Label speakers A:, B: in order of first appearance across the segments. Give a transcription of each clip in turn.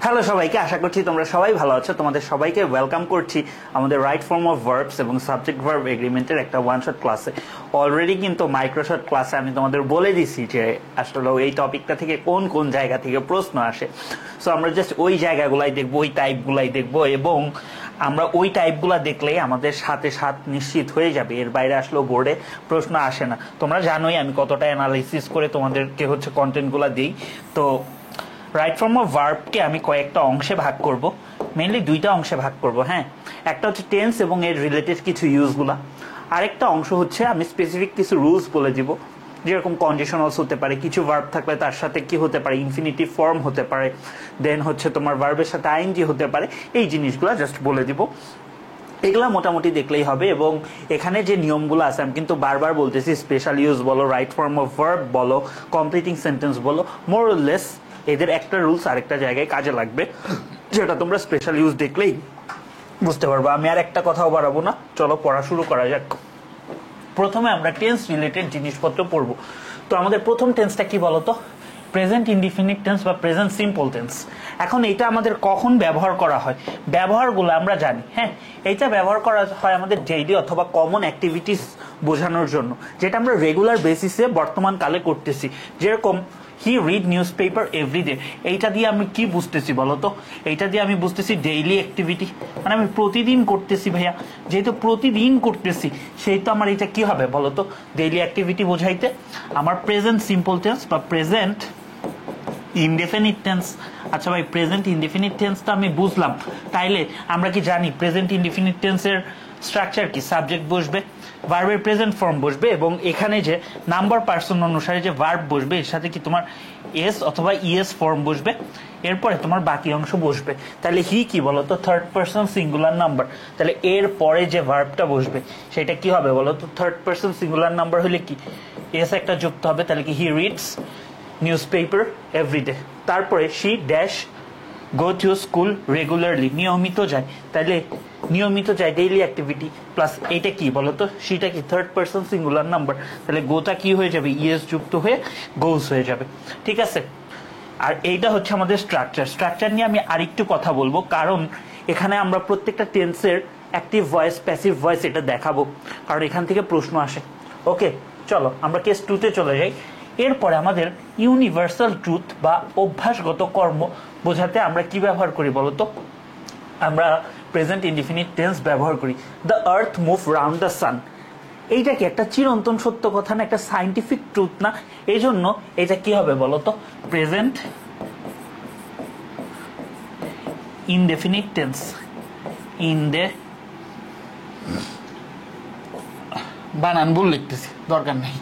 A: Hello সবাইকে, আশা করছি তোমরা সবাই ভালো আছো। তোমাদের সবাইকে ওয়েলকাম করছি আমাদের রাইট ফর্ম অফ ভার্বস এবং সাবজেক্ট ভার্ব এগ্রিমেন্টের একটা ওয়ান শট ক্লাসে। অলরেডি কিন্তু মাইক্রোশট ক্লাসে আমি তোমাদের বলে দিছি যে আসলে এই টপিকটা থেকে কোন কোন জায়গা থেকে প্রশ্ন আসে। সো আমরা জাস্ট ওই জায়গাগুলাই দেখবো, ওই টাইপগুলাই দেখবো, এবং আমরা ওই টাইপগুলা দেখলেই আমাদের সাথে সাথ নিশ্চিত হয়ে যাবে। এর বাইরে আসলেও বোর্ডে প্রশ্ন আসে না। তোমরা জানোই আমি কতটা অ্যানালাইসিস করে তোমাদেরকে কন্টেন্টগুলো দিই। তো রাইট ফর্ম অফ ভার্বকে আমি কয়েকটা অংশে ভাগ করব, মেইনলি দুইটা অংশে ভাগ করব। হ্যাঁ, একটা হচ্ছে টেন্স এবং এর রিলেটেড কিছু ইউজগুলা, আরেকটা অংশ হচ্ছে আমি স্পেসিফিক কিছু রুলস বলে দিব, যেরকম কন্ডিশনালস হতে পারে, কিছু ভার্ব থাকলে তার সাথে কি হতে পারে, ইনফিনিটিভ ফর্ম হতে পারে, দেন হচ্ছে তোমার ভার্বের সাথে আইএনজি হতে পারে। এই জিনিসগুলো জাস্ট বলে দিব, এগুলা মোটামুটি দেখলেই হবে। এবং এখানে যে নিয়মগুলো আছে আমি কিন্তু বারবার বলতেছি, স্পেশাল ইউজ বলো, রাইট ফর্ম অফ ভার্ব বলো, কমপ্লিটিং সেন্টেন্স বলো, মোর অর লেস এদের একটা রুলস আরেকটা জায়গায় কাজে লাগবে, যেটা তোমরা স্পেশাল ইউজ দেখলেই বুঝতে পারবো। আমি আর একটা কথাও বাড়াবো না, চলো পড়া শুরু করা যাক। প্রথমে আমরা টেন্স রিলেটেড জিনিসপত্র পড়বো। তো আমাদের প্রথম টেন্সটা কি বলতো? প্রেজেন্ট ইনডিফিনিট টেন্স বা প্রেজেন্ট সিম্পল টেন্স। এখন এটা আমাদের কখন ব্যবহার করা হয়, ব্যবহারগুলো আমরা জানি। হ্যাঁ, এইটা ব্যবহার করা হয় আমাদের ডেইলি অথবা কমন অ্যাক্টিভিটিস বোঝানোর জন্য, যেটা আমরা রেগুলার বেসিসে বর্তমান কালে করতেছি। যেরকম he read newspaper everyday, এইটা দিয়ে আমি কি বুঝতেছি বলতো? এইটা দিয়ে আমি বুঝতেছি ডেইলি অ্যাক্টিভিটি, মানে আমি প্রতিদিন করতেছি। ভাইয়া, যেহেতু প্রতিদিন করতেছি সেই তো আমার এটা কি হবে বলতো? ডেইলি অ্যাক্টিভিটি বোঝাইতে আমার প্রেজেন্ট সিম্পল টেন্স বা প্রেজেন্ট ইনডেফিনিট টেন্স। আচ্ছা ভাই, প্রেজেন্ট ইনডেফিনিট টেন্সটা আমি বুঝলাম, তাইলে আমরা কি জানি প্রেজেন্ট ইনডেফিনিট টেন্সের স্ট্রাকচার কি? সাবজেক্ট বসবে, ভার্বের প্রেজেন্ট ফর্ম বসবে, এবং এখানে যে নাম্বার পার্সন অনুসারে যে ভার্ব বসবে এর সাথে কি তোমার এস অথবা ইএস ফর্ম বসবে, এরপরে তোমার বাকি অংশ বসবে। তাহলে হি কি বলতো? Third person singular number. তাহলে এর পরে যে ভার্বটা বসবে সেটা কি হবে বলতো? থার্ড পার্সন সিঙ্গুলার নাম্বার হলে কি এস একটা যুক্ত হবে, তাহলে কি he reads newspaper everyday. তারপরে she dash go to school regularly, নিয়মিত যায়। তাহলে নিয়মিত যায় ডেইলি অ্যাক্টিভিটি, প্লাস এইটা কি বলতো? সেটা কি থার্ড পার্সন সিঙ্গুলার নাম্বার, তাহলে গোটা কি হয়ে যাবে? ইএস যুক্ত হয়ে গোস হয়ে যাবে। ঠিক আছে, আর এইটা হচ্ছে আমাদের স্ট্রাকচার নিয়ে আমি আরেকটু কথা বলবো, কারণ এখানে আমরা প্রত্যেকটা টেন্সের অ্যাক্টিভ ভয়েস, প্যাসিভ ভয়েস এটা দেখাবো, কারণ এখান থেকে প্রশ্ন আসে। ওকে, চলো আমরা কেস 2-তে চলে যাই। এরপরে আমাদের ইউনিভার্সাল ট্রুথ বা অভ্যাসগত কর্ম বোঝাতে আমরা কি ব্যবহার করি বলতো? আমরা প্রেজেন্ট ইনডিফিনিট টেন্স ব্যবহার করি। The earth move round the sun, এইটা কি একটা চিরন্তন সত্য কথা না? একটা সাইন্টিফিক ট্রুথ না? এই জন্য এটা কি হবে বলতো? Present indefinite tense. বানান ভুল লিখতেছি, দরকার নেই।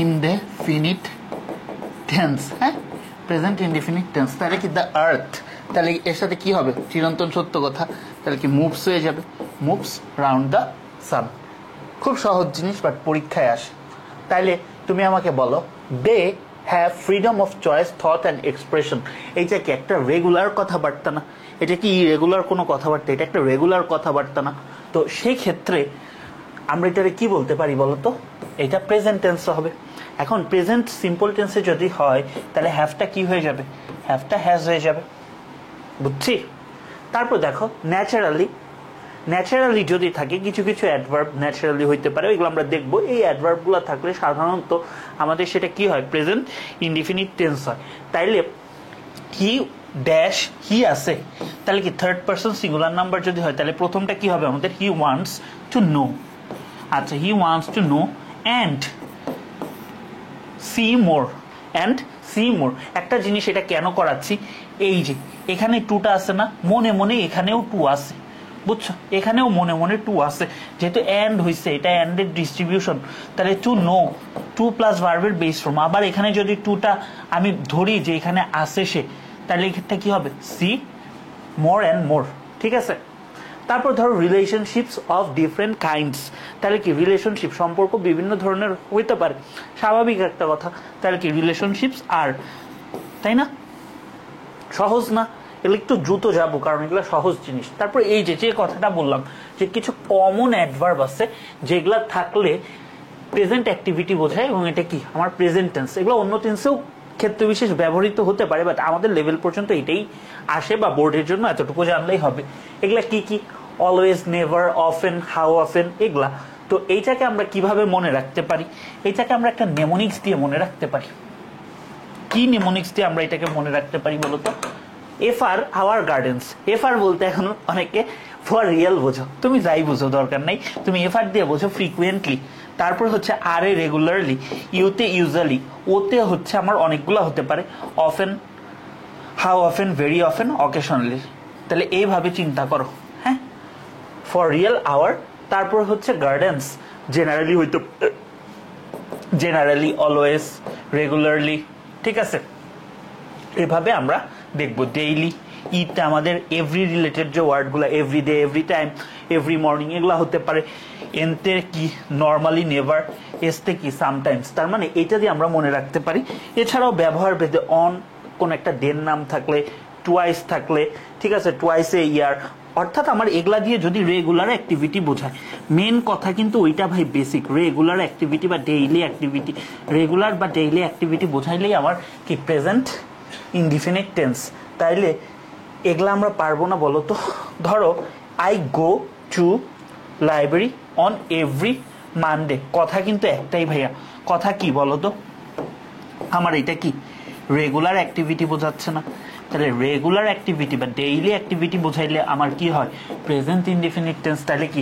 A: ইনডেফিনিট টেন্স, হ্যাঁ, প্রেজেন্ট ইনডেফিনিট টেন্স। তাহলে কি দ্য আর্থ, তাহলে এর সাথে কি হবে? চিরন্তন সত্য কথা, তাহলে কি মুভস হয়ে যাবে, মুভস রাউন্ড দ্য সান। খুব সহজ জিনিস, বাট পরীক্ষায় আসে। তাইলে তুমি আমাকে বলো, they have freedom of choice, thought and expression. এইটা কি একটা রেগুলার কথাবার্তা না? এটা কি ইরেগুলার কোনো কথাবার্তা? এটা একটা রেগুলার কথাবার্তা না? তো সেই ক্ষেত্রে আমরা এটারে কি বলতে পারি বলতো? এটা প্রেজেন্ট টেন্স হবে। এখন প্রেজেন্ট সিম্পল টেন্সে যদি হয় তাহলে হ্যাভটা কি হয়ে যাবে? হ্যাভটা হ্যাজ হয়ে যাবে, বুঝছি? তারপর দেখো, ন্যাচারালি যদি থাকে, কিছু কিছু অ্যাডভার্ব ন্যাচারালি হইতে পারে, ওইগুলো আমরা দেখবো। এই অ্যাডভার্বগুলো থাকলে সাধারণত আমাদের সেটা কি হয়? প্রেজেন্ট ইনডিফিনিট টেন্স হয়। তাইলে হি ড্যাশ হি আছে, তাহলে কি থার্ড পার্সন সিঙ্গুলার নাম্বার যদি হয় তাহলে প্রথমটা কি হবে আমাদের? He wants to know. আচ্ছা, he wants to know and see more, and see more. একটা জিনিস এটা কেন করাচ্ছি, এই যে এখানে টুটা আছে না, মনে মনে এখানেও টু আছে, বুঝছো? এখানেও মনে মনে টু আছে, যেহেতু অ্যান্ড হয়েছে, এটা অ্যান্ডের ডিস্ট্রিবিউশন। তাহলে টু নো, টু প্লাস ভার্বের বেস ফর্ম। আবার এখানে যদি টুটা আমি ধরি যে এখানে আসে সে, তাহলে এক্ষেত্রে কি হবে? C more and more. ঠিক আছে, তারপর ধরো রিলেশনশিপস অফ ডিফারেন্ট কাইন্ডস। তাহলে কি রিলেশনশিপ, সম্পর্ক বিভিন্ন ধরনের হইতে পারে, স্বাভাবিক একটা কথা। তাহলে কি রিলেশনশিপস আর, তাই না? সহজ না? এগুলো একটু দ্রুত যাবো কারণ এগুলো সহজ জিনিস। তারপর এই যে কথাটা বললাম যে কিছু কমন অ্যাডভার্ব আছে যেগুলা থাকলে প্রেজেন্ট অ্যাক্টিভিটি বোঝায়, এবং এটা কি আমার প্রেজেন্ট টেন্স। এগুলো অন্য টেন্সেও ক্ষেত্র বিশেষ ব্যবহৃত হতে পারে, বাট আমাদের লেভেল পর্যন্ত এটাই আসে, বা বোর্ডের জন্য এতটুকু জানলেই হবে। এগুলা কি কি? Always, never, often, how often, এগুলা। তো এইটাকে আমরা কিভাবে মনে রাখতে পারি? এইটাকে আমরা একটা নেমোনিক্স দিয়ে মনে রাখতে পারি। কি নেমোনিক্স দিয়ে আমরা এটাকে মনে রাখতে পারি বলতো? FR hour gardens. এফআর বলতে এখন অনেকে ফর রিয়েল বোঝো, তুমি যাই বুঝো দরকার নাই, তুমি এফআর দিয়ে বোঝো ফ্রিকুয়েন্টলি। তারপর হচ্ছে আর এ রেগুলারলি, ইউতে ইউজুয়ালি, ওতে হচ্ছে আমার অনেকগুলো হতে পারে, often, how often, very often, occasionally. তাহলে এইভাবে চিন্তা করো, হ্যাঁ। ফর রিয়েল, আওয়ার, তারপর হচ্ছে গার্ডেন্স, জেনারেলি হইতো, জেনারেলি, অলওয়েজ, রেগুলারলি, ঠিক আছে। এভাবে আমরা দেখবো। ডেইলি, ইতে আমাদের এভরি রিলেটেড যে ওয়ার্ডগুলো, every day, every time, every morning, এগুলো হতে পারে। এনতে কি? Normally, never. এসতে কি? সামটাইমস। তার মানে এটা দিয়ে আমরা মনে রাখতে পারি। এছাড়াও ব্যবহার ভেদে অন কোন একটা ডের নাম থাকলে, টুয়াইস থাকলে, ঠিক আছে, টুয়াইস এ ইয়ার, অর্থাৎ আমার এগুলা দিয়ে যদি রেগুলার অ্যাক্টিভিটি বোঝায়। মেন কথা কিন্তু ওইটা ভাই বেসিক, রেগুলার অ্যাক্টিভিটি বা ডেইলি অ্যাক্টিভিটি। রেগুলার বা ডেইলি অ্যাক্টিভিটি বোঝাইলেই আমার কি? Present indefinite tense. তাইলে এগুলা আমরা পারবো না বলো তো? ধরো, I go two library on every Monday, কথা কিন্তু একটাই ভাইয়া। কথা কি বলো তো? আমার এটা কি? রেগুলার অ্যাক্টিভিটি বোঝাচ্ছে না? তাহলে রেগুলার অ্যাক্টিভিটি বা ডেইলি অ্যাক্টিভিটি বোঝাইলে আমার কি হয়? Present indefinite tense. তাহলে কি?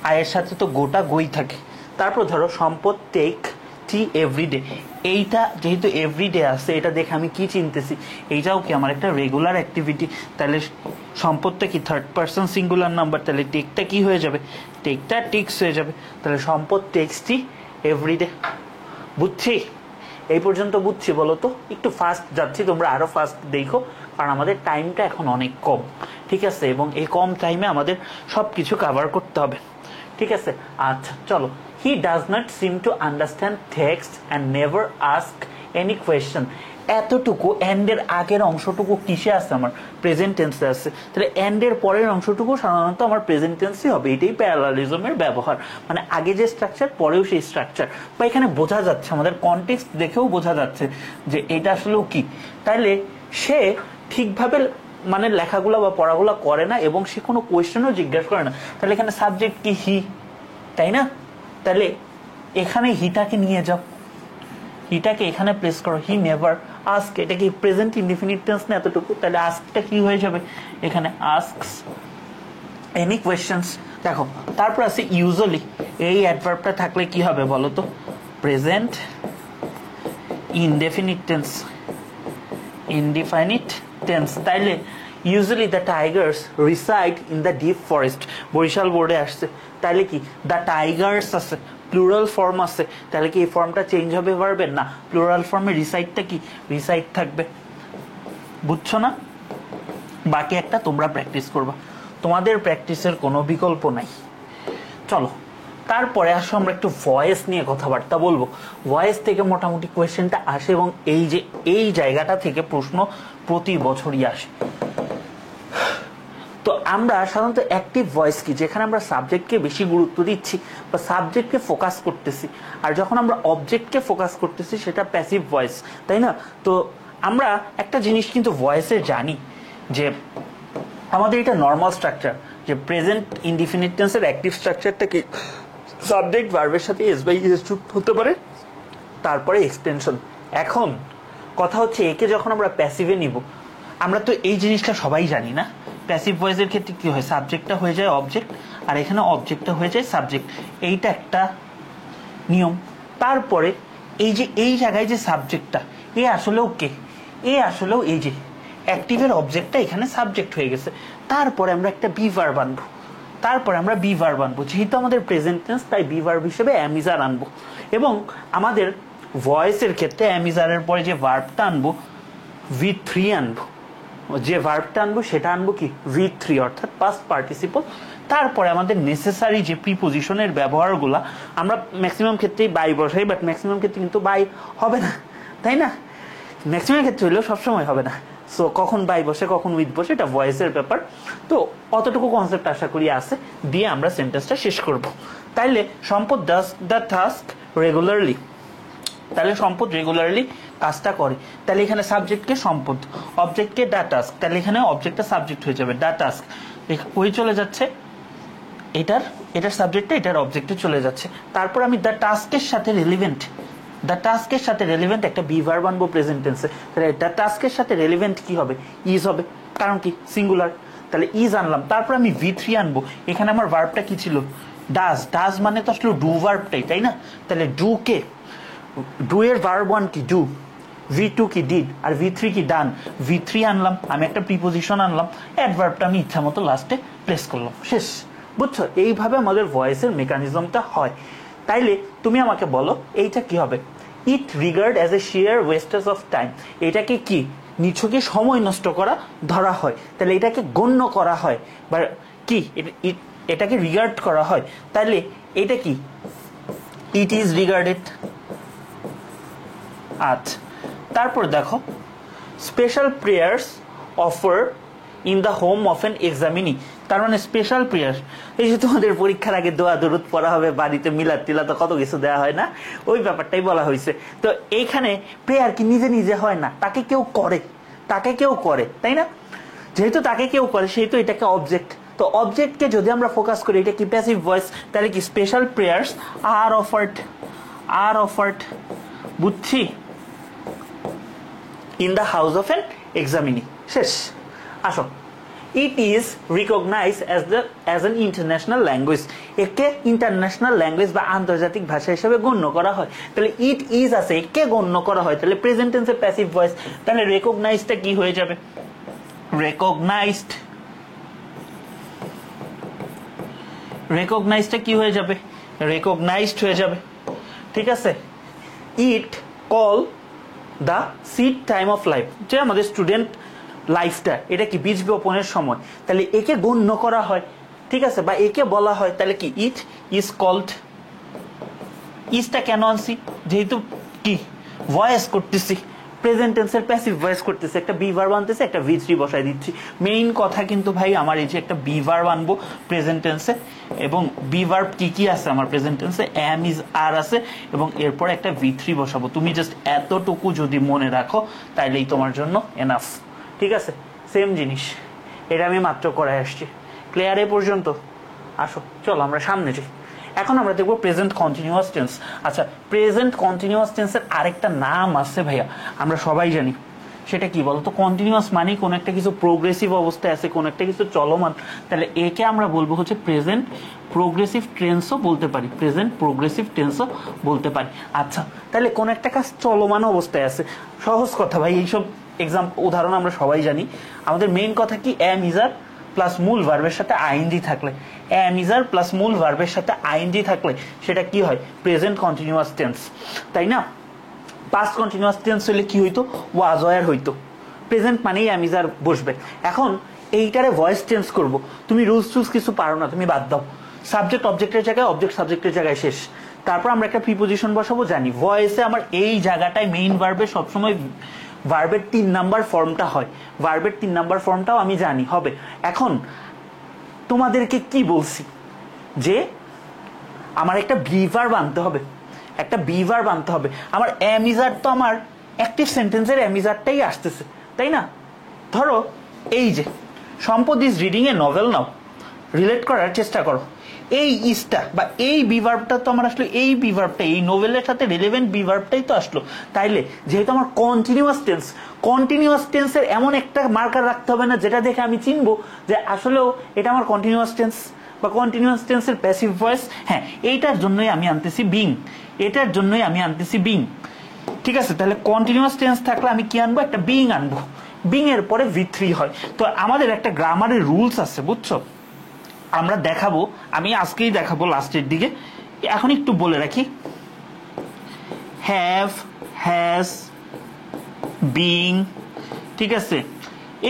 A: আয়ের সাথে তো গোটা গই থাকে। তারপর ধরো, সম্পদ টেক টি এভরিডে, এইটা যেহেতু এভরিডে আছে, এটা দেখে আমি কি চিনতেছি? এইটাও কি আমার একটা রেগুলার অ্যাক্টিভিটি। তাহলে সম্পদটা কি? থার্ড পার্সন সিঙ্গুলার নাম্বার, তাহলে টেকটা কি হয়ে যাবে? টেকটা টেক্স হয়ে যাবে। তাহলে সম্পদ টেক্স টি এভরিডে। বুঝছি? এই পর্যন্ত বুঝছি বলো তো? একটু ফাস্ট যাচ্ছি, তোমরা আরো ফাস্ট দেখো, কারণ আমাদের টাইমটা এখন অনেক কম, ঠিক আছে, এবং এই কম টাইমে আমাদের সবকিছু কভার করতে হবে, ঠিক আছে। আচ্ছা চলো। He does not seem to understand text and never ask any question. এতটুকু এন্ডের আগের অংশটুকু কিসে আছে? আমার প্রেজেন্ট টেন্সে আছে। তাহলে এন্ডের পরের অংশটুকু সাধারণত আমার প্রেজেন্ট টেন্সই হবে। এটাই প্যারালালিজমের ব্যবহার, মানে আগে যে স্ট্রাকচার পরেও সেই স্ট্রাকচার। বা এখানে বোঝা যাচ্ছে, আমাদের কনটেক্সট দেখেও বোঝা যাচ্ছে যে এটা আসলেও কি। তাইলে সে ঠিকভাবে মানে লেখাগুলো বা পড়াগুলো করে না, এবং সে কোনো কোয়েশ্চেনও জিজ্ঞাসা করে না। তাহলে এখানে সাবজেক্ট কি? হি, তাই না? তাহলে এখানে হিটাকে নিয়ে যাও, হিটাকে এখানে প্লেস করো। হি নেভার আস্ক, এটা কি প্রেজেন্ট ইনডিফিনিট টেন্স না এতটুকু? তাহলে আস্কটা কি হয়ে যাবে? এখানে আস্কস এনি কোয়েশ্চেনস। দেখো, তারপর আছে ইউজুয়ালি। এই অ্যাডভার্বটা থাকলে কি হবে বলো তো? Present indefinite tense, indefinite tense. তাইলে usually the tigers reside in the deep forest, Barishal বোর্ডে আসছে। তাইলে কি? দ্য টাইগার্স আছে, প্লুরাল ফর্ম আছে, তাহলে কি এই ফর্মটা চেঞ্জ হবে ভার্বের? না, প্লুরাল ফর্মে রিসাইডটা কি? রিসাইড থাকবে। বুঝছো না? বাকি একটা তোমরা প্র্যাকটিস করবা, তোমাদের প্র্যাকটিসের কোনো বিকল্প নাই। চলো, তারপরে আসো আমরা একটু ভয়েস নিয়ে কথাবার্তা বলবো। ভয়েস থেকে মোটামুটি কোয়েশ্চেনটা আসে, এবং এই যে এই জায়গাটা থেকে প্রশ্ন প্রতি বছরই আসে। তো আমরা সাধারণত অ্যাক্টিভ ভয়েস কি? যেখানে আমরা সাবজেক্টকে বেশি গুরুত্ব দিচ্ছি বা সাবজেক্টকে ফোকাস করতেছি, আর যখন আমরা অবজেক্টকে ফোকাস করতেছি সেটা প্যাসিভ ভয়েস, তাই না? তো আমরা একটা জিনিস কিন্তু ভয়েসে জানি যে আমাদের এটা নর্মাল স্ট্রাকচার, যে প্রেজেন্ট ইনডিফিনিট টেন্সের অ্যাক্টিভ স্ট্রাকচারটা কি? সাবজেক্ট ভার্বের সাথে এস বাই এস যুক্ত হতে পারে, তারপরে এক্সটেনশন। এখন কথা হচ্ছে, একে যখন আমরা প্যাসিভে নিব, আমরা তো এই জিনিসটা সবাই জানি না, প্যাসিভ ভয়েসের ক্ষেত্রে কি হয়? সাবজেক্টটা হয়ে যায় অবজেক্ট, আর এখানে অবজেক্টটা হয়ে যায় সাবজেক্ট। এইটা একটা নিয়ম। তারপরে এই যে এই জায়গায় যে সাবজেক্টটা, এ আসলেও কে? এ আসলেও এই যে অ্যাক্টিভের অবজেক্টটা এখানে সাবজেক্ট হয়ে গেছে। তারপরে আমরা একটা বি ভার্ব আনবো, তারপরে আমরা বি ভার্ব আনবো। যেহেতু আমাদের প্রেজেন্ট টেন্স, তাই বি ভার্ব হিসেবে অ্যামিজার আনবো। এবং আমাদের ভয়েসের ক্ষেত্রে অ্যামিজারের পরে যে ভার্বটা আনবো, V3 আনবো। যে ভার্বটা আনবো সেটা আনবো কি? V3, অর্থাৎ পাস্ট পার্টিসিপল। তারপরে আমাদের নেসেসারি যে প্রিপোজিশনের ব্যবহারগুলো, আমরা ম্যাক্সিমাম ক্ষেত্রেই বাই বসাই, বাট ম্যাক্সিমাম ক্ষেত্রে কিন্তু বাই হবে না, তাই না? ম্যাক্সিমাম ক্ষেত্রে হলেও সবসময় হবে না। সো কখন বাই বসে কখন উইথ বসে, এটা ভয়েসের ব্যাপার। তো অতটুকু কনসেপ্ট আশা করি আছে, দিয়ে আমরা সেন্টেন্সটা শেষ করব। তাইলে সম্পদ ডাজ দ্য টাস্ক রেগুলারলি, তাহলে সম্পদ রেগুলারলি কাজটা করে, তাহলে এখানে সাবজেক্টকে সম্পদ, অবজেক্টকে দ্য টাস্ক, তাহলে এখানে অবজেক্টটা সাবজেক্ট হয়ে যাবে, দ্য টাস্ক ওই চলে যাচ্ছে, এটার সাবজেক্টটা এটার অবজেক্টে চলে যাচ্ছে। তারপর আমি দ্য টাস্কের সাথে রিলিভেন্ট, দ্য টাস্কের সাথে রেলিভেন্ট একটা বি ভার্ব আনবো প্রেজেন্ট টেন্সে, তাহলে দ্য টাস্কের সাথে রেলিভেন্ট কি হবে, ইজ হবে, কারণ কি সিঙ্গুলার, তাহলে ইজ আনলাম। তারপর আমি V3 আনবো, এখানে আমার ভার্বটা কি ছিল, ডাজ, ডাজ মানে তো আসলে ডু ভার্বটাই, তাই না, তাহলে ডু কে, ডু এর ভার্ব 1 কি ডু, V2 কি ডিড, আর V3 কি ডান, V3 আনলাম, আমি একটা প্রিপোজিশন আনলাম, অ্যাডভার্বটা আমি ইচ্ছা মতো লাস্টে প্লেস করলাম, শেষ। বুঝছো, এইভাবে আমাদের ভয়েসের মেকানিজমটা হয়। তাইলে তুমি আমাকে বলো এইটা কি হবে, it regard as a sheer wastage of time, এটাকে কি নিছকে সময় নষ্ট করা ধরা হয়, তাহলে এটাকে গণ্য করা হয় বা কি এটাকে রিগার্ড করা হয়, তাহলে এটা কি ইট ইজ রিগার্ডেড। আচ্ছা, তারপর দেখো special prayers offer in the home of an examinee, তার মানে স্পেশাল প্রেয়ার, এই যে তোমাদের পরীক্ষার আগে দোয়া দরুদ পড়া হবে, বাড়িতে মিলাদ টিলাদ কত কিছু দেওয়া হয় না, ওই ব্যাপারটাই বলা হয়েছে। তো এইখানে প্রেয়ার কি নিজে নিজে হয় না, তাকে কেউ করে, তাকে কেউ করে, তাই না, যেহেতু তাকে কেউ করে সেহেতু এটাকে অবজেক্ট, তো অবজেক্টকে যদি আমরা ফোকাস করি এটা কি প্যাসিভ ভয়েস, তাহলে কি স্পেশাল প্রেয়ার্স আর অফার্ড, বুঝছি, in the house of an examinee, শেষ। আসো, it is recognised as an international language, একে ইন্টারন্যাশনাল ল্যাঙ্গুয়েজ বা আন্তর্জাতিক ভাষা হিসেবে গণ্য করা হয়, তাহলে ইট ইজ আছে, একে গণ্য করা হয়, তাহলে প্রেজেন্ট টেন্সে প্যাসিভ ভয়েস, তাহলে রেকগনাইজডটা কি হয়ে যাবে, রেকগনাইজডটা কি হয়ে যাবে, রেকগনাইজড হয়ে যাবে, ঠিক আছে। ইট call the seed time of life, যে আমাদের স্টুডেন্ট লাইফটা, এটা কি বীজ বপনের সময়, তাহলে একে গণ্য করা হয়, ঠিক আছে, বা একে বলা হয়, তাহলে কি ইট ইজ কল্ড, ইজটা কেন আনছি, যেহেতু কি ভয়েস করতেছি, প্রেজেন্ট টেন্সের প্যাসিভ ভয়েস করতেছে, একটা বি ভার্ব আনতেছে, একটা V3 বসাই দিচ্ছি, মেইন কথা কিন্তু ভাই আমার এই যে একটা বি ভার্ব আনবো প্রেজেন্ট টেন্সে, এবং বি ভার্ব কি কি আছে আমার প্রেজেন্ট টেন্সে, এম ইজ আর আছে, এবং এরপর একটা V3 বসাবো, তুমি জাস্ট এতটুকু যদি মনে রাখো তাইলেই তোমার জন্য এনাফ, ঠিক আছে। সেম জিনিস, এটা আমি মাত্র করে আসছি, ক্লিয়ার এ পর্যন্ত। আসো চলো আমরা সামনে যাই, এখন আমরা দেখবো প্রেজেন্ট কন্টিনিউয়াস টেন্স। আচ্ছা, প্রেজেন্ট কন্টিনিউয়াস টেন্সের আরেকটা নাম আছে ভাইয়া, আমরা সবাই জানি, সেটা কি বলতো, কন্টিনিউয়াস মানে কোন একটা কিছু প্রোগ্রেসিভ অবস্থায় আছে, কোন একটা কিছু চলমান, তাহলে একে আমরা বলবো হচ্ছে প্রেজেন্ট প্রোগ্রেসিভ টেন্সও বলতে পারি, প্রেজেন্ট প্রোগ্রেসিভ টেন্সও বলতে পারি। আচ্ছা, তাহলে কোন একটা কাজ চলমান অবস্থায় আছে, সহজ কথা ভাই, এইসব উদাহরণ আমরা সবাই জানি। আমাদের মেইন কথা কি, এম ইজার প্লাস মূল ভার্বের সাথে আইএনজি থাকলে, এম ইজার প্লাস মূল ভার্বের সাথে আইএনজি থাকলে সেটা কি হয়, প্রেজেন্ট কন্টিনিউয়াস টেন্স, তাই না। পাস্ট কন্টিনিউয়াস টেন্স হলে কি হইতো, ওয়াজ ওয়ার হইতো, প্রেজেন্ট মানেই এম ইজার বসবে। এখন এইটারে ভয়েস চেঞ্জ করব, তুমি রুলস টুলস কিছু পারো না, তুমি বাদ দাও, সাবজেক্ট অবজেক্টের জায়গায়, অবজেক্ট সাবজেক্টের জায়গায়, শেষ। তারপর আমরা একটা প্রিপোজিশন বসাবো, জানি ভয়েসে আমার এই জায়গাটায় মেইন ভার্বে সবসময় ভার্বের 3 নাম্বার ফর্মটা হয়, ভার্বের 3 নাম্বার ফর্মটাও আমি জানি হবে। এখন তোমাদেরকে কি বলছি, যে আমার একটা বি ভার্ব আনতে হবে, একটা বি ভার্ব আনতে হবে, আমার এমিজার তো আমার অ্যাক্টিভ সেন্টেন্সের এমিজারটাই আসতেছে, তাই না। ধরো এই যে সম্পদ is reading a novel now, relate করার চেষ্টা করো, এই ইজটা বা এই বিভার্বটা তো আমার আসলে, এই বিভার্বটা এই নোভেলের সাথে রিলেভেন্ট বিভার্বটাই তো আসলো, তাইলে যেহেতু আমার কন্টিনিউয়াস টেন্স, কন্টিনিউয়াস টেন্সের এমন একটা মার্কার রাখতে হবে না যেটা দেখে আমি চিনবো যে আসলেও এটা আমার কন্টিনিউয়াস টেন্স বা কন্টিনিউয়াস টেন্সের প্যাসিভ ভয়েস, হ্যাঁ এইটার জন্যই আমি আনতেছি বিং, এটার জন্যই আমি আনতেছি বিং, ঠিক আছে। তাহলে কন্টিনিউয়াস টেন্স থাকলে আমি কি আনবো, একটা বিং আনবো, বিং এর পরে V3 হয়। তো আমাদের একটা গ্রামারের রুলস আছে, বুঝছো, আমরা দেখাবো, আমি আজকেই দেখাবো লাস্টের দিকে, এখন একটু বলে রাখি, হ্যাভ, হ্যাজ, বিং, ঠিক আছে,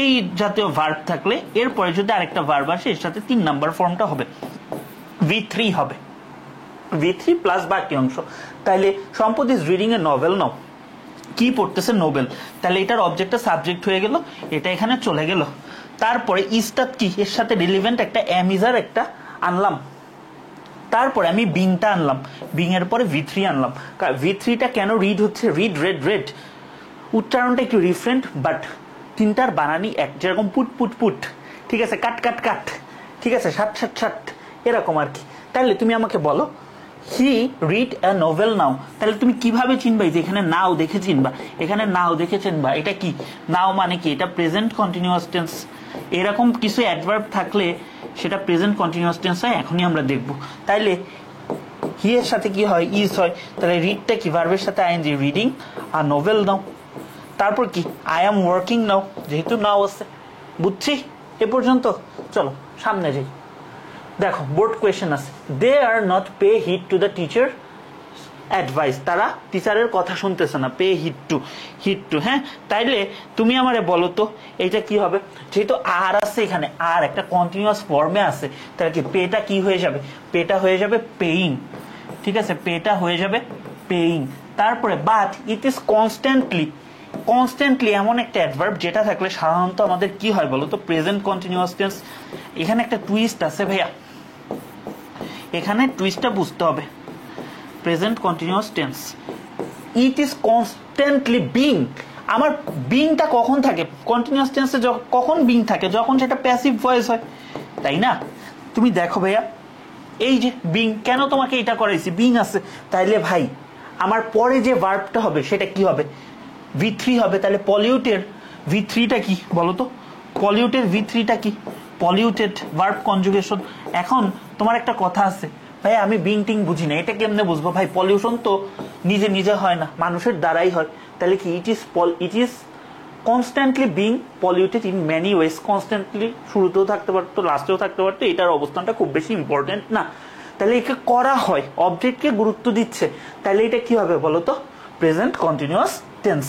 A: এই জাতীয় ভার্ব থাকলে এরপরে যদি আরেকটা ভার্ব আসে এর সাথে 3 নাম্বার ফর্মটা হবে, V3 হবে, V3 প্লাস বাকি অংশ। তাইলে সম্পদ ইজ রিডিং এ নভেল নাও, কি পড়তেছে, নোবেল, তাহলে এটার অবজেক্টটা সাবজেক্ট হয়ে গেল, এটা এখানে চলে গেল। তারপরে ইজটা কি, এর সাথে রিলেভেন্ট একটা এমিজার একটা আনলাম, তারপরে আমি বিংটা আনলাম, বিং এর পরে V3 আনলাম। V3টা কেন রিড হচ্ছে, রিড রেড রেড, উচ্চারণটা একটু ডিফারেন্ট, বাট তিনটার বানানি এক, যেরকম পুট পুট পুট, ঠিক আছে, কাট কাট কাট, ঠিক আছে, সাট সাট সাট, এরকম আর কি। তাহলে তুমি আমাকে বলো হি রিড আ নোভেল নাও, তাহলে তুমি কিভাবে চিনবা যে এখানে নাও দেখে চিনবা, এখানে নাও দেখে চিনবা, এটা কি নাও মানে কি, এটা প্রেজেন্ট কন্টিনিউয়াস টেন্স। এরকম কিছু অ্যাডভার্ব থাকলে সেটা প্রেজেন্ট কন্টিনিউয়াস টেন্স হয়, এখনই আমরা দেখব। তাইলে হি এর সাথে কি হয়, ইজ হয়, তাহলে রিডটা কি ভার্বের সাথে আইএনজি, রিডিং আর নোভেল নাও। তারপর কি আই এম ওয়ার্কিং নাও, যেহেতু নাও আছে, বুঝছি এ পর্যন্ত। চলো সামনে যাই। দেখো বোর্ড কোয়েশ্চেন আছে, they are not pay heed to the teacher advice, তারা টিচারের কথা শুনতেছে না, পে হিট টু, হ্যাঁ। তাইলে তুমি আমারে বলো তো এইটা কি হবে, যেহেতু আর আছে এখানে, আর একটা কন্টিনিউয়াস ফর্মে আছে, তাহলে কি পেটা কি হয়ে যাবে, পেটা হয়ে যাবে পেইং, ঠিক আছে, পেটা হয়ে যাবে পেইং। তারপরে বাট ইট ইজ কনস্ট্যান্টলি এমন একটা অ্যাডভার্ব যেটা থাকলে সাধারণত আমাদের কি হয় বলো তো, প্রেজেন্ট কন্টিনিউয়াস টেন্স। এখানে একটা টুইস্ট আছে ভাইয়া, এখানে টুইস্টটা বুঝতে হবে। Present continuous tense, it is constantly being, আমার বিংটা কখন থাকে কন্টিনিউয়াস টেন্সে, কখন বিং থাকে, যখন সেটা প্যাসিভ ভয়েস হয়, তাই না? তুমি দেখো ভাইয়া, এই যে বিং, কেন তোমাকে এটা করাইছি, বিং আছে, তাইলে ভাই আমার পরে যে ভার্বটা হবে সেটা কি হবে, V3 হবে। তাহলে পলিউটেড V3টা কি বলো তো, পলিউটেড V3টা কি, পলিউটেড ভার্ব কনজুগেশন। এখন তোমার একটা কথা আছে, ভাই আমি বিং টিং বুঝি না, এটা কেমনে বুঝবো ভাই, পলিউশন তো নিজে নিজে হয় না, মানুষের দ্বারাই হয়। তাহলে কি it is constantly being polluted in many ways, constantly শুরুতেও থাকতে পারতো, লাস্টেও থাকতে পারতো, এটার অবস্থানটা খুব বেশি ইম্পর্টেন্ট না। তাহলে একে করা হয়, অবজেক্টকে গুরুত্ব দিচ্ছে, তাহলে এটা কি হবে বলো তো, প্রেজেন্ট কন্টিনিউয়াস টেন্স।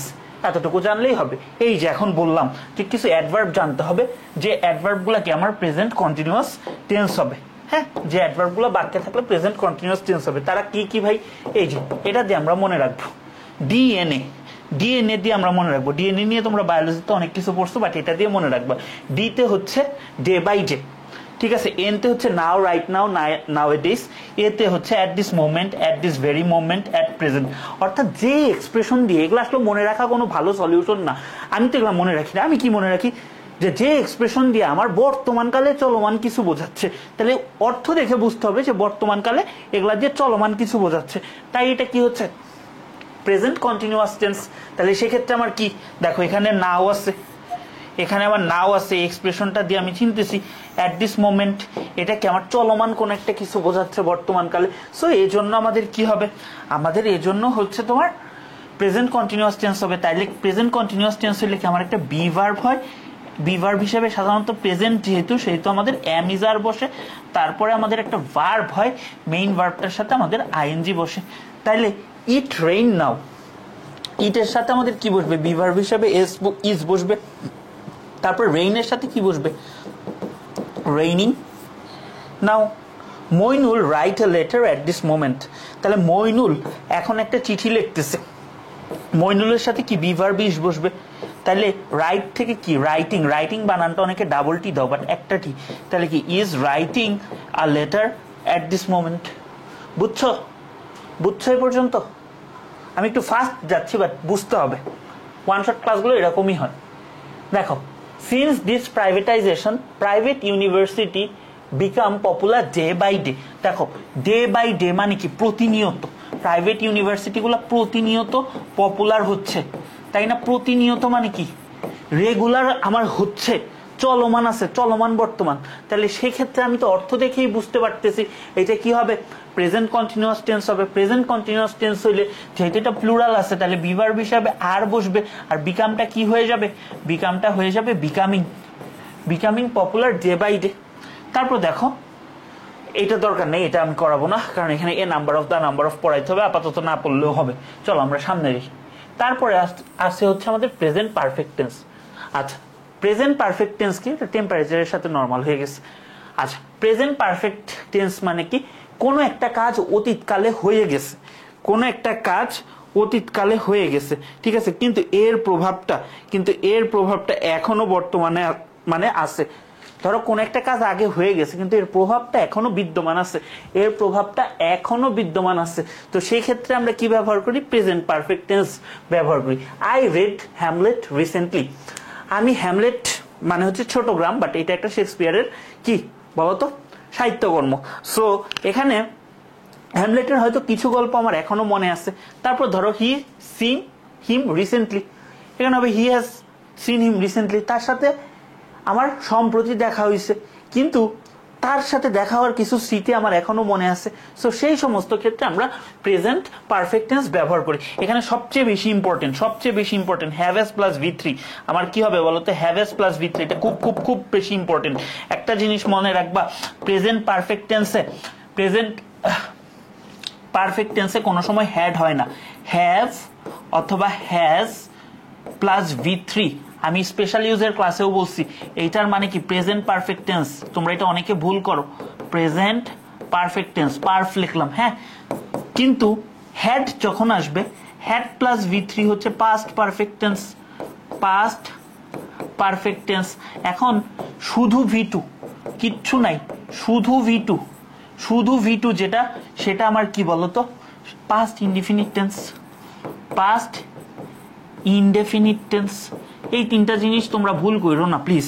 A: এতটুকু জানলেই হবে। এই যে এখন বললাম যে কিছু অ্যাডভার্ব জানতে হবে, যে অ্যাডভার্ব গুলা কি আমার প্রেজেন্ট কন্টিনিউয়াস টেন্স হবে, হ্যাঁ, যে অ্যাডভার্ব গুলো বাক্যে থাকলে প্রেজেন্ট কন্টিনিউয়াস টেন্স হবে। তারা কি কি ভাই, এই যে এটা দিয়ে আমরা মনে রাখবো, ডিএনএ দিয়ে আমরা মনে রাখবো। ডিএনএ নিয়ে তোমরা বায়োলজিতে অনেক কিছু পড়ছো, বাট এটা দিয়ে মনে রাখবা। ডিতে হচ্ছে ডে বাই ডে, ঠিক আছে, এনতে হচ্ছে নাও, রাইট নাও, নাও এ ডিস, এতে হচ্ছে at this moment, at this very moment, at present. অর্থাৎ যে এক্সপ্রেশন দিয়ে, এগুলো আসলে মনে রাখা কোনো ভালো সলিউশন না, আমি তো এগুলো মনে রাখি না। আমি কি মনে রাখি, যে এক্সপ্রেশন দিয়ে আমার বর্তমানকালে চলমান কিছু বোঝাচ্ছে, তাহলে অর্থ দেখে বুঝতে হবে যে বর্তমানকালে এগুলা দিয়ে চলমান কিছু বোঝাচ্ছে, তাই এটা কি হচ্ছে প্রেজেন্ট কন্টিনিউয়াস টেন্স। তাহলে সেক্ষেত্রে আমার কি দেখো, এখানে নাও আছে, এখানে আবার নাও আছে, এক্সপ্রেশনটা দিয়ে আমি চিনতেছি অ্যাট দিস মোমেন্ট, এটা কি আমার চলমান কোন একটা কিছু বোঝাচ্ছে বর্তমানকালে। সো এই জন্য আমাদের কি হবে, আমাদের এই জন্য হচ্ছে তোমার প্রেজেন্ট কন্টিনিউয়াস টেন্স হবে। তাইলে প্রেজেন্ট কন্টিনিউয়াস টেন্স হইলে কি আমার একটা বি ভার্ব হয়, বি ভার্ব হিসেবে সাধারণত প্রেজেন্ট যেহেতু, সেহেতু আমাদের এম ইজ আর বসে, তারপরে আমাদের একটা ভার্ব হয়, মেইন ভার্বটার সাথে আমাদের আইএনজি বসে। তাইলে ইট রেইন নাও, ইটের সাথে আমাদের কি বসবে, বি ভার্ব হিসেবে ইজ বসবে, তারপর রেইনের সাথে কি বসবে, raining now. Mainul write a letter at this moment, তাহলে মইনুল এখন একটা চিঠি লিখতেছে, মইনুলের সাথে কি বি ভার্ব ইজ বসবে। তাহলে রাইট থেকে কি রাইটিং, রাইটিং বানানটা অনেকে ডাবল টি দাও, বাট একটা টি, তাহলে কি is writing a letter at this moment. বুঝছো এই পর্যন্ত? আমি একটু ফাস্ট যাচ্ছি, বাট বুঝতে হবে, ওয়ান শট ক্লাসগুলো এরকমই হয়। দেখো, since this privatisation private university become popular day by day. দেখো ডে বাই ডে মানে কি, প্রতিনিয়ত, প্রাইভেট ইউনিভার্সিটিগুলো প্রতিনিয়ত পপুলার হচ্ছে, তাই না? প্রতিনিয়ত মানে কি, রেগুলার আমার হচ্ছে, চলমান আছে, চলমান বর্তমান। তাহলে সেক্ষেত্রে আমি তো অর্থ দেখেই বুঝতে পারতেছি এটা কি হবে, প্রেজেন্ট কন্টিনিউয়াস টেন্স হবে। প্রেজেন্ট কন্টিনিউয়াস টেন্স হইলে যেহেতু এটা প্লুরাল আছে, তাহলে বি ভার্ব হিসাবে আর বসবে, আর বিকামটা কি হয়ে যাবে, বিকামটা হয়ে যাবে becoming popular day by day. তারপর দেখো, এটা দরকার নেই, এটা আমি করাবো না, কারণ এখানে a number of the number of পড়াইতে হবে, আপাতত না পড়লেও হবে। চলো আমরা সামনে দেখি। তারপরে আসছে হচ্ছে আমাদের প্রেজেন্ট পারফেক্ট টেন্স। আচ্ছা, প্রেজেন্ট পারফেক্ট টেন্স কি, এটা টেম্পারেচারের সাথে নর্মাল হয়ে গেছে। আচ্ছা, প্রেজেন্ট পারফেক্ট টেন্স মানে কি, কোনো একটা কাজ অতীতকালে হয়ে গেছে, কোনো একটা কাজ অতীতকালে হয়ে গেছে, ঠিক আছে, কিন্তু এর প্রভাবটা এখনো বর্তমানে মানে আছে। ধরো কোন একটা কাজ আগে হয়ে গেছে কিন্তু এর প্রভাবটা এখনো বিদ্যমান আছে, এর প্রভাবটা এখনো বিদ্যমান আছে, তো সেই ক্ষেত্রে আমরা কি ব্যবহার করি? প্রেজেন্ট পারফেক্ট টেন্স ব্যবহার করি। I red Hamlet recently. আমি হ্যামলেট মানে হচ্ছে ছোট গ্রাম, বাট এটা একটা শেক্সপিয়ারের কি বলতো সাহিত্যকর্ম। সো এখানে হ্যামলেটের হয়তো কিছু গল্প আমার এখনো মনে আছে। তারপর ধরো হি সিন হিম রিসেন্টলি, এখানে হবে he has seen him recently, তার সাথে আমার সম্প্রতি দেখা হয়েছে, কিন্তু তার সাথে দেখা হওয়ার কিছু স্মৃতি আমার এখনো মনে আছে। সো সেই সমস্ত ক্ষেত্রে আমরা প্রেজেন্ট পারফেক্ট টেন্স ব্যবহার করি। এখানে সবচেয়ে বেশি ইম্পর্টেন্ট হ্যাভ প্লাস V3। আমার কি হবে বলতো? হ্যাভ প্লাস V3, এটা খুব খুব খুব বেশি ইম্পর্টেন্ট। একটা জিনিস মনে রাখবা, প্রেজেন্ট পারফেক্ট টেন্সে কোনো সময় হ্যাড হয় না। হ্যাভ অথবা হ্যাজ প্লাস V3, আমি স্পেশাল ইউজের ক্লাসেও বলছি, এইটার মানে কি প্রেজেন্ট পারফেক্ট টেন্স। তোমরা এটা অনেকে ভুল করো, প্রেজেন্ট পারফেক্ট টেন্স পারফ লিখলাম, হ্যাঁ, কিন্তু হ্যাড যখন আসবে, হ্যাড প্লাস V3 হচ্ছে পাস্ট পারফেক্ট টেন্স। এখন শুধু V2, কিচ্ছু নাই, শুধু V2 যেটা, সেটা আমার কি বলতো? Past indefinite tense. এই তিনটা জিনিস তোমরা ভুল করো না প্লিজ,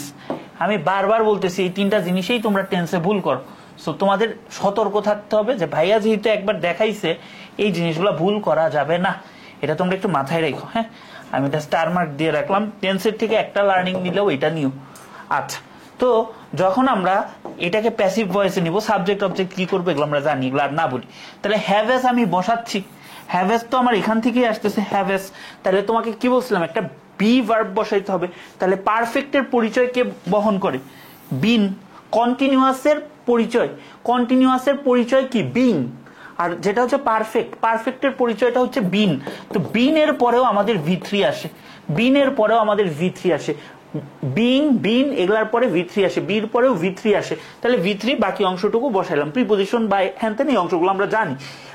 A: আমি বারবার বলতেছি, এই তিনটা জিনিসেই তোমরা টেন্সে ভুল করো। সো তোমাদের সতর্ক থাকতে হবে যে ভাইয়া যেহেতু একবার দেখাইছে, এই জিনিসগুলো ভুল করা যাবে না, এটা তোমরা একটু মাথায় রেখো। হ্যাঁ, আমি এটা স্টার মার্ক দিয়ে রাখলাম, টেন্সের থেকে একটা লার্নিং নিলেও এটা নিও। আচ্ছা, তো যখন আমরা এটাকে প্যাসিভ ভয়েসে নিব, সাবজেক্ট অবজেক্ট কি করবো এগুলো আমরা জানি, এগুলো আর না বলি। তাহলে হ্যাভ এস আমি বসাচ্ছি, হ্যাভ এস তো আমার এখান থেকেই আসতেছে হ্যাভ এস। তাহলে তোমাকে কি বলছিলাম, একটা বি ভার্ব বসাইতে হবে। তাহলে পারফেক্টের পরিচয় কে বহন করে? বিন। কন্টিনিউয়াসের পরিচয় কি? বিং। আর যেটা হচ্ছে পারফেক্টের পরিচয়টা হচ্ছে বিন। তো বিনের পরেও আমাদের V3 আসে, বিন এগুলার পরে V3 আসে, বির পরেও V3 আসে। তাহলে V3 বাকি অংশটুকু বসাইলাম, প্রিপজিশন বাই হ্যানতেন, এই অংশগুলো আমরা জানি।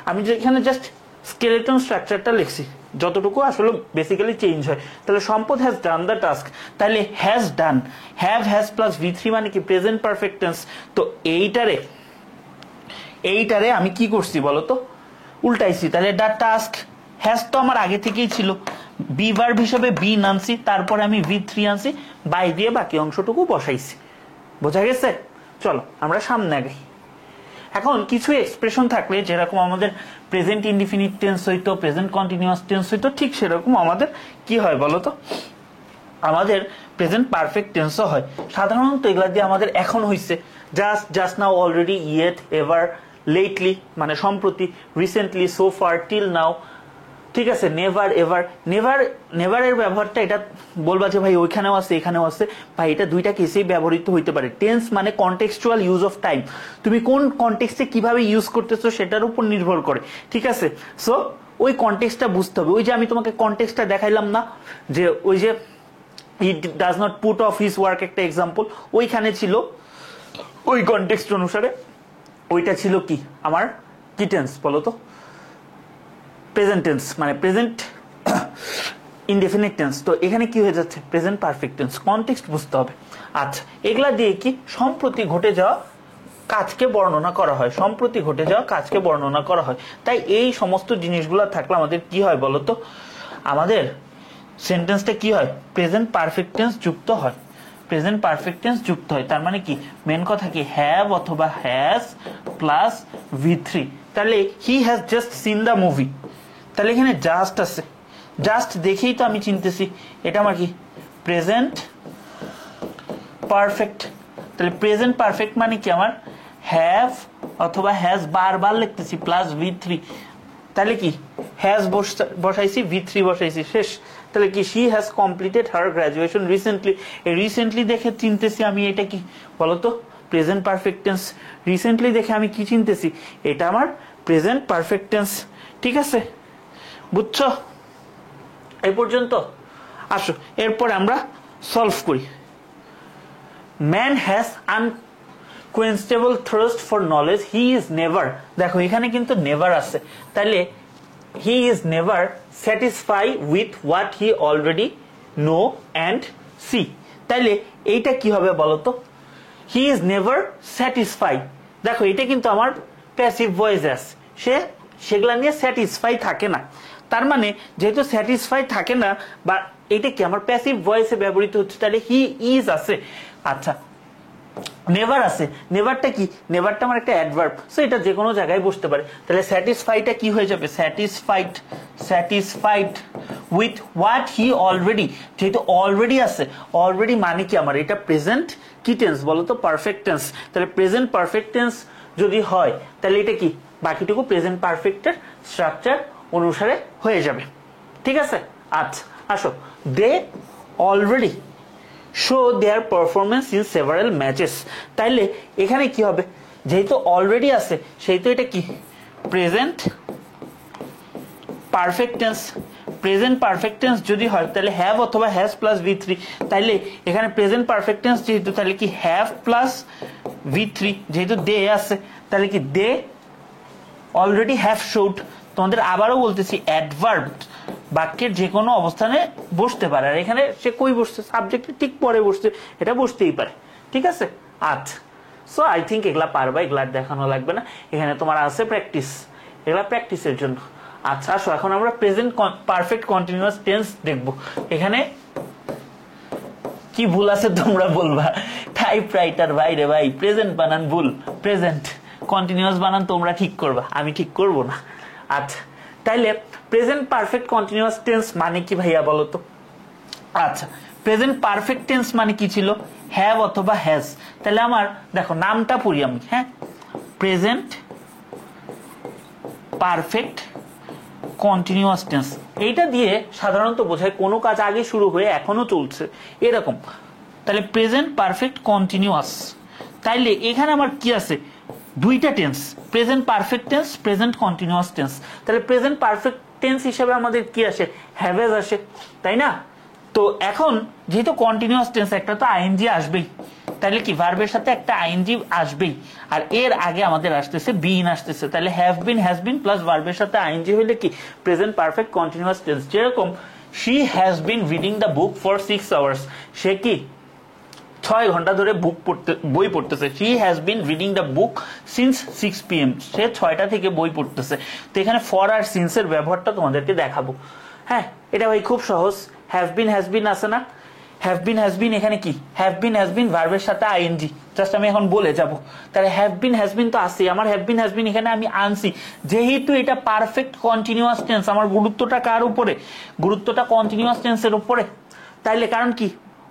A: আমি যেখানে জাস্ট স্কেলেটন স্ট্রাকচারটা লিখছি, যতটুকু আসলে বেসিক্যালি চেঞ্জ হয়। তাহলে সম্পদ হ্যাজ ডান দ্য টাস্ক, তাহলে has done, has plus V3 মানে কি প্রেজেন্ট পারফেক্ট টেন্স। তো এইটারে আমি কি করছি বলতো? উল্টাইছি। তাহলে দ্য টাস্ক, হ্যাজ তো আমার আগে থেকেই ছিল, বি ভার্ব হিসেবে বিন আনছি, তারপরে আমি V3 আনছি, বাই দিয়ে বাকি অংশটুকু বসাইছি। বোঝা গেছে? চলো আমরা সামনে আগাই। এখন কিছু এক্সপ্রেশন থাকলে, যেরকম আমাদের প্রেজেন্ট ইনডিফিনিট টেন্স হইতো, প্রেজেন্ট কন্টিনিউয়াস টেন্স হইতো, ঠিক সেরকম আমাদের কি হয় বলতো? আমাদের প্রেজেন্ট পারফেক্ট টেন্সও হয়। সাধারণত এগুলা দিয়ে আমাদের এখন হইছে, just now, already, yet, ever, lately মানে সম্প্রতি, recently, so far, till now, ঠিক আছে, নেভার, এভার। নেভারের ব্যবহারটা এটা বলবা যে ভাই ওইখানেও আছে এখানেও আছে, ভাই এটা দুইটা কেসেই ব্যবহৃত হইতে পারে। টেন্স মানে কনটেক্সচুয়াল ইউজ অফ টাইম, তুমি কোন কনটেক্সটে কিভাবে ইউজ করতেছো সেটার উপর নির্ভর করে, ঠিক আছে। সো ওই কনটেক্সটটা বুঝতে হবে। ওই যে আমি তোমাকে কনটেক্সটটা দেখাইলাম না, যে ওই যে he does not put off his work, একটা এক্সাম্পল, ওইখানে ছিল, ওই কনটেক্সট অনুসারে ওইটা ছিল কি আমার কি টেন্স বলতো? প্রেজেন্ট টেন্স, মানে প্রেজেন্ট ইনডেফিনিট টেন্স। তো এখানে কি হয়ে যাচ্ছে? Present perfect tense. কনটেক্সট বুঝতে হবে। আচ্ছা, এগুলা দিয়ে কি সম্প্রতি ঘটে যাওয়া কাজকে বর্ণনা করা হয়। তাই এই সমস্ত জিনিসগুলো থাকলে আমাদের কি হয় বলতো? আমাদের সেন্টেন্সটা কি হয়? প্রেজেন্ট পারফেক্ট টেন্স যুক্ত হয়। তার মানে কি? মেন কথা কি? হ্যাভ অথবা হ্যাজ প্লাস V3। তাহলে he has just seen the movie, তাহলে এখানে জাস্ট আছে, জাস্ট দেখেই তো আমি চিনতেছি এটা আমার কি? Present perfect. তাহলে প্রেজেন্ট পারফেক্ট মানে কি? আমার হ্যাভ অথবা হ্যাজ বারবার লিখতেছি প্লাস V3, তাহলে কি? হ্যাজ বসাইছি, V3 বসাইছি, শেষ। তাহলে কি? She has completed her graduation recently. Recently দেখে চিনতেছি আমি এটা কি বলতো? Present perfect tense. রিসেন্টলি দেখে আমি কি চিনতেছি? এটা আমার প্রেজেন্ট পারফেক্ট টেন্স, ঠিক আছে? বুঝছো এই পর্যন্ত? আসো এরপর আমরা সলভ করি। Man has unquenchable thirst for knowledge, he is never. দেখো এখানে কিন্তু নেভার আছে, তাহলে he is never satisfy with what he already know and see. তাইলে এইটা কি হবে বলতো? হি ইজ নেভার স্যাটিসফাইড, দেখো এটা কিন্তু আমার প্যাসিভ ভয়েস আছে, সে সেগুলা নিয়ে স্যাটিসফাই থাকে না। তার মানে যেহেতু স্যাটিসফাই থাকে না বা এটা কি আমার প্যাসিভ ভয়েসে ব্যবহৃত হচ্ছে, তাহলে হি ইজ আছে। আচ্ছা, নেভার আছে, নেভারটা কি, নেভারটা আমার একটা অ্যাডভার্ব, সো এটা যে কোনো জায়গায় বসতে পারে। তাহলে স্যাটিসফাইডটা কি হয়ে যাবে, satisfied, satisfied with what he already, যেহেতু অলরেডি আছে, অলরেডি মানে কি আমার এটা প্রেজেন্ট কি টেন্স বলো তো, পারফেক্ট টেন্স। তাহলে প্রেজেন্ট পারফেক্ট টেন্স যদি হয় তাহলে এটা কি বাকিটুকু প্রেজেন্ট পারফেক্টের স্ট্রাকচার অনুসারে হয়ে যাবে, ঠিক আছে। আচ্ছা আসো, they already show their performance in several matches, তাইলে এখানে কি হবে, যেহেতু অলরেডি আছে সেহেতু এটা কি present perfect tense. Present perfect tense যদি হয় তাহলে হ্যাভ অথবা হ্যাজ প্লাস V3, তাইলে এখানে প্রেজেন্ট পারফেক্ট টেন্স যেহেতু তাহলে কি হ্যাভ প্লাস V3, যেহেতু দে আছে তাহলে কি দে অলরেডি হ্যাভ শোড। তোমাদের আবারও বলতেছি অ্যাডভার্ব বাক্যের যে কোনো অবস্থানে বসতে পারে, আর এখানে সে কই বসছে, সাবজেক্টের ঠিক পরে বসছে, এটা বসতেই পারে, ঠিক আছে। আচ্ছা, সো আই থিঙ্ক এগুলা পারবা, এগুলা দেখানো লাগবে না, এখানে তোমার আছে প্র্যাকটিস, এগুলা প্র্যাকটিসের জন্য। আচ্ছা আসো, এখন আমরা প্রেজেন্ট পারফেক্ট কন্টিনিউয়াস টেন্স দেখবো। এখানে কি ভুল আছে তোমরা বলবা, টাইপ রাইটার ভাই রে ভাই, প্রেজেন্ট বানান ভুল, প্রেজেন্ট কন্টিনিউয়াস বানান তোমরা ঠিক করবা, আমি ঠিক করব না। আচ্ছা, তাইলে প্রেজেন্ট পারফেক্ট কন্টিনিউয়াস টেন্স মানে কি ভাইয়া বলো তো। আচ্ছা, প্রেজেন্ট পারফেক্ট টেন্স মানে কি ছিল, হ্যাভ অথবা হ্যাজ। তাহলে আমার দেখো নামটা পড়ি আমি, হ্যাঁ, প্রেজেন্ট পারফেক্ট কন্টিনিউয়াস টেন্স, এইটা দিয়ে সাধারণত বোঝায় কোনো কাজ আগে শুরু হয়ে এখনো চলছে এরকম। তাহলে প্রেজেন্ট পারফেক্ট কন্টিনিউয়াস, তাইলে এখানে আমার কি আছে, দুইটা tense, present perfect tense, present continuous tense. তাহলে প্রেজেন্ট পারফেক্ট টেন্স হিসেবে আমাদের কি আসে, হ্যাভেজ আসে, তাই না। তো এখন যেহেতু কন্টিনিউয়াস টেন্স একটা তো আইএনজি আসবেই, তাহলে কি ভার্বের সাথে একটা আইএনজি আসবেই, আর এর আগে আমাদের আসতেছে বিন আসতেছে, তাহলে have been has been plus ভার্বের সাথে আইএনজি হইলে কি প্রেজেন্ট পারফেক্ট কন্টিনিউয়াস টেন্স। যেরকম she has been reading the book for 6 hours, সে কি 6 ঘন্টা ধরে বই পড়তেছে। She has been reading the book since 6 PM, সে 6টা থেকে বই পড়তেছে। তো এখানে ফর আর সিন্সের ব্যবহারটা তোমাদেরকে দেখাবো। হ্যাঁ, এটা ভাই খুব সহজ, হ্যাভ বিন হ্যাজ বিন আছে না, হ্যাভ বিন হ্যাজ বিন এখানে কি হ্যাভ বিন হ্যাজ বিন ভার্বের সাথে আইএনজি, জাস্ট আমি এখন বলে যাব। তাহলে হ্যাভ বিন হ্যাজ বিন তো আছে, আমার হ্যাভ বিন হ্যাজ বিন এখানে আমি আনছি, যেহেতু এটা পারফেক্ট কন্টিনিউয়াস টেন্স, আমার গুরুত্বটা কার উপরে, গুরুত্বটা কন্টিনিউয়াস টেন্সের উপরে। তাইলে কারণ কি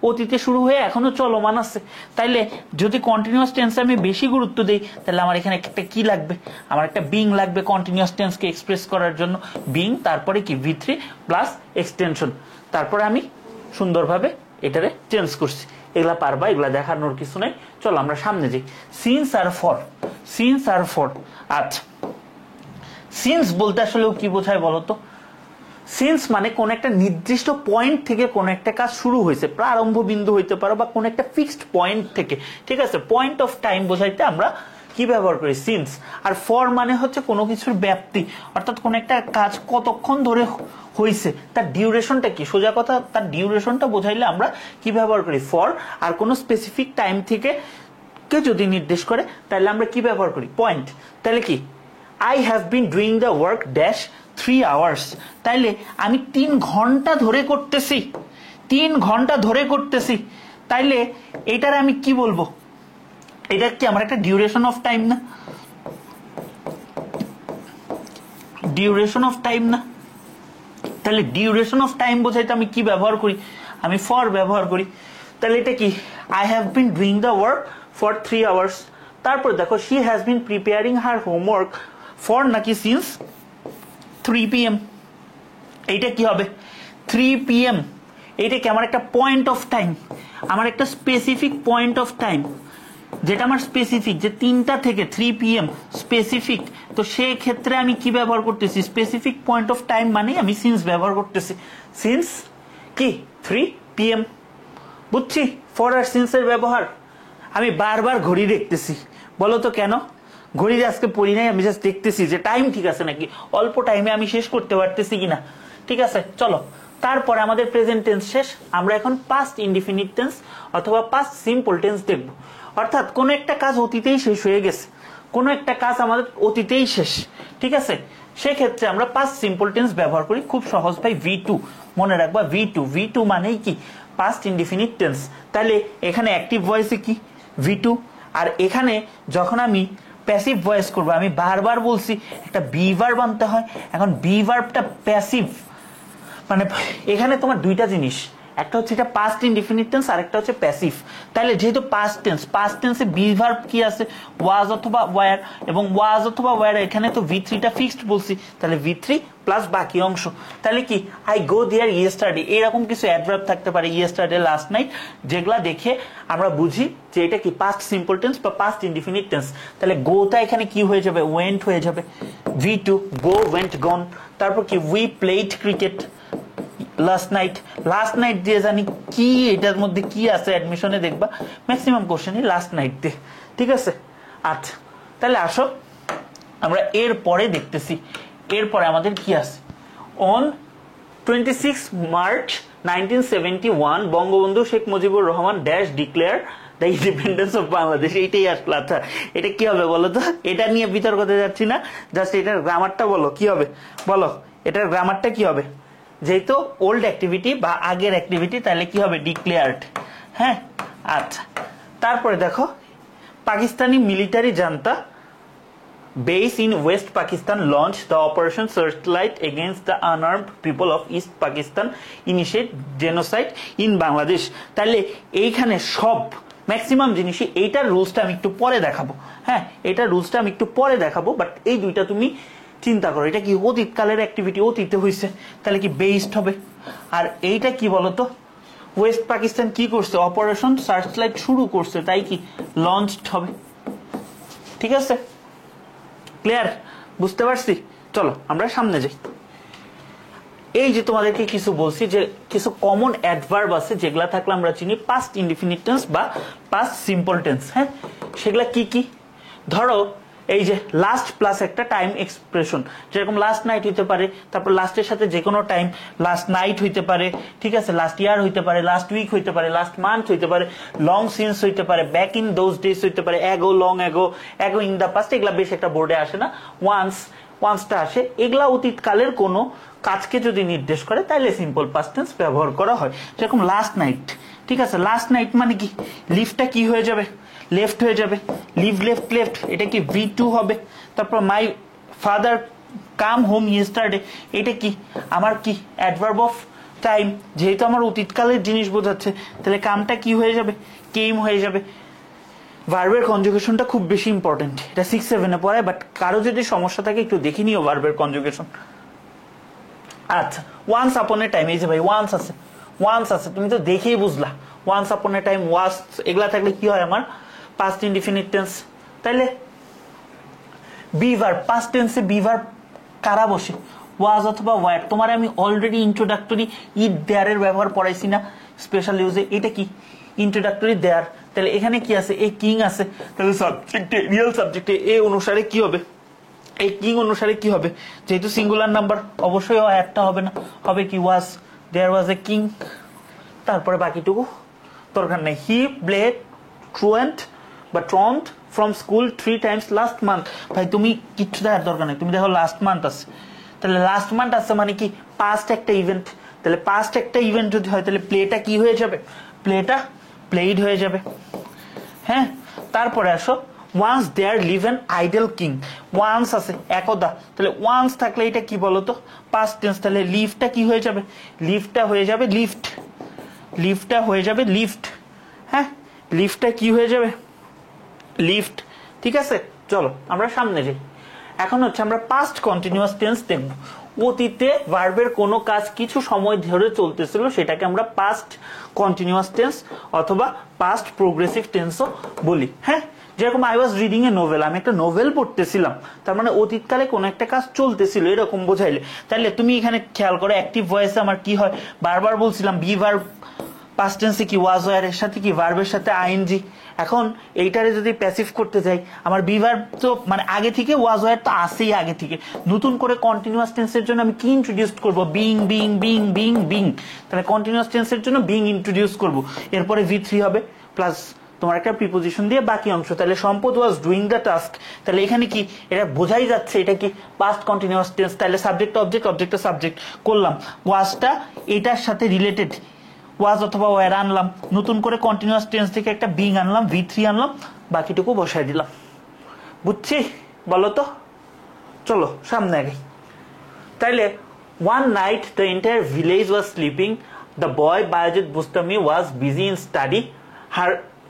A: অতীতে শুরু হয়ে এখনো চলমান আছে, তাইলে যদি কন্টিনিউয়াস টেন্সে আমি বেশি গুরুত্ব দেই তাহলে আমার এখানে একটা কি লাগবে, আমার একটা বিং লাগবে কন্টিনিউয়াস টেন্সকে এক্সপ্রেস করার জন্য, বিং তারপরে কি V3 প্লাস এক্সটেনশন, তারপরে আমি সুন্দরভাবে এটারে চেঞ্জ করছি। এগুলা পারবা, এগুলা দেখানোর কিছু নাই, চলো আমরা সামনে যাই। সিন্স আর ফর, সিন্স আর ফর। আচ্ছা, সিন্স বলতে আসলে কি বোঝায় বলতো, সিন্স মানে কোন একটা নির্দিষ্ট পয়েন্ট থেকে কোন একটা কাজ শুরু হয়েছে, প্রারম্ভ বিন্দু হইতে পারে বা কোন একটা ফিক্সড পয়েন্ট থেকে, ঠিক আছে, পয়েন্ট অফ টাইম বোঝাইতে আমরা কি ব্যবহার করি, সিন্স। আর ফর মানে হচ্ছে কোনো কিছুর ব্যাপ্তি, অর্থাৎ কোন একটা কাজ কতক্ষণ ধরে হয়েছে, তার ডিউরেশনটা কি, সোজা কথা তার ডিউরেশনটা বোঝাইলে আমরা কি ব্যবহার করি, ফর। আর কোন স্পেসিফিক টাইম থেকে কে যদি নির্দেশ করে তাহলে আমরা কি ব্যবহার করি, পয়েন্ট। তাহলে কি I have been doing the work dash 3 hours, তাইলে আমি 3 ঘন্টা ধরে করতেছি, 3 ঘন্টা ধরে করতেছি, তাইলে এটার আমি কি বলবো, এটা কি আমার একটা ডিউরেশন অফ টাইম না, ডিউরেশন অফ টাইম না। তাহলে ডিউরেশন অফ টাইম বোঝাইতে আমি কি ব্যবহার করি, আমি ফর ব্যবহার করি। তাহলে এটা কি I have been doing the work for 3 hours। তারপর দেখো she has been preparing her homework for নাকি since 3 PM, এইটা কি হবে 3 PM, এইটা কি আমার একটা পয়েন্ট অফ টাইম, আমার একটা স্পেসিফিক পয়েন্ট অফ টাইম, যেটা আমার স্পেসিফিক, যে 3টা থেকে 3 PM স্পেসিফিক। তো সেই ক্ষেত্রে আমি কি ব্যবহার করতেছি, স্পেসিফিক পয়েন্ট অফ টাইম মানে আমি সিন্স ব্যবহার করতেছি, সিন্স কি 3 PM। বুঝছি ফর আর সিন্সের ব্যবহার। আমি বারবার ঘড়ি দেখতেছি, বলো তো কেন, ঘড়ি আজকে পড়ি নাই, আমি জাস্ট দেখতেছি যে টাইম ঠিক আছে নাকি, অল্প টাইমে আমি শেষ করতে পারতেছি কিনা, ঠিক আছে। চলো তারপরে আমাদের প্রেজেন্ট টেন্স শেষ, আমরা এখন পাস্ট ইনডিফিনিট টেন্স অথবা পাস্ট সিম্পল টেন্স দেখব। অর্থাৎ কোনো একটা কাজ অতীতেই শেষ হয়ে গেছে, কোনো একটা কাজ আমাদের অতীতেই শেষ, ঠিক আছে, সেক্ষেত্রে আমরা পাস্ট সিম্পল টেন্স ব্যবহার করি খুব সহজ ভাই V2। মনে রাখবা V2 মানেই কি পাস্ট ইনডিফিনিট টেন্স। তাহলে এখানে অ্যাক্টিভ ভয়েসে কি V2, আর এখানে যখন আমি প্যাসিভ ভয়েস করবো, আমি বারবার বলছি একটা বি ভার্ব আনতে হয়। এখন বি ভার্বটা প্যাসিভ, মানে এখানে তোমার দুইটা জিনিস, একটা হচ্ছে এটা পাস্ট ইনডিফিনিট টেন্স আর একটা হচ্ছে প্যাসিভ। তাহলে যেহেতু পাস্ট টেন্সে বি ভার্ব কি আছে ওয়াজ অথবা ওয়্যার, এবং ওয়াজ অথবা ওয়্যার এখানে তো V3টা ফিক্সড বলছি, তাহলে V3 প্লাস বাকি অংশ। তাহলে কি আই গো দেয়ার ইয়েস্টারডে, এরকম কিছু অ্যাডভার্ব থাকতে পারে, ইয়েস্টারডে, লাস্ট নাইট, যেগুলা দেখে আমরা বুঝি যে এটা কি পাস্ট সিম্পল টেন্স বা পাস্ট ইনডিফিনিট টেন্স। তাহলে গোটা এখানে কি হয়ে যাবে ওয়েন্ট হয়ে যাবে, V2 গো ওয়েন্ট গন। তারপর কি we played cricket last night দিয়ে জানি কি এটার মধ্যে কি আছে, অ্যাডমিশনে দেখবা ম্যাক্সিমাম কোশ্চেনই লাস্ট নাইট দিয়ে, ঠিক আছে। আচ্ছা তাহলে আসো আমরা এর পরে দেখতেছি, এরপরে আমাদের কি আছে। On 26 March 1971 Bangabandhu Sheikh Mujibur Rahman dash declare the independence of Bangladesh. এইটাই আসলে। আচ্ছা এটা কি হবে বলো তো, এটা নিয়ে বিতর্ক করতে যাচ্ছি না, জাস্ট এটার গ্রামারটা বলো কি হবে, বলো এটার গ্রামারটা কি হবে। যেহেতু ওল্ড অ্যাক্টিভিটি বা আগের অ্যাক্টিভিটি, তাহলে কি হবে ডিক্লেয়ার্ড। হ্যাঁ আচ্ছা, তারপরে দেখো Pakistani military junta base in West Pakistan launched the Operation Searchlight against the unarmed people of East Pakistan, initiate genocide in Bangladesh। তাহলে এইখানে সব ম্যাক্সিমাম জিনিসই, এইটার রুলসটা আমি একটু পরে দেখাবো। হ্যাঁ এইটার রুলসটা আমি একটু পরে দেখাবো, বাট এই দুইটা তুমি চিন্তা করো, এটা কি অতীতকালের অ্যাক্টিভিটি, অতীতে হয়েছে, তাহলে কি বেসড হবে। আর এইটা কি বলতো, ওয়েস্ট পাকিস্তান কি করছে, অপারেশন সার্চলাইট শুরু করছে, তাই কি লঞ্চড হবে, ঠিক আছে, ক্লিয়ার, বুঝতে পারছি। চলো আমরা সামনে যাই। এই যে তোমাদেরকে কিছু বলছি যে কিছু কমন অ্যাডভার্ব আছে যেগুলা থাকলে আমরা চিনি পাস্ট ইনডিফিনিট টেন্স বা পাস্ট সিম্পল টেন্স। হ্যাঁ সেগুলা কি কি, ধরো এই যে লাস্ট প্লাস একটা টাইম এক্সপ্রেশন, যেরকম লাস্ট নাইট হইতে পারে, তারপর লাস্টের সাথে যে কোনো টাইম, লাস্ট নাইট হইতে পারে, ঠিক আছে, লাস্ট ইয়ার হইতে পারে, লাস্ট উইক হইতে পারে, লাস্ট মান্থ হইতে পারে, লং সিন্স হইতে পারে, ব্যাক ইন দোজ ডেজ হইতে পারে, ago, long ago, ago in the past, এগুলা বেশ একটা বোর্ডে আসে না, ওয়ান্সটা আসে। এগুলা অতীতকালের কোনো কাজকে যদি নির্দেশ করে তাহলে সিম্পল পাস্ট টেন্স ব্যবহার করা হয়। যেরকম লাস্ট নাইট, ঠিক আছে, লাস্ট নাইট মানে কি লিফটটা কি হয়ে যাবে, লেফট হয়ে যাবে, লিভ লেফট, এটা কি V2 হবে। তারপর my father come home yesterday, এটা কি আমার কি অ্যাডভার্ব অফ টাইম, যেহেতু আমার অতীতকালের জিনিস বোঝাচ্ছে, তাহলে কামটা কি হয়ে যাবে কেম হয়ে যাবে। ভার্বের কনজুগেশনটা খুব বেশি ইম্পর্টেন্ট, এটা 6-7 পড়ায়, বাট কারো যদি সমস্যা থাকে একটু দেখে নিও ভার্বের কনজুগেশন। আচ্ছা ওয়ান্স আপন এ টাইম, এই যে ভাই ওয়ান্স আছে, তুমি তো দেখেই বুঝলা, ওয়ান্স আপন এ টাইম, ওয়াস, এগুলা থাকলে কি হয় আমার পাস্ট ইনডিফিনিট টেন্স। তাইলে বি ভার্ব, পাস্ট টেন্সে বি ভার্ব কারা বসে, ওয়াজ অথবা ওয়ার। তোমার আমি অলরেডি ইন্ট্রোডাক্টরি ইট দেয়ার এর ব্যবহার পড়াইছি না স্পেশাল ইউজে, এটা কি ইন্ট্রোডাক্টরি দেয়ার। তাহলে এখানে কি আছে, এ কিং আছে, তাহলে সাবজেক্টে রিয়েল সাবজেক্টে এ অনুসারে কি হবে, এই কিং অনুসারে কি হবে, যেহেতু সিঙ্গুলার নাম্বার অবশ্যই একটা হবে না, হবে কি was, there was a king. তারপরে বাকিটুকু দরকার নেই। হি ব্লেড ট্রুয়েন্ট বা truant from school 3 times last month. ভাই তুমি কিচ্ছু দেখার দরকার নেই, তুমি দেখো লাস্ট মান্থ আছে, তাহলে লাস্ট মান্থ আছে মানে কি পাস্ট একটা ইভেন্ট, তাহলে পাস্ট একটা ইভেন্ট যদি হয় তাহলে প্লেটা কি হয়ে যাবে, প্লেটা প্লেড হয়ে যাবে। হ্যাঁ তারপরে আসো once there live an idle king, once আছে একদা, তাহলে ওয়ান্স থাকলে এটা কি বলতো পাস্ট টেন্স, তাহলে লিভটা কি হয়ে যাবে, লিভটা হয়ে যাবে লিফট, লিফটটা হয়ে যাবে লিফট। হ্যাঁ লিফটটা কি হয়ে যাবে লিফট, ঠিক আছে। চলো আমরা সামনে যাই। এখন হচ্ছে আমরা পাস্ট কন্টিনিউয়াস টেন্স দেখব। অতীতে ভার্বের কোনো কাজ কিছু সময় ধরে চলতেছিল সেটাকে আমরা পাস্ট কন্টিনিউয়াস টেন্স অথবা পাস্ট প্রোগ্রেসিভ টেন্সও বলি। হ্যাঁ যেরকম I was reading a novel, আমি একটা নোভেল পড়তেছিলাম, তার মানে অতীতকালে কোনো একটা কাজ চলতেছিল এরকম বোঝাইলে। তাহলে তুমি এখানে খেয়াল করো অ্যাক্টিভ ভয়েসে আমার কি হয়, বারবার বলছিলাম বি ভার্ব পাস্ট টেন্সে কি ওয়াজ ওয়্যার এর সাথে কি ভার্বের সাথে আইএনজি। এখন এইটারে যদি প্যাসিভ করতে যাই, আমার বি ভার্ব তো মানে আগে থেকে, ওয়াজ ওয়্যার তো আসেই আগে থেকে, নতুন করে কন্টিনিউয়াস টেন্সের জন্য আমি কি ইন্ট্রোডিউস করব? Being being being being being. তাহলে কন্টিনিউয়াস টেন্সের জন্য বিং ইন্ট্রোডিউস করব, এরপরে V3 হবে প্লাস তোমার একটা প্রিপোজিশন দিয়ে বাকি অংশ। তাহলে সম্পদ ওয়াজ ডুইং দ্য টাস্ক। তাহলে এখানে কি এটা বোঝাই যাচ্ছে এটা কি পাস্ট কন্টিনিউয়াস টেন্স। তাহলে সাবজেক্ট অবজেক্ট, অবজেক্ট সাবজেক্ট করলাম, ওয়াজটা এটার সাথে রিলেটেড, ওয়াজ অথবা ওয়্যার আনলাম, নতুন করে কন্টিনিউয়াস টেন্স থেকে একটা বিং আনলাম, V3 আনলাম, বাকিটুকু বসাই দিলাম। বুঝছি? বলো তো, চলো সামনে আগে। তাইলে one night the entire village was sleeping. The boy Bayazid Bustami was busy in study.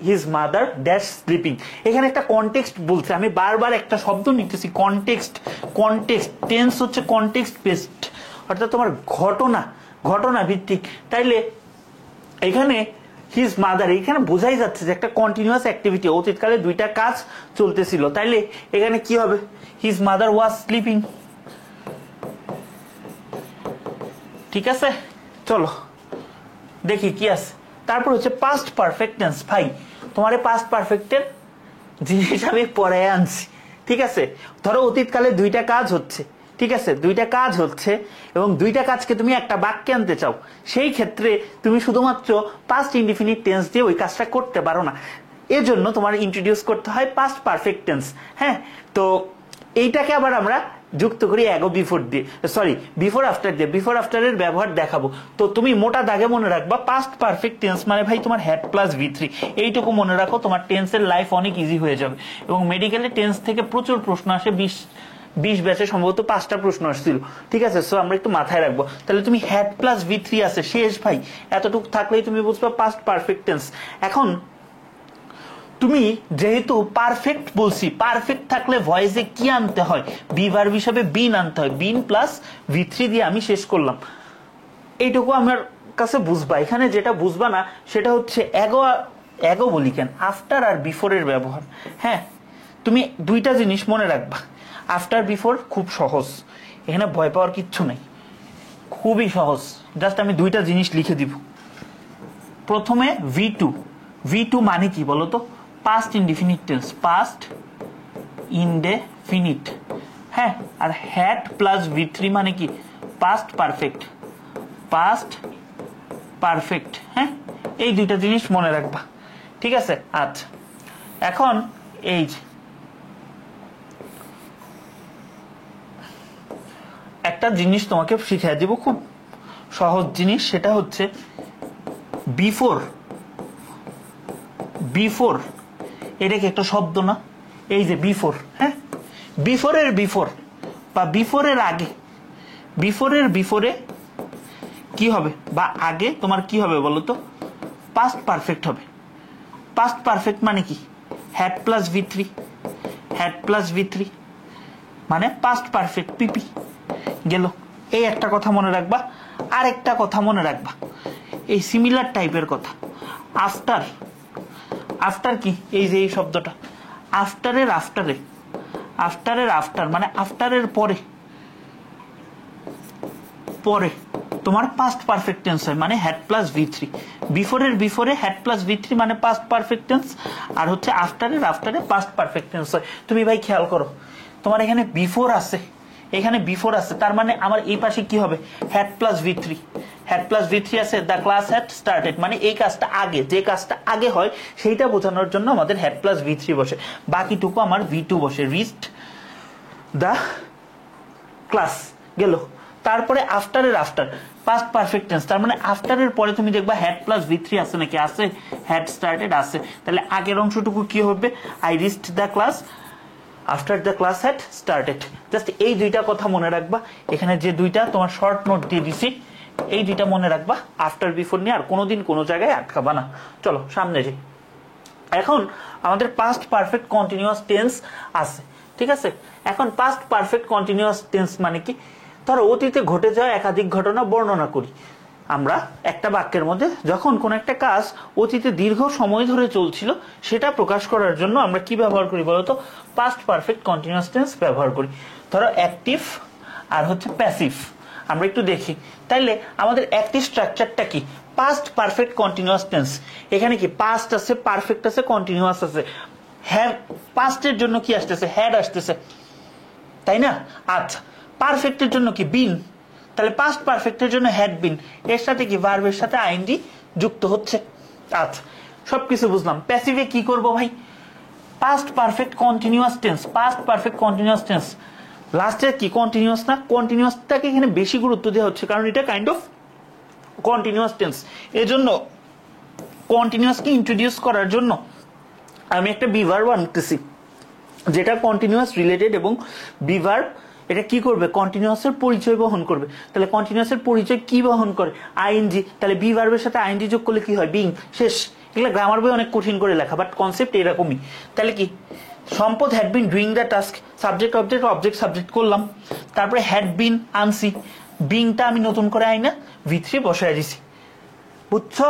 A: His mother dash sleeping. এখানে একটা কনটেক্সট বলছে, আমি বারবার একটা শব্দ নিতেছি, কনটেক্সট। কনটেক্সট টেন্স হচ্ছে কনটেক্সট বেসড, অর্থাৎ তোমার ঘটনা ভিত্তিক। তাইলে এখানে হিজ মাদার, এখানে বোঝাই যাচ্ছে যে একটা কন্টিনিউয়াস অ্যাক্টিভিটি, অতীতকালে দুইটা কাজ চলতেছিল। তাইলে এখানে কি হবে? His mother was sleeping. ঠিক আছে, চলো দেখি কি আছে। তারপর হচ্ছে পাস্ট পারফেক্ট টেন্স। ভাই তোমার পাস্ট পারফেক্টের জিনিস আমি পরে আনছি। ঠিক আছে, ধরো অতীতকালে দুইটা কাজ হচ্ছে, ঠিক আছে, দুইটা কাজ হচ্ছে এবং দুইটা কাজকে তুমি একটা বাক্যে আনতে চাও, সেই ক্ষেত্রে তুমি শুধুমাত্র পাস্ট ইনডিফিনিট টেন্স দিয়ে ওই কাজটা করতে পারো না, এজন্য তোমার ইন্ট্রোডিউস করতে হয় পাস্ট পারফেক্ট টেন্স। হ্যাঁ, তো এইটাকে আবার আমরা যুক্ত করি অ্যাগো বিফোর দিয়ে, সরি বিফোর আফটার দিয়ে। বিফোর আফটারের ব্যবহার দেখাবো। তো তুমি মোটা দাগে মনে রাখবা পাস্ট পারফেক্ট টেন্স মানে ভাই তোমার হ্যাড প্লাস V3, এইটুকু মনে রাখো, তোমার টেন্সের লাইফ অনেক ইজি হয়ে যাবে। এবং মেডিকেলে টেন্স থেকে প্রচুর প্রশ্ন আসে, 20 ব্যাচে সম্ভবত 5টা প্রশ্ন আসছিল। ঠিক আছে, সো আমরা একটু মাথায় রাখবো। তাহলে তুমি হ্যাড প্লাস V3 আছে, শেষ ভাই, এতটুকু থাকলেই তুমি বুঝবা পাস্ট পারফেক্ট টেন্স। এখন তুমি যেহেতু পারফেক্ট বলছি, পারফেক্ট থাকলে ভয়েসে কি আনতে হয়? বি ভার্ব হিসাবে বিন আনতে হয়, বিন প্লাস V3 দিয়ে আমি শেষ করলাম। এইটুকু আমার কাছে বুঝবা। এখানে যেটা বুঝবা না সেটা হচ্ছে এগো বলি কেন, আফটার আর বিফোরের ব্যবহার। হ্যাঁ, তুমি দুইটা জিনিস মনে রাখবা, আফটার বিফোর খুব সহজ, এখানে ভয় পাওয়ার কিচ্ছু নেই, খুবই সহজ। জাস্ট আমি দুইটা জিনিস লিখে দিব। প্রথমে V2 মানে কি বলো তো? Past indefinite tense, past indefinite. হ্যাঁ, আর হ্যাড প্লাস V3 মানে কি? Past perfect. হ্যাঁ, এই দুইটা জিনিস মনে রাখবা। ঠিক আছে, আচ্ছা এখন এই একটা জিনিস তোমাকে শিখিয়ে দিব, খুব সহজ জিনিস, সেটা হচ্ছে বিফোর। এটা কি একটা শব্দ না? এই যে বিফোর, হ্যাঁ, বিফোরের বিফোর বা বিফোরের আগে, বিফোরে কি হবে বা আগে তোমার কি হবে বলো তো? পাস্ট পারফেক্ট হবে। পাস্ট পারফেক্ট মানে কি? হ্যাড প্লাস V3 মানে পাস্ট পারফেক্ট, পিপি গেল। এই একটা কথা মনে রাখবা। আর একটা কথা মনে রাখবা, এই সিমিলার টাইপের কথা, আফটার কি? এই যে এই শব্দটা আফটারের আফটার মানে আফটারের পরে তোমার পাস্ট পারফেক্ট টেন্স হয়, মানে হ্যাড প্লাস V3। বিফোরে হ্যাড প্লাস V3 মানে পাস্ট পারফেক্ট টেন্স, আর হচ্ছে আফটারে পাস্ট পারফেক্ট টেন্স হয়। তুমি ভাই খেয়াল করো, তোমার এখানে বিফোর আছে, তার মানে আমার এই পাশে কি হবে? হ্যাড প্লাস V3 আছে। দ্য ক্লাস হ্যাড স্টার্টেড মানে এই কাজটা আগে, যে কাজটা আগে হয় সেইটা বোঝানোর জন্য আমাদের হ্যাড প্লাস V3 বসে, বাকিটুকু আমার V2 বসে, রিচড দ্য ক্লাস গেল। তারপরে আফটার পাস্ট পারফেক্ট টেন্স, তার মানে আফটারের পরে তুমি দেখবা হ্যাড প্লাস V3 আছে নাকি? আছে। হ্যাড স্টার্টেড আছে, তাহলে আগের অংশটুকু কি হবে? I reached the class after the class had started. Just এই দুইটা কথা মনে রাখবা। এখানে যে দুইটা তোমার শর্ট নোট দিয়ে দিছি, এই দুইটা মনে রাখবা, আফটার বিফোর নিয়ে আর কোনোদিন কোনো জায়গায় আটকাবা না। চলো সামনে যাই। এখন আমাদের পাস্ট পারফেক্ট কন্টিনিউয়াস টেন্স আছে, ঠিক আছে। এখন পাস্ট পারফেক্ট কন্টিনিউয়াস টেন্স মানে কি? ধরো অতীতে ঘটে যাওয়া একাধিক ঘটনা বর্ণনা করি আমরা একটা বাক্যের মধ্যে, যখন কোন একটা কাজ অতীতে দীর্ঘ সময় ধরে চলছিল সেটা প্রকাশ করার জন্য আমরা কি ব্যবহার করি বলতো? পাস্ট পারফেক্ট কন্টিনিউয়াস টেন্স ব্যবহার করি। ধরো অ্যাক্টিভ আর হচ্ছে প্যাসিভ, আমরা একটু দেখি। তাইলে আমাদের অ্যাক্টিভ স্ট্রাকচারটা কি? পাস্ট পারফেক্ট কন্টিনিউয়াস টেন্স, এখানে কি পাস্ট আছে, পারফেক্ট আছে, কন্টিনিউয়াস আছে। হ্যাঁ, পাস্টের জন্য কি আসতেছে? হ্যাড আসতেছে, তাই না? আচ্ছা, পারফেক্টের জন্য কি? বিন। তাহলে পাস্ট পারফেক্টের জন্য হ্যাড বিন, এর সাথে কি ভার্বের সাথে আইএনজি যুক্ত হচ্ছে। আচ্ছা, সবকিছু বুঝলাম। প্যাসিভে কি করব ভাই? Past perfect continuous tense, past perfect continuous tense, লাস্টের কি কন্টিনিউয়াস না? কন্টিনিউয়াসটাকে এখানে বেশি গুরুত্ব দেওয়া হচ্ছে, কারণ এটা কাইন্ড অফ কন্টিনিউয়াস টেন্স। এজন্য কন্টিনিউয়াসকে ইন্ট্রোডিউস করার জন্য আমি একটা বিভার্ব আনতেছি যেটা কন্টিনিউয়াস রিলেটেড, এবং বিভার্ব এটা কি করবে? কন্টিনিউয়াসের পরিচয় বহন করবে। তাহলে কন্টিনিউয়াসের পরিচয় কি বহন করে? আইএনজি। তাহলে বিভার্বের সাথে আইএনজি যোগ করলে কি হয়? বিং। শেষ। এগুলো গ্রামার বই অনেক কঠিন করে লেখা, বাট কনসেপ্ট এরকমই। তাহলে কি সম্পদ had been doing the task, subject object object subject করলাম, তারপরে হ্যাড বিন আনসি, বিংটা আমি নতুন করে আইনা ভিতরে বসায় দিছি। বুঝছো?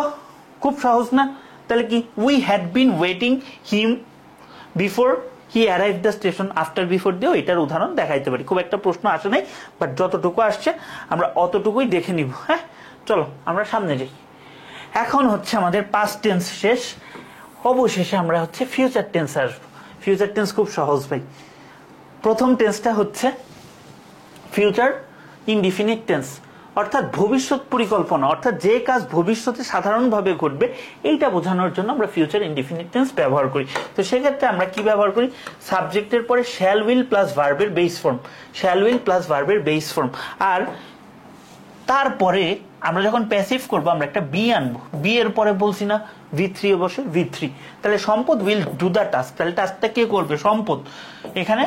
A: খুব সহজ না? তাহলে কি we had been waiting him before he arrive the station, after before দিয়েও এটার উদাহরণ দেখাইতে পারি। খুব একটা প্রশ্ন আসে নাই, বাট যতটুকু আসছে আমরা অতটুকুই দেখে নিব। হ্যাঁ, চলো আমরা সামনে যাই। এখন হচ্ছে আমাদের পাস্ট টেন্স শেষ, অবশেষে আমরা হচ্ছে ফিউচার টেন্স আসবো। ফিউচার টেন্স খুব সহজ ভাই। প্রথম টেন্সটা হচ্ছে ফিউচার ইনডিফিনিট টেন্স, অর্থাৎ ভবিষ্যৎ পরিকল্পনা, অর্থাৎ যে কাজ ভবিষ্যতে সাধারণভাবে ঘটবে এইটা বোঝানোর জন্য আমরা ফিউচার ইনডিফিনিট টেন্স ব্যবহার করি। তো সেক্ষেত্রে আমরা কি ব্যবহার করি? সাবজেক্টের পরে শ্যাল উইল প্লাস ভার্বের base form, shall will plus ভার্বের বেস ফর্ম। আর তারপরে আমরা যখন প্যাসিভ করবো আমরা একটা বি আনবো। বি এর পরে বলছি না V3 বসে V3। তাহলে সম্পদ উইল ডু দ্য টাস্ক, তাহলে টাস্কটা কে করবে? সম্পদ। এখানে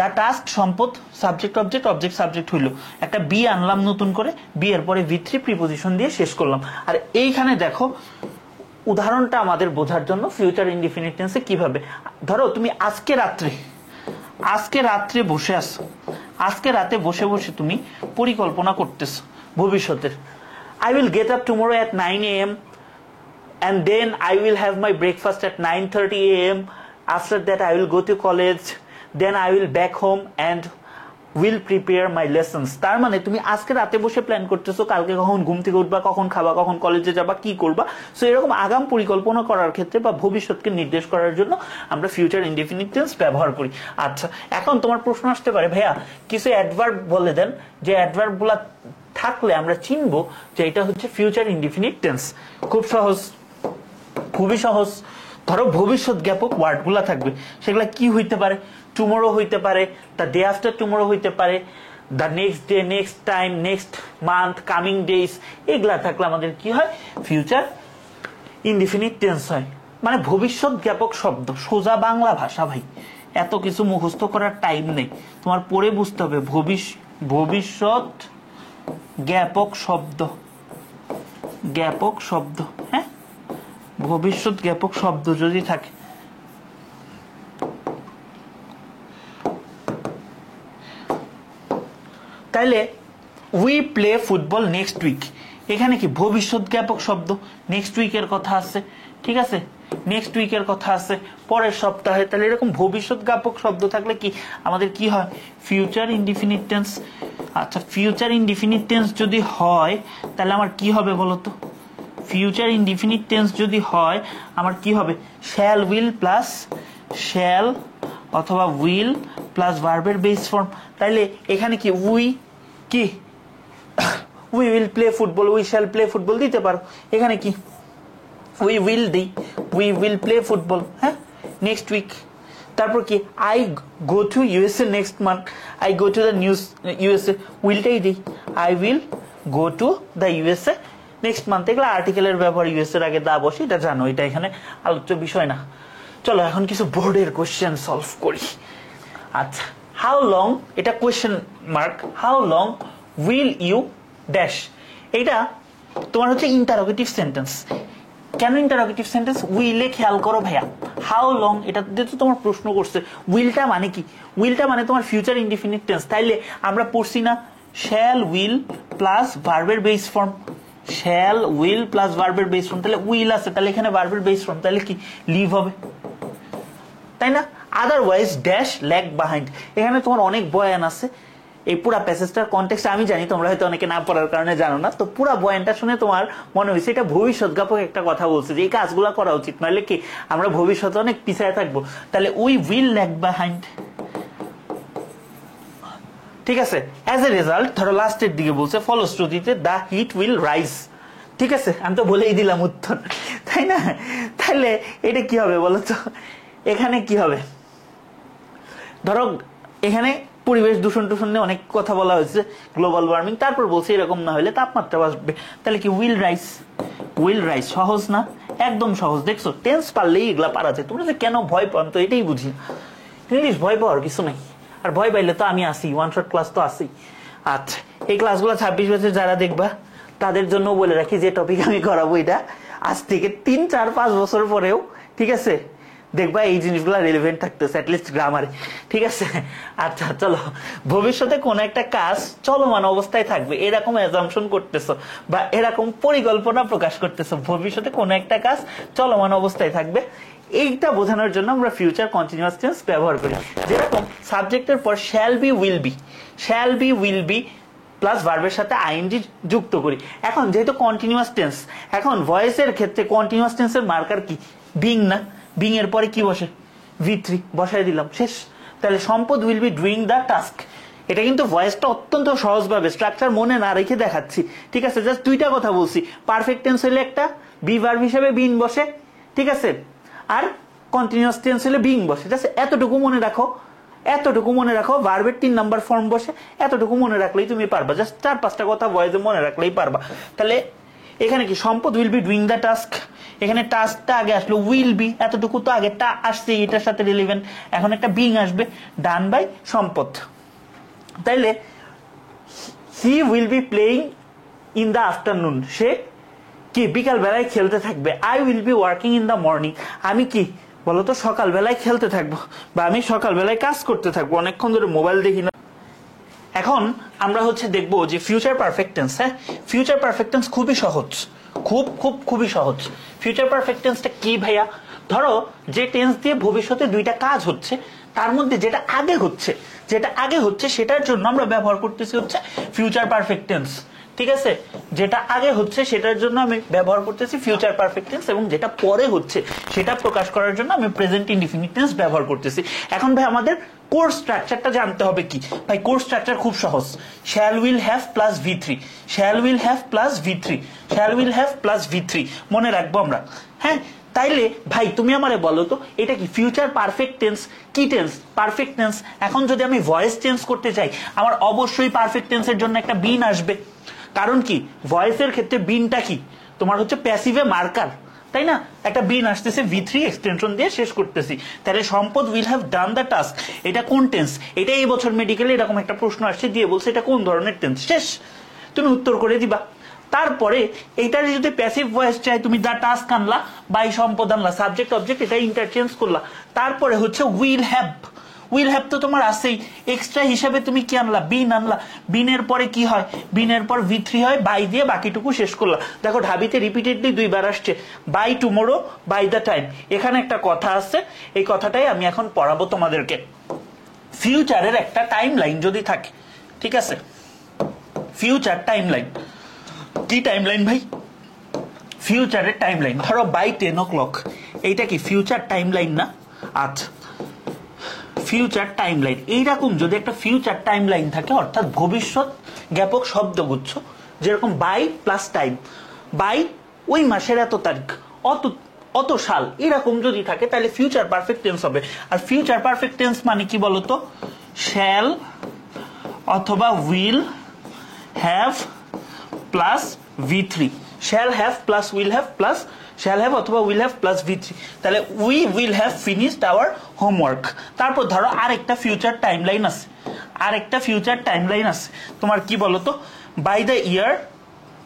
A: দ্য টাস্ক সম্পদ, সাবজেক্ট অবজেক্ট অবজেক্ট সাবজেক্ট হইলো, একটা বি আনলাম নতুন করে, বি এর পরে V3 প্রিপোজিশন দিয়ে শেষ করলাম। আর এইখানে দেখো উদাহরণটা আমাদের বোঝার জন্য ফিউচার ইনডিফিনিট টেন্সে কিভাবে। ধরো তুমি আজকে রাত্রে বসে আছো, আজকে রাতে বসে বসে তুমি পরিকল্পনা করতেছো ভবিষ্যতের। I will get up tomorrow at 9 a.m. and then I will have my breakfast at 9:30 a.m. After that I will go to college, then I will back home and will prepare my lessons. তার মানে তুমি আজকে রাতে বসে plan করতেছো কালকে কখন ঘুম থেকে উঠবা, কখন খাবা, কখন কলেজে যাবা, কি করবা। সো এরকম আগাম পরিকল্পনা করার ক্ষেত্রে বা ভবিষ্যৎকে নির্দেশ করার জন্য আমরা ফিউচার ইনডিফিনিট টেন্স ব্যবহার করি। আচ্ছা, এখন তোমার প্রশ্ন আসতে পারে ভাইয়া কিছু অ্যাডভার্ব বলে দেন, যে অ্যাডভার্বগুলো থাকলে আমরা চিনবো যে এটা হচ্ছে ফিউচার ইনডিফিনিট টেন্স। খুব সহজ, খুবই সহজ। ধরো ভবিষ্যৎ জ্ঞাপক ওয়ার্ডগুলা থাকবে, সেগুলা কি হইতে পারে? টুমোরো হইতে পারে, দ্য ডে আফটার টুমোরো হইতে পারে, the next day, next time, next month, coming days. এগুলা থাকলে আমাদের কি হয়? ফিউচার ইনডিফিনিট টেন্স হয়। মানে ভবিষ্যৎ জ্ঞাপক শব্দ, সোজা বাংলা ভাষা ভাই, এত কিছু মুখস্থ করার টাইম নেই, তোমার পড়ে বুঝতে হবে। ভবিষ্যৎ জ্ঞাপক শব্দ, জ্ঞাপক শব্দ, হ্যাঁ, ভবিষ্যৎ জ্ঞাপক শব্দ যদি থাকে, তাইলে we play football next week, এখানে কি ভবিষ্যৎ জ্ঞাপক শব্দ, নেক্সট উইকের কথা আছে, ঠিক আছে, নেক্সট উইকের কথা আছে, পরের সপ্তাহে। তাহলে এরকম ভবিষ্যৎ জ্ঞাপক শব্দ থাকলে কি আমাদের কি হয়? Future indefinite tense. আচ্ছা, ফিউচার ইনডিফিনিট টেন্স যদি হয় তাহলে আমার কি হবে বলতো? ফিউচার ইনডিফিনিট টেন্স যদি হয় আমার কি হবে? শ্যাল উইল প্লাস শ্যাল অথবা উইল প্লাস ভার্বের বেস ফর্ম। তাইলে এখানে কি উই কি we will play football, we shall play football দিতে পারো। এখানে কি উই উইল দিই, উই উইল প্লে ফুটবল, হ্যাঁ, নেক্সট উইক। তারপর কি I go to USA next month, I go to the USA, উইলটাই দিই, I will go to the USA next month. এগুলো আর্টিকেলের ব্যবহার, ইউএসএর আগে দা বসে, এটা জানো, এটা এখানে আলোচ্য বিষয় না। চলো এখন কিছু বোর্ডের কোশ্চেন সলভ করি। আচ্ছা, হাউ লং, এটা question mark, how long will you dash, এটা তোমার হচ্ছে ইন্টারোগেটিভ সেন্টেন্স। কেন ইন্টারোগেটিভ সেন্টেন্স? উইলে খেয়াল করো ভাইয়া, হাউ লং এটা দিয়ে তো তোমার প্রশ্ন করছে। উইলটা মানে কি? উইলটা মানে তোমার ফিউচার ইনডিফিনিট টেন্স। তাইলে আমরা পড়ছি না শ্যাল উইল প্লাস ভার্বের base form, shall will plus ভার্বের বেস ফর্ম। তাহলে উইল আছে, তাহলে এখানে ভার্বের বেস ফর্ম, তাহলে কি লিভ হবে, তাই না? আদারওয়াইজ ড্যাশ ল্যাগ বিহাইন্ড, এখানে তোমার অনেক বয়ান আছে, এই পুরা প্যাসেজটার কনটেক্সট আমি জানি, তোমরা হয়তো অনেকে না পড়ার কারণে জানো না। তো পুরা বয়ানটা শুনে তোমার মনে হয়েছে এটা ভবিষ্যৎজ্ঞাপক একটা কথা বলছে যে এই কাজগুলো করা উচিত, নইলে কি আমরা ভবিষ্যতে অনেক পিছিয়ে থাকবো। তাহলে উই উইল ল্যাগ বিহাইন্ড, ঠিক আছে। অ্যাজ এ রেজাল্ট ধরো লাস্টের দিকে বলছে ফলশ্রুতিতে দ্য হিট উইল রাইজ, ঠিক আছে। আমি তো বলেই দিলাম উত্তর, তাই না? তাহলে এটা কি হবে বলো তো, এখানে কি হবে? ধরো এখানে পরিবেশ দূষণ টূষণ নিয়ে অনেক কথা বলা হয়েছে, গ্লোবাল ওয়ার্মিং, তারপর বলছে এরকম না হলে তাপমাত্রা বাড়বে, তাহলে কি উইল রাইজ। উইল রাইজ সহজ না? একদম সহজ। দেখছো টেন্স পারলেই এগুলা পারা যায়। তোমরা যে কেন ভয় পান তো এটাই বুঝি। ইংলিশ ভয় পাওয়ার কিছু নাই, আর ভয় পাইলে তো আমি আসি, ওয়ান শট ক্লাস তো আসি। আচ্ছা এই ক্লাসগুলো 26 বছর যারা দেখবা তাদের জন্য বলে রাখি যে টপিক আমি করাবো এটা আজ থেকে 3, 4, 5 বছর পরেও, ঠিক আছে, দেখবা এই জিনিসগুলো রিলেভেন্ট থাকতেছে অ্যাটলিস্ট গ্রামারে, ঠিক আছে। আচ্ছা চলো, ভবিষ্যতে কোন একটা কাজ চলমান অবস্থায় থাকবে এরকম অ্যাজাম্পশন করতেছো বা এরকম পরিকল্পনা প্রকাশ করতেছো, ভবিষ্যতে কোন একটা কাজ চলমান অবস্থায় থাকবে, এইটা বোঝানোর জন্য আমরা ফিউচার কন্টিনিউয়াস টেন্স ব্যবহার করি। যেরকম সাবজেক্টের পর shall be will be plus ভার্বের সাথে আইএনজি যুক্ত করি। এখন যেহেতু কন্টিনিউয়াস টেন্স, এখন ভয়েসের ক্ষেত্রে কন্টিনিউয়াস টেন্সের মার্কার কি? বিং না? বিং এর পরে কি বসে? V3 বসাই দিলাম, শেষ। তাহলে সম্পদ will be doing the task. এটা কিন্তু ভয়েসটা অত্যন্ত সহজভাবে স্ট্রাকচার মনে না রেখে দেখাচ্ছি, ঠিক আছে। জাস্ট দুইটা কথা বলছি, পারফেক্ট টেন্স হলে একটা বি ভার্ব হিসেবে বিন বসে, ঠিক আছে, আর কন্টিনিউয়াস টেন্স হলে বিং বসে। জাস্ট এতটুকু মনে রাখো, এতটুকু মনে রাখো, ভার্বের 3 নাম্বার ফর্ম বসে, এতটুকু মনে রাখলেই তুমি পারবা। জাস্ট 4-5টা কথা ভয়েসে মনে রাখলেই পারবা। তাহলে এখানে কি সম্পদ will be doing the task, এখানে টাস্কটা আগে আসলো, উইল বি এতটুকু তো আগে টা আসছে, এটার সাথে রিলেভেন্ট, এখন একটা বিং আসবে, ডান বাই সম্পদ। তাইলে he will be playing in the afternoon, সে কি বিকাল বেলায় খেলতে থাকবে। I will be working in the morning, আমি কি বলতো সকাল বেলায় খেলতে থাকবো বা আমি সকাল বেলায় কাজ করতে থাকবো, অনেকক্ষণ ধরে মোবাইল দেখি না। এখন আমরা দেখবো যে ফিউচার পারফেক্ট টেন্স। হ্যাঁ, ফিউচার পারফেক্ট টেন্স খুবই সহজ, খুবই সহজ। ফিউচার পারফেক্ট টেন্সটা কি ভাইয়া? ধরো যে টেন্স দিয়ে ভবিষ্যতে দুইটা কাজ হচ্ছে, তার মধ্যে যেটা আগে হচ্ছে সেটার জন্য আমরা ব্যবহার করতেছি ফিউচার পারফেক্ট টেন্স, ঠিক আছে। যেটা আগে হচ্ছে সেটার জন্য আমি ব্যবহার করতেছি ফিউচার পারফেক্ট টেন্স, এবং যেটা পরে হচ্ছে সেটা প্রকাশ করার জন্য আমি প্রেজেন্ট ইনডিফিনিট টেন্স ব্যবহার করতেছি। এখন ভাই আমাদের কোর্স স্ট্রাকচারটা জানতে হবে কি? ভাই কোর্স স্ট্রাকচার খুব সহজ, shall will have plus V3, shall will have plus V3, shall will have plus V3 মনে রাখবো আমরা। হ্যাঁ, তাইলে ভাই তুমি আমারে বলো তো এটা কি ফিউচার পারফেক্ট টেন্স? কি টেন্স? Perfect tense. এখন যদি আমি ভয়েস চেঞ্জ করতে চাই, আমার অবশ্যই পারফেক্ট টেন্সের জন্য একটা বিন আসবে। কারণ কি ভয়েসের ক্ষেত্রে বিনটা কি তোমার প্যাসিভে মার্কার, তাই না? একটা বিন আসতেছে, V3 এক্সটেনশন দিয়ে শেষ করতেছি। তাহলে সম্পদ will have done the task, এটা কোন টেন্স? এটা এই বছর মেডিকেলে এরকম একটা প্রশ্ন আসছে, দিয়ে বলছে এটা কোন ধরনের টেন্স, শেষ, তুমি উত্তর করে দিবা। তারপরে এইটার যদি প্যাসিভ ভয়েস চাই, তুমি দা টাস্ক আনলা, বাই সম্পদ আনলা, সাবজেক্ট অবজেক্ট এটা ইন্টারচেঞ্জ করলা। তারপরে উইল হ্যাভ, উইল হ্যাভ তো তোমার আছেই, এক্সট্রা হিসাবে তুমি কি আনলা? বিন আনলা। বিনের পরে কি হয়? বিনের পর V3 হয়, বাই দিয়ে বাকিটুকু শেষ করলা। দেখো ঢাবিতে রিপিটেডলি 2 বার আসছে, by tomorrow, by the time. এখানে একটা কথা আছে, এই কথাটাই আমি এখন পড়াবো তোমাদেরকে। ফিউচারের একটা টাইম লাইন যদি থাকে, ঠিক আছে, ফিউচার টাইম লাইন, কি টাইম লাইন ভাই? ফিউচারের টাইম লাইন। ধরো বাই 10 o'clock, এইটা কি ফিউচার টাইম লাইন না? আচ্ছা, ফিউচার টাইম লাইন, এইরকম যদি একটা ফিউচার টাইম লাইন থাকে, অর্থাৎ ভবিষ্যৎ জ্ঞাপক শব্দগুচ্ছ, যেরকম বাই প্লাস টাইম, বাই ওই মাসের এত তারিখ, অত সাল, এরকম যদি থাকে তাহলে ফিউচার পারফেক্ট টেন্স হবে। আর ফিউচার পারফেক্ট টেন্স মানে কি বলতো? শ্যাল অথবা will have plus V3, shall have plus will have plus shall have অথবা উইল হ্যাভ প্লাস V3। তাহলে we will have finished our homework. তারপর ধরো আরেকটা ফিউচার টাইম লাইন আছে, তোমার কি বলতো? বাই দ্য ইয়ার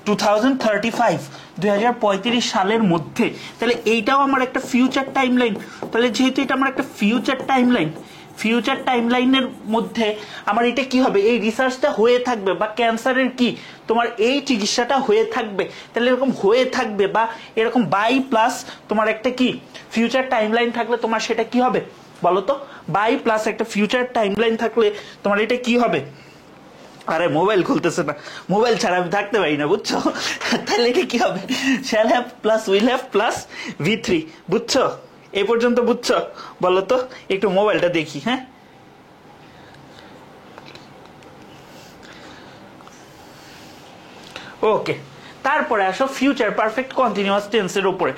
A: 2035, 2035 সালের মধ্যে। তাহলে এইটাও আমার একটা ফিউচার টাইম লাইন। তাহলে যেহেতু এটা আমার একটা future time line, future time লাইনের মধ্যে আমার এটা কি হবে? এই রিসার্চটা হয়ে থাকবে, বা ক্যান্সারের কি তোমার এই চিকিৎসাটা হয়ে থাকবে। তাহলে এরকম হয়ে থাকবে, বা এরকম বাই প্লাস তোমার একটা কি ফিউচার টাইম লাইন থাকলে তোমার সেটা কি হবে বলো তো? বাই প্লাস একটা ফিউচার টাইম লাইন থাকলে তোমার এটা কি হবে? আরে মোবাইল খুলতেছে না, মোবাইল ছাড়া আমি থাকতে পারি না, বুঝছো? তাহলে এটা কি হবে? Shall have plus will have plus V3, বুঝছো? এই পর্যন্ত বুঝছো? বলো তো, একটু মোবাইলটা দেখি। হ্যাঁ, ওকে। তারপরে আসো ফিউচার পারফেক্ট কন্টিনিউয়াস টেন্সের উপরে।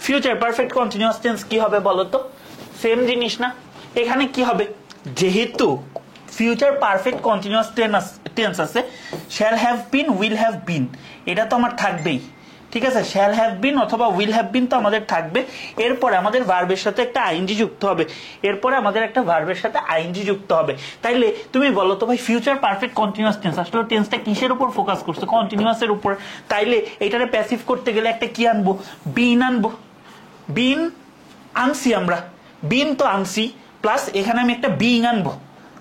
A: ফিউচার পারফেক্ট কন্টিনিউয়াস টেন্স কি হবে বলো তো? সেম জিনিস না? এখানে কি হবে, যেহেতু ফিউচার পারফেক্ট কন্টিনিউয়াস টেন্স আছে, shall have been, will have বিন, এটা তো আমার থাকবেই, ঠিক আছে? শ্যাল হ্যাভ বিন অথবা উইল হ্যাভ বিন তো আমাদের থাকবে। এরপরে আমাদের ভার্বের সাথে একটা আইএনজি যুক্ত হবে, এরপরে আমাদের একটা ভার্বের সাথে আইএনজি যুক্ত হবে। তাইলে তুমি বলো তো ভাই, ফিউচার পারফেক্ট কন্টিনিউয়াস টেন্স আসলে টেন্সটা কিসের উপর ফোকাস করছে? কন্টিনিউয়াসের উপর। তাইলে এটারে প্যাসিভ করতে গেলে একটা কি আনবো? বিন আনবো। বিন আনছি আমরা, বিন তো আনছি, প্লাস এখানে আমি একটা বিইং আনবো,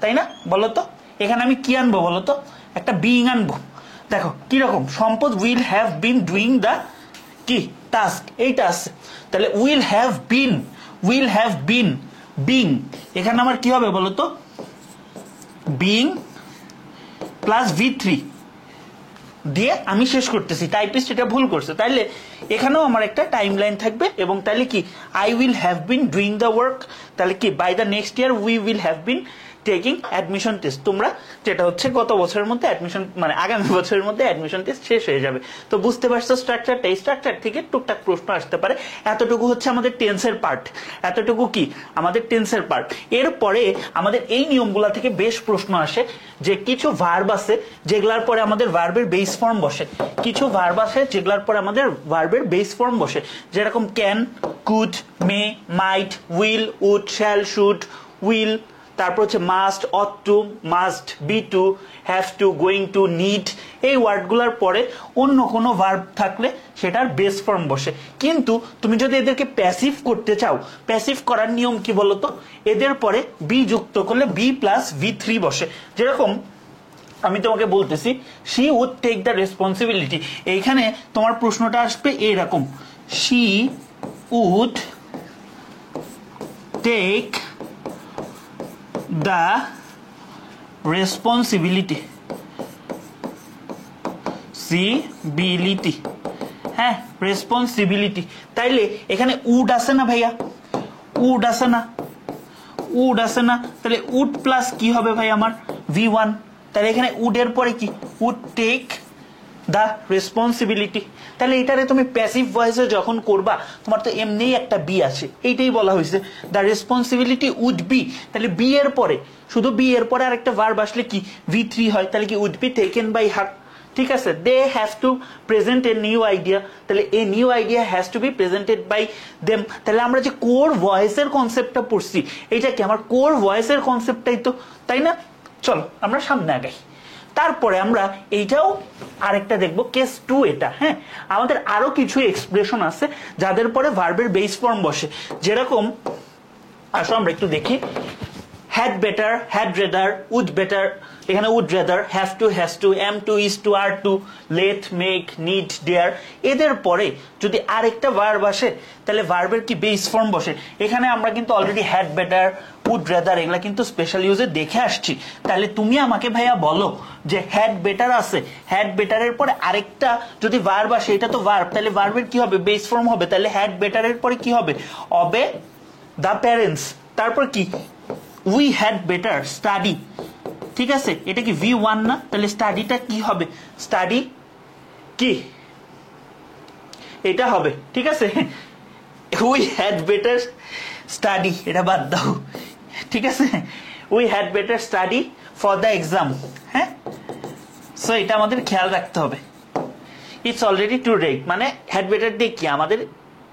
A: তাই না? বলো তো, এখানে আমি কি আনবো বলো তো? একটা বিইং আনবো। দেখো কিরকম, সম্পদ will have been doing the কি টাস্ক, এইটা আছে। তাহলে will have bin, will have bin being, এখানে আমার কি হবে বলো তো? বিং প্লাস V3 দিয়ে আমি শেষ করতেছি। টাইপিস্ট এটা ভুল করছে, তাইলে এখানেও আমার একটা টাইম লাইন থাকবে। এবং তাহলে কি, I will have been doing the work, তাহলে কি by the next year we will have been taking admission test. তোমরা যেটা হচ্ছে গত বছরের মধ্যে অ্যাডমিশন, মানে আগামী বছরের মধ্যে অ্যাডমিশন টেস্ট শেষ হয়ে যাবে। তো বুঝতে পারছো স্ট্রাকচারটা? এই স্ট্রাকচার থেকে টুকটাক প্রশ্ন আসতে পারে। এতটুকু হচ্ছে আমাদের টেন্সের পার্ট, এতটুকু কি আমাদের টেন্সের পার্ট। এরপরে আমাদের এই নিয়মগুলা থেকে বেশ প্রশ্ন আসে, যে কিছু ভার্ব আছে যেগুলার পরে আমাদের ভার্বের বেস ফর্ম বসে, কিছু ভার্ব আছে যেগুলার পরে আমাদের ভার্বের বেস ফর্ম বসে, যেরকম can, could, may, might, will, would, shall, should, will, তারপর হচ্ছে must, ought to, must, be to, have to, going to, need. এই ওয়ার্ডগুলোর পরে অন্য কোনো ভার্ব থাকলে সেটার বেস ফর্ম বসে। কিন্তু তুমি যদি এদেরকে প্যাসিভ করতে চাও, প্যাসিভ করার নিয়ম কি বলতো? এদের পরে বি যুক্ত করলে বি প্লাস V3 বসে। যেরকম আমি তোমাকে বলতেছি, she would take the responsibility, এইখানে তোমার প্রশ্নটা আসবে এইরকম, she would take the responsibility, সিবিলিটি, হ্যাঁ, রেসপন্সিবিলিটি। তাইলে এখানে উড আছে না ভাইয়া? উড আছে না? উড আছে না? তাহলে উড প্লাস কি হবে ভাই আমার? V1। তাহলে এখানে উডের পরে কি? Would take the responsibility. তাহলে এটারে তুমি প্যাসিভ ভয়েসে যখন করবা, তোমার তো এমনিই একটা বি আছে, এইটাই বলা হয়েছে দ্য রেসপন্সিবিলিটি উড বি। তাহলে বি এর পরে, শুধু বি এর পরে আরেকটা ভার্ব আসলে কি V3 হয়, তাহলে কি would be taken by her. ঠিক আছে, they have to present a new idea, তাহলে a new idea has to be presented by them. তাহলে আমরা যে কোর ভয়েসের কনসেপ্টটা পড়ছি, এইটা কি আমার কোর ভয়েসের কনসেপ্টটাই তো, তাই না? চলো আমরা সামনে আগাই। তারপরে আমরা এইটাও আরেকটা দেখবো, কেস 2 এটা। হ্যাঁ, আমাদের আরো কিছু এক্সপ্রেশন আছে যাদের পরে ভার্বের বেস ফর্ম বসে। যেরকম আসো আমরা একটু দেখি, had better, had rather, would better, এখানে would rather, have to, has to, am to, is to, are to, let, make, need, dare, এদের পরে যদি আরেকটা ভার্ব আসে তাহলে ভার্বের কি বেস ফর্ম বসে। এখানে আমরা কিন্তু already had better, would rather এগুলা কিন্তু স্পেশাল ইউজে দেখে আসছি। তাহলে তুমি আমাকে ভাইয়া বলো যে হ্যাড বেটার আছে, হ্যাড বেটারের পরে আরেকটা যদি ভার্ব আসে, এটা তো ভার্ব, তাহলে ভার্বের কি হবে? বেস ফর্ম হবে। তাহলে হ্যাড বেটারের পরে কি হবে? অবে দ্য প্যারেন্টস। তারপর কি? We had better study. ঠিক আছে, এটা কি V1 না? তাহলে স্টাডিটা কি হবে? স্টাডি কি এটা হবে। ঠিক আছে, উই হ্যাড বেটার স্টাডি, এটা বাদ দাও। ঠিক আছে, we had better study for the exam. হ্যাঁ, সো এটা আমাদের খেয়াল রাখতে হবে। ইটস অলরেডি টু লেট, মানে হ্যাড বেটার দিয়ে কি আমাদের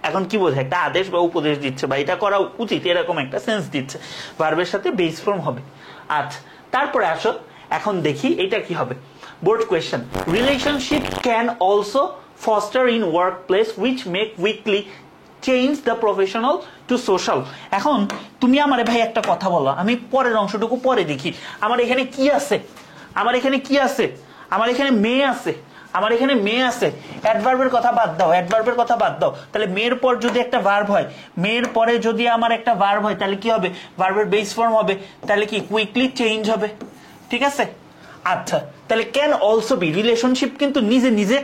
A: এখন কি বোঝায়? একটা আদেশ বা উপদেশ দিচ্ছে, বা এটা করা উচিত এরকম একটা সেন্স দিচ্ছে। ভার্বের সাথে বেস ফর্ম হবে। আচ্ছা, তারপরে আসো এখন দেখি এটা কি হবে। Board question, relationship can also foster in work place which make weekly change the professional to social. এখন তুমি আমারে ভাই একটা কথা বলো, আমি পরের অংশটুকু পরে দেখি। আমার এখানে কি আছে? আমার এখানে কি আছে? আমার এখানে মেয়ে আছে, আমার এখানে মেয়ে আছে। অ্যাডভার্বের কথা বাদ দাও, অ্যাডভার্বের কথা বাদ দাও। তাহলে মেয়ের পর যদি একটা ভার্ব হয়, মেয়ের পরে যদি আমার একটা ভার্ব হয়, তাহলে কি হবে? ভার্বের বেস ফর্ম হবে। তাহলে কি কুইকলি চেঞ্জ হবে। ঠিক আছে, আচ্ছা, তাহলে ক্যান অলসো বি, রিলেশনশিপ কিন্তু নিজে নিজে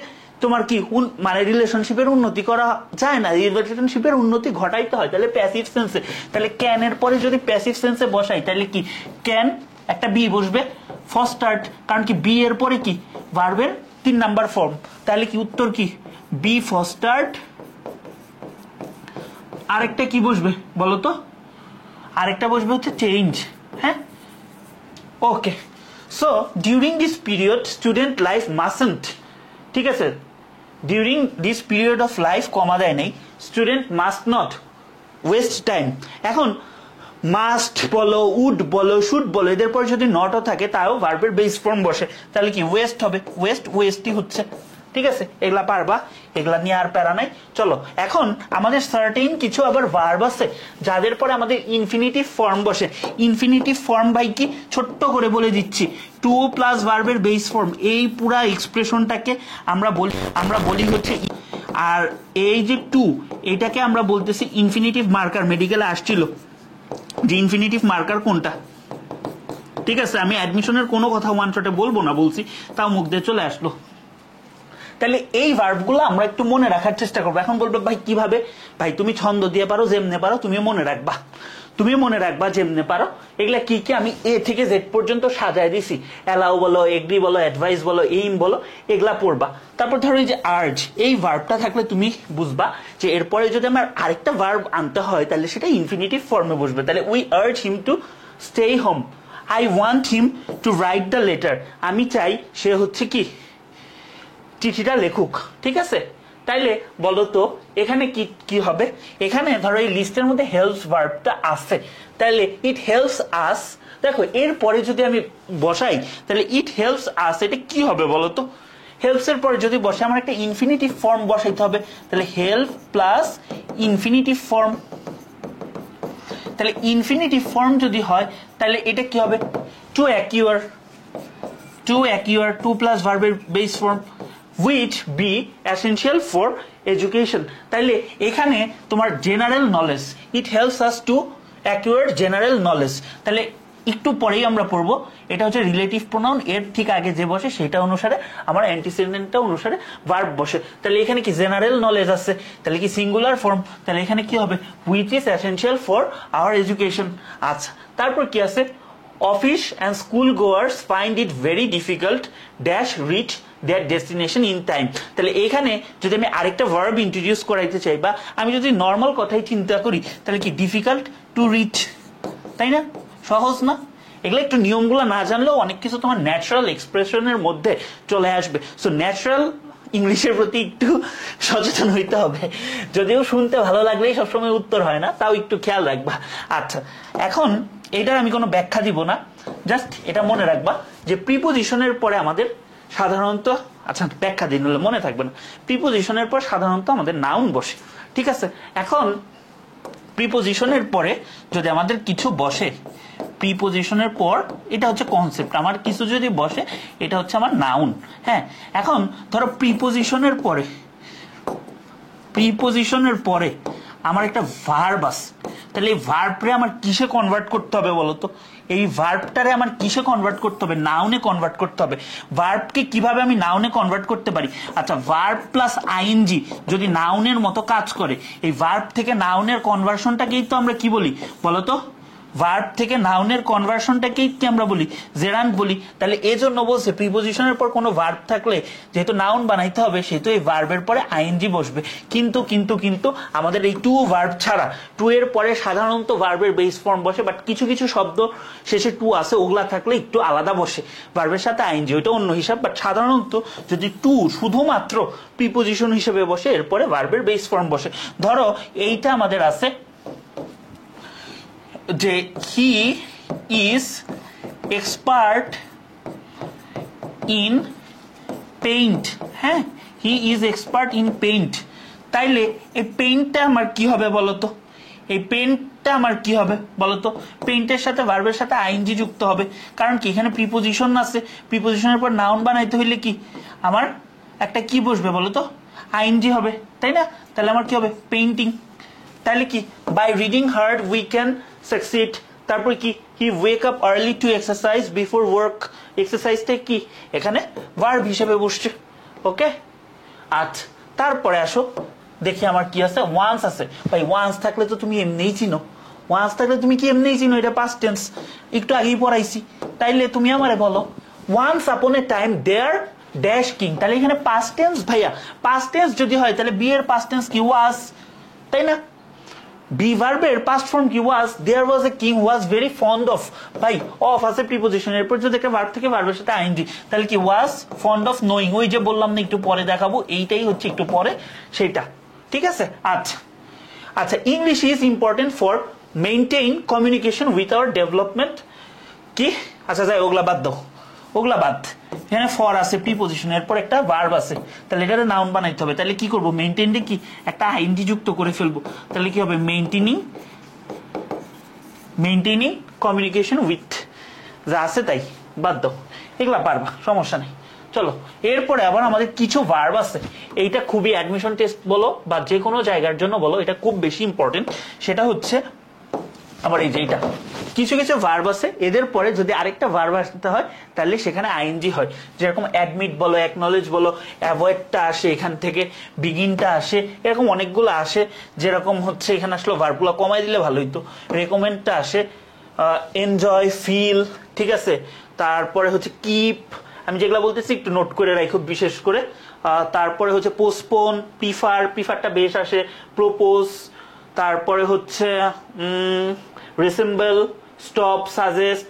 A: তোমার কি মানে রিলেশনশিপের উন্নতি করা যায় না, রিলেশনশিপের উন্নতি ঘটাইতে হয়, তাহলে প্যাসিভ সেন্সে। তাহলে ক্যান এর পরে যদি প্যাসিভ সেন্সে বসাই তাহলে কি ক্যান একটা বি বসবে, ফস্টার্ড, কারণ কি বি এর পরে কি ভার্বের 3 নাম্বার ফর্ম, তাহলে কি উত্তর কি বি ফস্টার্ড। আরেকটা কি বসবে বলো তো, আরেকটা বসবে হচ্ছে চেঞ্জ। হ্যাঁ, okay. So during this period student life mustn't, ঠিক আছে, during this period of life comma দেয় নেই, student must not waste time. এখন মাস্ট বলো, উড বলো, শুড বলো, এদের পরে যদি নটও থাকে তাও ভার্বের বেস ফর্ম বসে, তাহলে কি ওয়েস্ট হবে, ওয়েস্টই হচ্ছে। ঠিক আছে, এগুলা পারবা, এগুলা নিয়ে আর প্যারা নাই। চলো এখন আমাদের সার্টেইন কিছু আবার ভার্ব আছে যাদের পরে আমাদের ইনফিনিটিভ ফর্ম বসে। ইনফিনিটিভ ফর্ম বাই কি, ছোট্ট করে বলে দিচ্ছি, টু প্লাস ভার্বের বেস ফর্ম, এই পুরা এক্সপ্রেশনটাকে আমরা বলি হচ্ছে, আর এই যে টু, এটাকে আমরা বলতেছি ইনফিনিটিভ মার্কার। মেডিকেলে আসছিল যে ইনফিনিটিভ মার্কার কোনটা, ঠিক আছে, আমি অ্যাডমিশনের কোনো কথা ওয়ান শটে বলবো না বলছি, তাও মুখ দিয়ে চলে আসলো। তাহলে এই ভার্বগুলো আমরা একটু মনে রাখার চেষ্টা করবো। এখন বলবো ভাই কিভাবে, ভাই তুমি ছন্দ দিয়ে পারো, যেমনে পারো তুমি মনে রাখবা যেমনে পারো। এগুলা কি কি আমি এ থেকে জেড পর্যন্ত সাজায় দিছি, অ্যালাউ বলো, এগ্রি বলো, অ্যাডভাইস বলো, এইম বলো, এগুলা পড়বা। তারপর ধরো এই যে আর্জ, এই ভার্বটা থাকলে তুমি বুঝবা যে এরপরে যদি আমার আরেকটা ভার্ব আনতে হয় তাহলে সেটা ইনফিনিটিভ ফর্মে বসবে। তাহলে we urge him to stay home, I want him to write the letter, আমি চাই সে হচ্ছে কি চিঠিটা লেখুক। ঠিক আছে, তাইলে বলো তো এখানে কি কি হবে, এখানে ধরো এই লিস্টের মধ্যে হেল্পস ভার্বটা আছে, তাহলে ইট হেল্পস আস। দেখো এরপরে যদি আমি বসাই তাহলে ইট হেল্পস আস, এটা কি হবে বলো তো, হেল্পস এর পরে যদি বসে আমার একটা ইনফিনিটিভ ফর্ম বসাইতে হবে, তাহলে হেল্প প্লাস ইনফিনিটিভ ফর্ম। তাহলে ইনফিনিটিভ ফর্ম যদি হয় তাহলে এটা কি হবে, টু অ্যাকিউর, টু প্লাস ভার্বের base form, which be essential for education। তাইলে এখানে তোমার general knowledge, it helps us to acquire general knowledge. তাহলে একটু পরেই আমরা পড়বো, এটা হচ্ছে রিলেটিভ প্রোনাউন, এর ঠিক আগে যে বসে সেটা অনুসারে আমার অ্যান্টিসিডেন্টটা অনুসারে ভার্ব বসে। তাহলে এখানে কি জেনারেল নলেজ আছে, তাহলে কি সিঙ্গুলার ফর্ম, তাহলে এখানে কি হবে which is essential for our education। আচ্ছা, তারপর কি আছে, office and school goers find it very difficult dash rich there destination in time. তাহলে এখানে যদি আমি আরেকটা ভার্ব ইন্ট্রোডিউস করাইতে চাই, বা আমি যদি নর্মাল কথাই চিন্তা করি, তাহলে কি ডিফিকাল্ট টু রিচ, তাই না, সহজ না? এগুলো একটু নিয়মগুলো না জানলেও অনেক কিছু তোমার ন্যাচারাল এক্সপ্রেশনের মধ্যে চলে আসবে। সো ন্যাচারাল ইংলিশের প্রতি একটু সচেতন হইতে হবে, যদিও শুনতে ভালো লাগলেই সবসময় উত্তর হয় না, তাও একটু খেয়াল রাখবা। আচ্ছা, এখন এটার আমি কোনো ব্যাখ্যা দিব না, জাস্ট এটা মনে রাখবা যে প্রিপোজিশনের পরে আমাদের সাধারণত, আচ্ছা ব্যাখ্যা দিন হলে মনে থাকবে না, প্রিপোজিশনের পর সাধারণত আমাদের নাউন বসে। ঠিক আছে, এখন প্রিপোজিশনের পরে যদি আমাদের কিছু বসে, প্রিপোজিশনের পর এটা হচ্ছে কনসেপ্ট, আমার কিছু যদি বসে এটা হচ্ছে আমার নাউন। হ্যাঁ, এখন ধরো প্রিপোজিশনের পরে আমার একটা ভার্ব আছে, তাহলে এই ভার্বটারে আমার কিসে কনভার্ট করতে হবে বলতো, এই ভার্বটারে আমার কিসে কনভার্ট করতে হবে, নাউনে কনভার্ট করতে হবে। ভার্বকে কিভাবে আমি নাউনে কনভার্ট করতে পারি, আচ্ছা ভার্ব প্লাস আইএনজি যদি নাউনের মতো কাজ করে, এই ভার্ব থেকে নাউনের কনভার্সনটাকেই তো আমরা কি বলি বলতো, ভার্ব থেকে নাউনের কনভার্সনটাকেই কি আমরা বলি, জেরান্ট বলি। তাহলে এজন্য বলছে প্রিপোজিশনের পর কোনো ভার্ব থাকলে যেহেতু নাউন বানাইতে হবে, সেহেতু এই ভার্বের পরে আইএনজি বসবে। কিন্তু আমাদের এই টু ভার্ব ছাড়া, টু এর পরে সাধারণত ভার্বের বেস ফর্ম বসে, বাট কিছু কিছু শব্দ শেষে টু আছে, ওগুলা থাকলে একটু আলাদা বসে ভার্বের সাথে আইএনজি, ওইটা অন্য হিসাব। বাট সাধারণত যদি টু শুধুমাত্র প্রিপোজিশন হিসেবে বসে, এরপরে ভার্বের বেস ফর্ম বসে। ধরো এইটা আমাদের আছে যে he is expert in paint. হ্যাঁ, he is expert in paint, তাইলে এই পেইন্টটা আমার কি হবে বলতো, এই পেইন্টটা আমার কি হবে বলতো, পেইন্টের সাথে ভার্বের সাথে আইএনজি যুক্ত হবে, কারণ কি এখানে প্রিপোজিশন আছে, প্রিপোজিশনের পর নাউন বানাইতে হইলে কি আমার একটা কি বসবে বলতো, আইএনজি হবে, তাই না? তাহলে আমার কি হবে, পেইন্টিং। তাহলে কি by reading hard we can succeed, তারপর কি he wake up early to exercise before work, এক্সারসাইজটা কি এখানে ভার্ব হিসেবে বসছে। ওকে, আচ্ছা তারপরে আসো দেখি আমার কি আছে, ওয়ান্স আছে। ভাই ওয়ান্স থাকলে তো তুমি এমনিই চিনো, ওয়ান্স থাকলে তুমি কি এমনিই চিনো, এটা পাস্ট টেন্স, একটু আগেই পড়াইছি। তাইলে তুমি আমারে বলো once upon a time there dash king, তাহলে এখানে পাস্ট টেন্স ভাইয়া, পাস্ট টেন্স যদি হয় তাহলে বি এর পাস্ট টেন্স কি ওয়াজ, তাই না? বি ভার্বের পাস্ট ফর্ম কি was, there was a king was very fond of, ভাই অফ আছে প্রিপোজিশন, এরপর যদি একটা ভার্ব থেকে ভার্বের সাথে আইএনজি, তাহলে কি ওয়াজ ফন্ড অফ নোয়িং, ওই যে বললাম না একটু পরে দেখাবো, এইটাই হচ্ছে একটু পরে সেটা, ঠিক আছে? আচ্ছা আচ্ছা, English is important for maintain communication with our development, কি আচ্ছা যাই ওগুলা বাদ দাও, ওগুলা বাদ, এখানে ফর আছে প্রিপোজিশন, এরপর একটা ভার্ব আছে, তাহলে এটারে নাউন বানাইতে হবে। তাহলে কি করব, মেইনটেইনটা কি একটা আইএনজি যুক্ত করে ফেলবো, তাহলে কি হবে মেইনটেইনিং কমিউনিকেশন উইথ, যা আছে তাই বাদ দাও, এগুলা পারবা, সমস্যা নেই। চলো এরপরে আবার আমাদের কিছু ভার্ব আছে, এইটা খুবই অ্যাডমিশন টেস্ট বলো বা যে কোনো জায়গার জন্য বলো, এটা খুব বেশি ইম্পর্টেন্ট। সেটা হচ্ছে আবার এই যে এটা, কিছু কিছু ভার্ব আছে এদের পরে যদি আরেকটা ভার্ব আসতে হয় তাহলে সেখানে আইএনজি হয়, যেরকম অ্যাডমিট বলো, অ্যাকনলেজ বলো, অ্যাভয়েডটা আসে এখান থেকে, বিগিনটা আসে, এরকম অনেকগুলো আসে। যেরকম হচ্ছে এখানে আসলে ভার্বগুলো কমাই দিলে ভালো হইতো, রেকমেন্ডটা আসে, এনজয়, ফিল, ঠিক আছে? তারপরে হচ্ছে কিপ, আমি যেগুলো বলতেছি একটু নোট করে রাখো বিশেষ করে। তারপরে হচ্ছে পোস্টপোন, প্রিফারটা বেশ আসে, প্রপোজ, তারপরে হচ্ছে resemble, stop, suggest,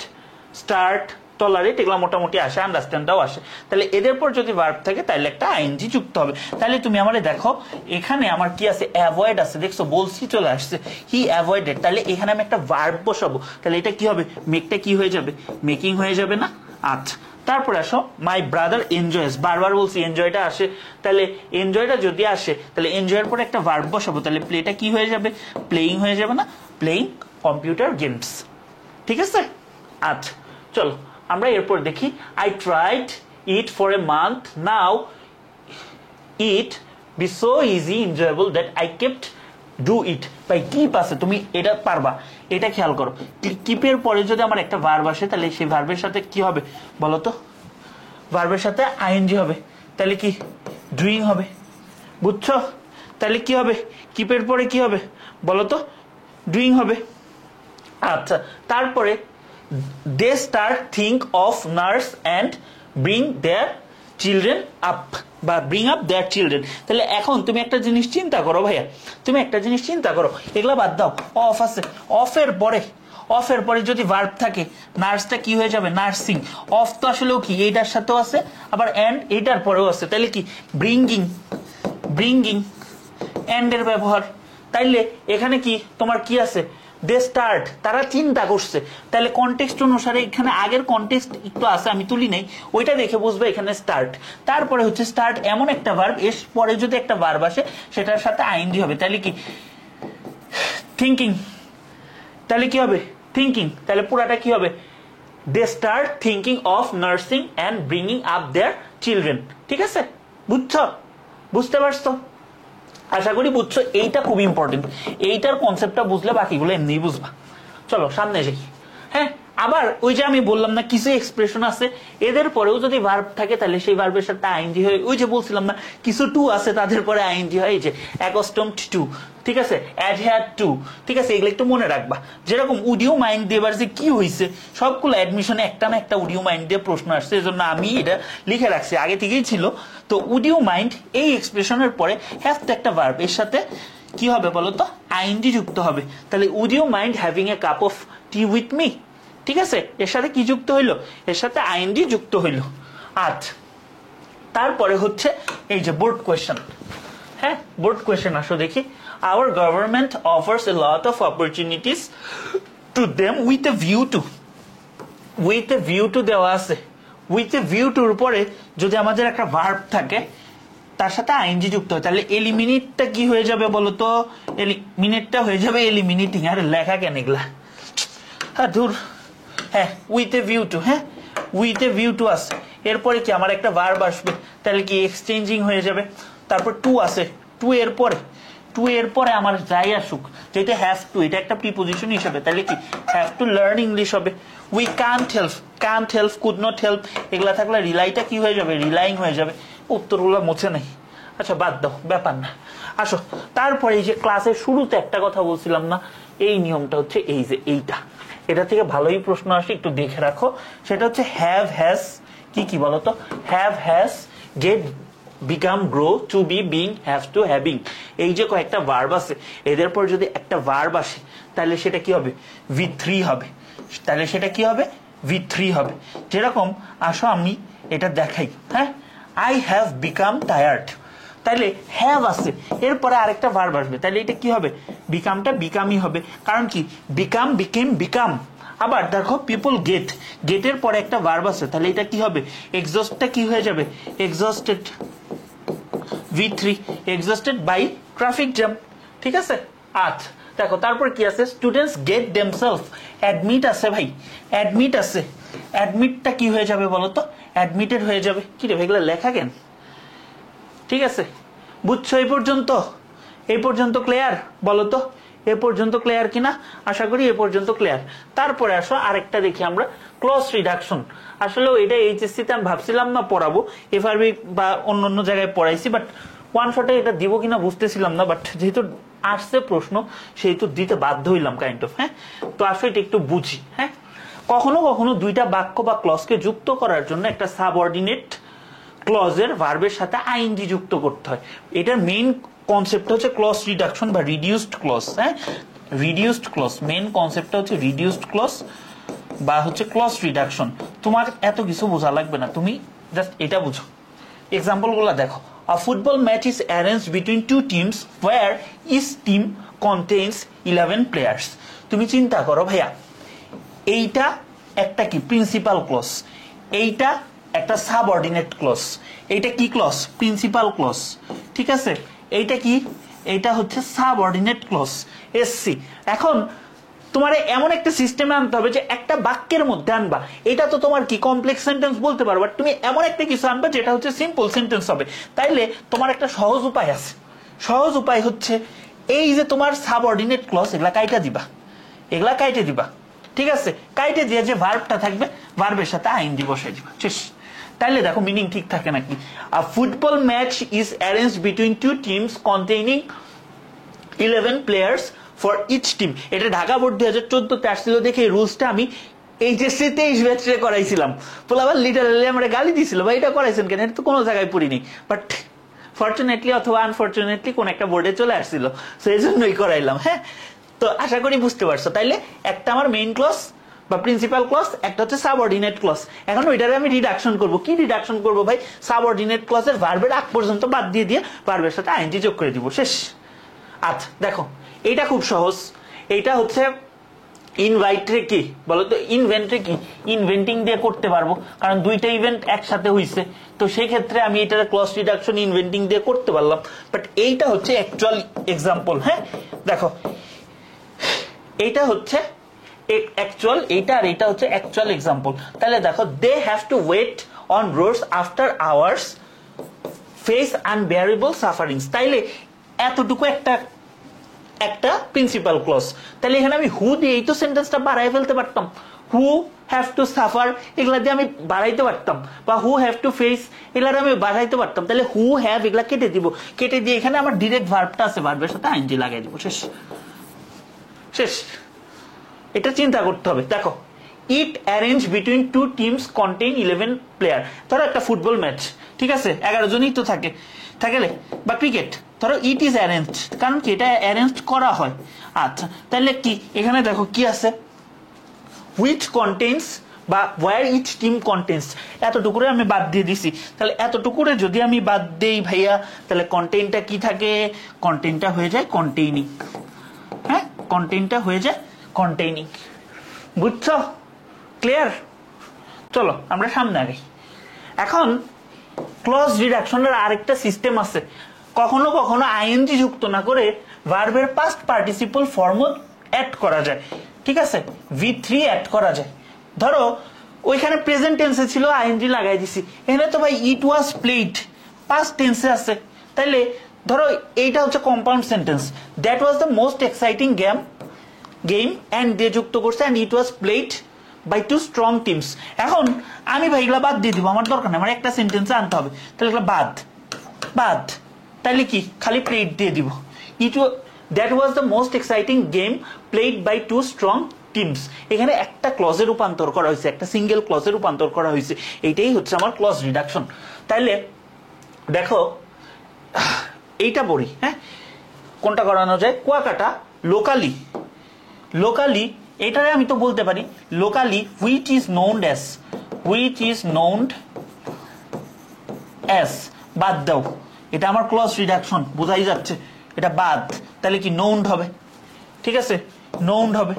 A: start, tolerate, এগুলো মোটামুটি আসে, আন্ডারস্ট্যান্ডটাও আসে। তাহলে এদের পর যদি ভার্ব থাকে তাহলে একটা আইএনজি যুক্ত হবে। তাহলে তুমি আমারে দেখো এখানে আমার কি আছে, অ্যাভয়েড আছে, দেখছো বলছি চলে আসছে, হি অ্যাভয়েডেড, তাহলে এখানে আমি একটা ভার্ব বসাবো, তাহলে এটা কি হবে, মেকটা কি হয়ে যাবে, মেকিং হয়ে যাবে না? আচ্ছা তারপরে আসো মাই ব্রাদার এনজয়েস, বারবার বলছি এনজয়টা আসে, তাহলে এনজয়টা যদি আসে তাহলে এনজয়ের পরে একটা ভার্ব বসাবো, তাহলে প্লেটা কি হয়ে যাবে, প্লেইং হয়ে যাবে না, প্লেইং কম্পিউটার গেমস, ঠিক আছে? আচ্ছা চলো আমরা এরপর দেখি, I tried it for a month now it be so easy enjoyable that I kept do it. ভাই কিপ আছে, তুমি এটা পারবা, এটা খেয়াল করো, কিপের পরে যদি আমার একটা ভার্ব আসে তাহলে সেই ভার্বের সাথে কি হবে বলো তো, ভার্বের সাথে আইএনজি হবে, তাহলে কি ডুইং হবে, বুঝছো? তাহলে কি হবে, কিপের পরে কি হবে বলো তো, ডুইং হবে। আচ্ছা তারপরে they start think of nurse and bring their children up, বা ব্রিং আপ দেয়ার চিলড্রেন। তাহলে এখন তুমি একটা জিনিস চিন্তা করো ভাইয়া, তুমি একটা জিনিস চিন্তা করো, এগুলা বাদ দাও, অফ আছে, অফের পরে যদি ভার্ব থাকে নার্সটা কি হয়ে যাবে, নার্সিং, অফ তো আসলেও কি এইটার সাথেও আছে, আবার অ্যান্ড এইটার পরেও আছে, তাহলে কি ব্রিঙ্গিং অ্যান্ড এর ব্যবহার। তাইলে এখানে কি তোমার কি আছে, দে স্টার্ট, তারা চিন্তা করছে, তাহলে কনটেক্সট অনুসারে এখানে আগের কনটেক্সট একটু আছে, আমি তুলি নাই, ওইটা দেখে বুঝবে এখানে স্টার্ট। তারপরে হচ্ছে স্টার্ট এমন একটা ভার্ব, এর পরে যদি একটা ভার্ব আসে সেটার সাথে আইএনজি হবে, তাহলে কি থিঙ্কিং, তাহলে কি হবে থিঙ্কিং, তাহলে পুরাটা কি হবে, they start thinking of nursing and bringing up their children, ঠিক আছে? বুঝছো, বুঝতে পারছো? আশা করি বুঝছো, এইটা খুব ইম্পর্টেন্ট, এইটার কনসেপ্টটা বুঝলে বাকিগুলো এমনি বুঝবা। চলো সামনে যাই। হ্যাঁ আবার ওই যে আমি বললাম না কিছু এক্সপ্রেশন আছে এদের পরেও যদি ভার্ব থাকে তাহলে সেই ভার্বের সাথে আইএনজি হয়, ওই যে বলছিলাম না কিছু টু আছে তাদের পরে আইএনজি হয়, এই যে অ্যাকাস্টমড টু, ঠিক আছে, অ্যাডহেয়ার টু, ঠিক আছে, এগুলো একটু মনে রাখবা। যেরকম উডিও মাইন্ড দেবার যে কি হয়েছে, সবগুলো অ্যাডমিশনে একটা না একটা উডিও মাইন্ড দিয়ে প্রশ্ন আসছে, এজন্য আমি এটা লিখে রাখছি, আগে থেকেই ছিল। তো উডিও মাইন্ড এই এক্সপ্রেশনের পরে হ্যাভ তো একটা ভার্ব, এর সাথে কি হবে বলো তো, আইএনজি যুক্ত হবে, তাহলে would you mind having a cup of tea with me, ঠিক আছে? এর সাথে কি যুক্ত হইলো, এর সাথে আইএনজি যুক্ত হইলো। আচ্ছা তারপরে হচ্ছে এই যে বোর্ড কোয়েশ্চেন, হ্যাঁ বোর্ড কোয়েশ্চেন আসো দেখি, hour government offers a lot of opportunities to them with a view to দেওয়া আছে, উইথ এ ভিউ টুর পরে যদি আমাদের একটা ভার্ব থাকে তার সাথে আইএনজি যুক্ত হয়, তাহলে এলিমিনেটটা কি হয়ে যাবে বলো তো, এলিমিনেটটা হয়ে যাবে এলিমিনেটিং। আরে লেখা কেন এগুলা, হ্যাঁ ধুর, হ্যাঁ উইথ এ ভিউ টু, হ্যাঁ উইথ এ ভিউ টু আছে, এরপরে কি আমার একটা ভার্ব আসবে, তাহলে কি এক্সচেঞ্জিং হয়ে যাবে। তারপর টু আছে, টু টু এর পরে আমার যাই আসুক, যেটা হ্যাভ টু, এটা একটা প্রিপোজিশন হিসাবে, তাহলে কি হ্যাভ টু লার্ন ইংলিশ হবে। We can't help, could not help, এগুলা থাকলে রিলাইটা কি হয়ে যাবে, রিলাইং হয়ে যাবে। উত্তরগুলো মুছে নেই, আচ্ছা বাদ দাও, ব্যাপার না। আসো, তারপরে এই যে ক্লাসের শুরুতে একটা কথা বলছিলাম না, এই নিয়মটা হচ্ছে এই যে এইটা, এটা থেকে ভালোই প্রশ্ন আসে, একটু দেখে রাখো। সেটা হচ্ছে হ্যাভ হ্যাজ, কি বলতো, have has, get, become, grow, to be, being, have to, having, এই যে কয়েকটা ভার্ব আছে, এদের পর যদি একটা ভার্ব আসে তাহলে সেটা কি হবে, V3 হবে। তাহলে সেটা কি হবে, V3 হবে। যেরকম আসো আমি এটা দেখাই, হ্যাঁ, আই হ্যাভ বিকাম টায়ার্ড, তাইলে হ্যাভ আছে, এরপরে আরেকটা ভার্ব আসবে, তাহলে এটা কি হবে, বিকামটা বিকামই হবে। কারণ কি, বিকাম, বিকেম, বিকাম। আবার দেখো পিপল গেট, গেটের পরে একটা ভার্ব আছে, তাহলে এটা কি হবে, এক্সস্টটা কি হয়ে যাবে, exhausted, V3, exhausted by traffic jam. ঠিক আছে, আচ্ছা দেখো তারপর কি আছে, স্টুডেন্টস গেট দেমসেলফ, অ্যাডমিট আছে ভাই, অ্যাডমিট আছে, অ্যাডমিটটা কি হয়ে যাবে বলো তো, অ্যাডমিটেড হয়ে যাবে। কি রে এগুলো লেখা কেন? ঠিক আছে, বুঝছো এই পর্যন্ত? এই পর্যন্ত ক্লিয়ার বলো তো, এ পর্যন্ত ক্লিয়ার কিনা? আশা করি এ পর্যন্ত ক্লিয়ার। তারপরে আসো আরেকটা দেখি আমরা, ক্লজ রিডাকশন। আসলে এটা এইচএসসি তে আমি ভাবছিলাম না পড়াবো, এফআরবি বা অন্য জায়গায় পড়াইছি, বাট ওয়ান শটে এটা দিব কিনা বুঝতেছিলাম না, বাট যেহেতু আসছে প্রশ্ন সেহেতু দিতে বাধ্য হইলাম কাইন্ড অফ। হ্যাঁ, তো আসলে এটা একটু বুঝি। হ্যাঁ, কখনো কখনো দুইটা বাক্য বা ক্লজকে যুক্ত করার জন্য একটা সাবঅর্ডিনেট ক্লজের ভার্বের সাথে আইএনজি যুক্ত করতে হয়। এটার মেইন কনসেপ্ট হচ্ছে ক্লজ রিডাকশন বা রিডিউসড ক্লজ। হ্যাঁ, রিডিউসড ক্লজ, মেইন কনসেপ্টটা হচ্ছে রিডিউসড ক্লজ বা হচ্ছে ক্লজ রিডাকশন। তোমার এত কিছু বোঝা লাগবে না, তুমি জাস্ট এটা বুঝো। এক্সাম্পল গুলো দেখো, a football match is arranged between two teams where each team contains 11 players. তুমি চিন্তা করো ভাইয়া, এইটা একটা কি প্রিন্সিপাল ক্লজ, এইটা একটা সাবঅর্ডিনেট ক্লজ, এইটা কি ক্লজ, প্রিন্সিপাল ক্লজ। ঠিক আছে, এইটা কি, এইটা হচ্ছে সাবঅর্ডিনেট ক্লজ, এসসি। এখন তোমার এমন একটা সিস্টেমে আনতে হবে যে একটা বাক্যের মধ্যে আনবা, এটা তো তোমার কি কমপ্লেক্স সেন্টেন্স বলতে পারো, বাট তুমি এমন একটা কিছু আনবা যেটা হচ্ছে সিম্পল সেন্টেন্স হবে। তাইলে তোমার একটা সহজ উপায় আছে, সহজ উপায় হচ্ছে এই যে তোমার সাবঅর্ডিনেট ক্লজ, এগুলা কাইটা দিবা, এগুলা কাইটে দিবা। ঠিক আছে, কাইটে দিয়ে যে ভার্বটা থাকবে, ভার্বের সাথে আইএনজি বসাই দিবা, শেষ। তাইলে দেখো মিনিং ঠিক থাকে নাকি। A football match is arranged between two teams containing 11 players for each team. এটা ঢাকা বোর্ড 2014-তে আসছিল, দেখে এই রুলসটা আমি এইচএসসি 23 ব্যাচে করাইছিলাম। পোলাবার লিটারালি আমরা গালি দিছিল, ভাই এটা করাইছেন কেন, এটা তো কোনো জায়গায় পড়িনি। বাট ফরচুনেটলি অথবা আনফরচুনেটলি কোন একটা বোর্ডে চলে আসছিল, সো এই জন্যই করাইলাম। হ্যাঁ, তো আশা করি বুঝতে পারছো। তাইলে একটা আমার মেইন ক্লজ বা প্রিন্সিপাল ক্লজ, একটা হচ্ছে সাবঅর্ডিনেট ক্লজ। এখন ওইটারে আমি রিডাকশন করব। কি রিডাকশন করব ভাই, সাবঅর্ডিনেট ক্লজের ভার্বের আগ পর্যন্ত বাদ দিয়ে ভার্বের সাথে আইএনজি যোগ করে দিব, শেষ। আচ্ছা দেখো, এইটা খুব সহজ। এইটা হচ্ছে ইনভাইটরে কি বলতো, ইনভেন্টরে কি, ইনভেন্টিং দিয়ে করতে পারবো, কারণ দুইটা ইভেন্ট একসাথে হইছে। তো সেই ক্ষেত্রে আমি এটা ক্লজ রিডাকশন ইনভেন্টিং দিয়ে করতে পারলাম। বাট এইটা হচ্ছে অ্যাকচুয়াল এক্সাম্পল। হ্যাঁ দেখো, এইটা হচ্ছে অ্যাকচুয়াল, এইটা আর এইটা হচ্ছে অ্যাকচুয়াল এক্সাম্পল। তাহলে দেখো, they have to wait on roads after hours, face unbearable sufferings. তাইলে এতটুকু একটা প্রিন্সিপাল ক্লজ। তাহলে এখানে আমি হু দিয়ে এই তো সেন্টেন্সটা বাড়াই ফেলতে পারতাম, হু হ্যাভ টু সাফার এগুলা দিয়ে আমি বাড়াইতে পারতাম, বা হু হ্যাভ টু ফেস এগুলা আমি বাড়াইতে পারতাম। তাহলে হু হ্যাভ এগুলা কেটে দিব, কেটে দিয়ে এখানে আমার ডিরেক্ট ভার্বটা আছে, ভার্বের সাথে আইএনজি লাগাই দিব, শেষ শেষ। এটা চিন্তা করতে হবে। দেখো, it arrange between two teams contain 11 player. ধরো একটা ফুটবল ম্যাচ, ঠিক আছে, 11 জনই তো থাকলে, বা ক্রিকেট, ধরো ইট ইজ অ্যারেঞ্জ, কারণ কি এটা অ্যারেঞ্জ করা হয়। আচ্ছা, তাহলে কি এখানে দেখো কি আছে, হুইচ কন্টেইনস বা ওয়্যার ইচ টিম কন্টেইনস, এতটুকুরে আমি বাদ দিয়ে দিছি। তাহলে এতটুকুরে যদি আমি বাদ দেই ভাইয়া, তাহলে কন্টেইনটা কি থাকে, কন্টেইনটা হয়ে যায় কন্টেইনিং। হ্যাঁ, কন্টেইনটা হয়ে যায় কন্টেইনিং। বুঝছো? ক্লিয়ার? চলো আমরা সামনে আগাই। এখন ক্লজ রিডাকশনের আরেকটা সিস্টেম আছে, কখনো কখনো আইএনজি যুক্ত না করে ভার্বের পাস্ট পার্টিসিপল ফর্ম অ্যাড করা যায়। ঠিক আছে, V3 অ্যাড করা যায়। ধরো ওইখানে প্রেজেন্ট টেন্সে ছিল, আইএনজি লাগাই দিছি। এখানে তো ভাই ইট ওয়াজ প্লেড, পাস্ট টেন্সে আছে। তাইলে ধরো এইটা হচ্ছে compound sentence, that was the most exciting game and দিয়ে যুক্ত করছে and it was played by two strong teams. এখন আমি ভাই এগুলা বাদ দিয়ে দিব, আমার দরকার নেই, আমার একটা সেন্টেন্সে আনতে হবে, তাহলে এগুলো বাদ বাদ, তাহলে কি খালি প্লেড দিয়ে দিব। That was the most exciting game played by two strong teams. এখানে একটা ক্লজে রূপান্তর করা হয়েছে, একটা সিঙ্গেল ক্লজে রূপান্তর করা হয়েছে, এইটাই হচ্ছে আমার ক্লজ রিডাকশন। তাইলে দেখো এইটা বলি, হ্যাঁ কোনটা করানো যায়, কুয়াকাটা লোকালি, লোকালি এটারে আমি তো বলতে পারি লোকালি হুইচ ইজ নোনড অ্যাজ, বাদ দাও, এটা আমার ক্লজ রিডাকশন, বোঝাই যাচ্ছে এটা বাদ, তাহলে কি নোনড হবে, ঠিক আছে নোনড হবে।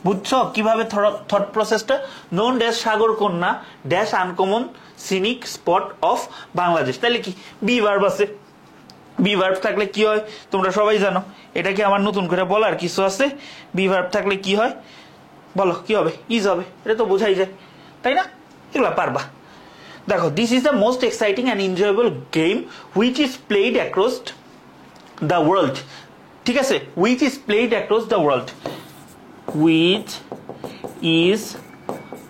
A: বুঝছো কিভাবে থট প্রসেসটা? নোন ড্যাশ সাগর কন্যা dash uncommon scenic spot of Bangladesh, তাহলে কি বি ভার্ব আছে, বি ভার্ব থাকলে কি হয় তোমরা সবাই জানো, এটা কি আমার নতুন করে বলার কিছু আছে? বি ভার্ব থাকলে কি হয় বলো, কি হবে? ইজ হবে, এটা তো বোঝাই যায়, তাই না? এগুলো পারবা। দেখো this is the most exciting and enjoyable game which is played across the world, ঠিক আছে, which is played across the world, which is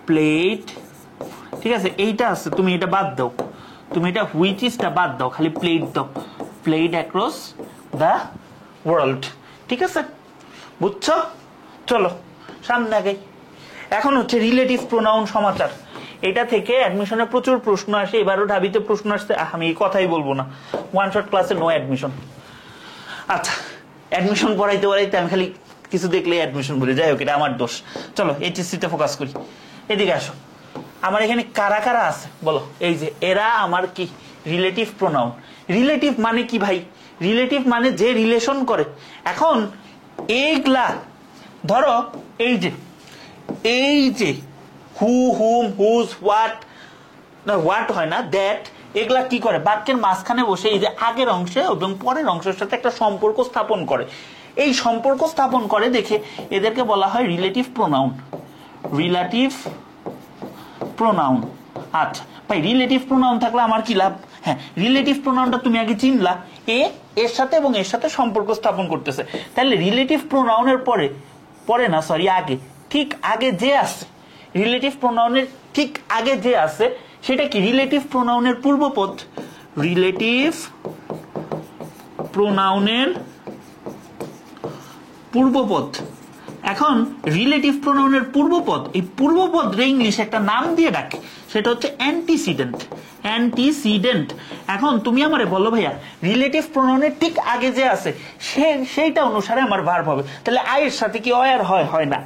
A: played, ঠিক আছে এইটা আছে, তুমি এটা বাদ দাও, তুমি এটা which is টা বাদ দাও, খালি played দাও, played across the world, ঠিক আছে বুঝছো? চলো সামনে আগে। এখন হচ্ছে রিলেটিভ প্রোনাউন সমাচার, এটা থেকে অ্যাডমিশনে প্রচুর প্রশ্ন আসে, এবারও ঢাবিতে প্রশ্ন আসছে, আমি এই কথাই বলবো না, ওয়ান শট ক্লাসে নো অ্যাডমিশন। আচ্ছা অ্যাডমিশন পড়াইতে পড়াইতে আমি খালি কিছু দেখলে অ্যাডমিশন বলে, যাই হোক এটা আমার দোষ। চলো এইচএসসি তে ফোকাস করি, এদিকে আসো। আমার এখানে কারা কারা আছে বলো, এই যে এরা আমার কি রিলেটিভ প্রোনাউন। রিলেটিভ মানে কি ভাই? রিলেটিভ মানে যে রিলেশন করে। এখন এইগুলা ধরো এই যে হু, হুম, হুজ, হোয়াট, না হোয়াট হয় না, দ্যাট, এগুলা কি করে বাক্যের মাঝখানে বসে এই যে আগের অংশে এবং পরের অংশের সাথে একটা সম্পর্ক স্থাপন করে। এই সম্পর্ক স্থাপন করে দেখে এদেরকে বলা হয় রিলেটিভ প্রোনাউন, রিলেটিভ প্রোনাউন। আচ্ছা ভাই রিলেটিভ প্রোনাউন থাকলে আমার কি লাভ? হ্যাঁ রিলেটিভ প্রোনাউনটা তুমি আগে চিনলা, এর সাথে এবং এর সাথে সম্পর্ক স্থাপন করতেছে, তাহলে রিলেটিভ প্রোনাউনের পরে না সরি আগে, ঠিক আগে যে আছে, রিলেটিভ প্রোনাউনের ঠিক আগে যে আছে সেটা কি রিলেটিভ প্রোনাউনের পূর্বপদ, রিলেটিভ প্রোনাউনের পূর্বপদ। এখন রিলেটিভ প্রোনাউনের পূর্বপদ, এই পূর্বপদ রে ইংলিশ একটা নাম দিয়ে ডাকে, সেটা হচ্ছে অ্যান্টিসিডেন্ট, অ্যান্টিসিডেন্ট। এখন তুমি আমারে বলো ভাইয়া রিলেটিভ প্রোনাউনের ঠিক আগে যে আছে সেইটা অনুসারে আমার ভার্ব হবে, তাহলে আই এর সাথে কি আর হয়? হয় না।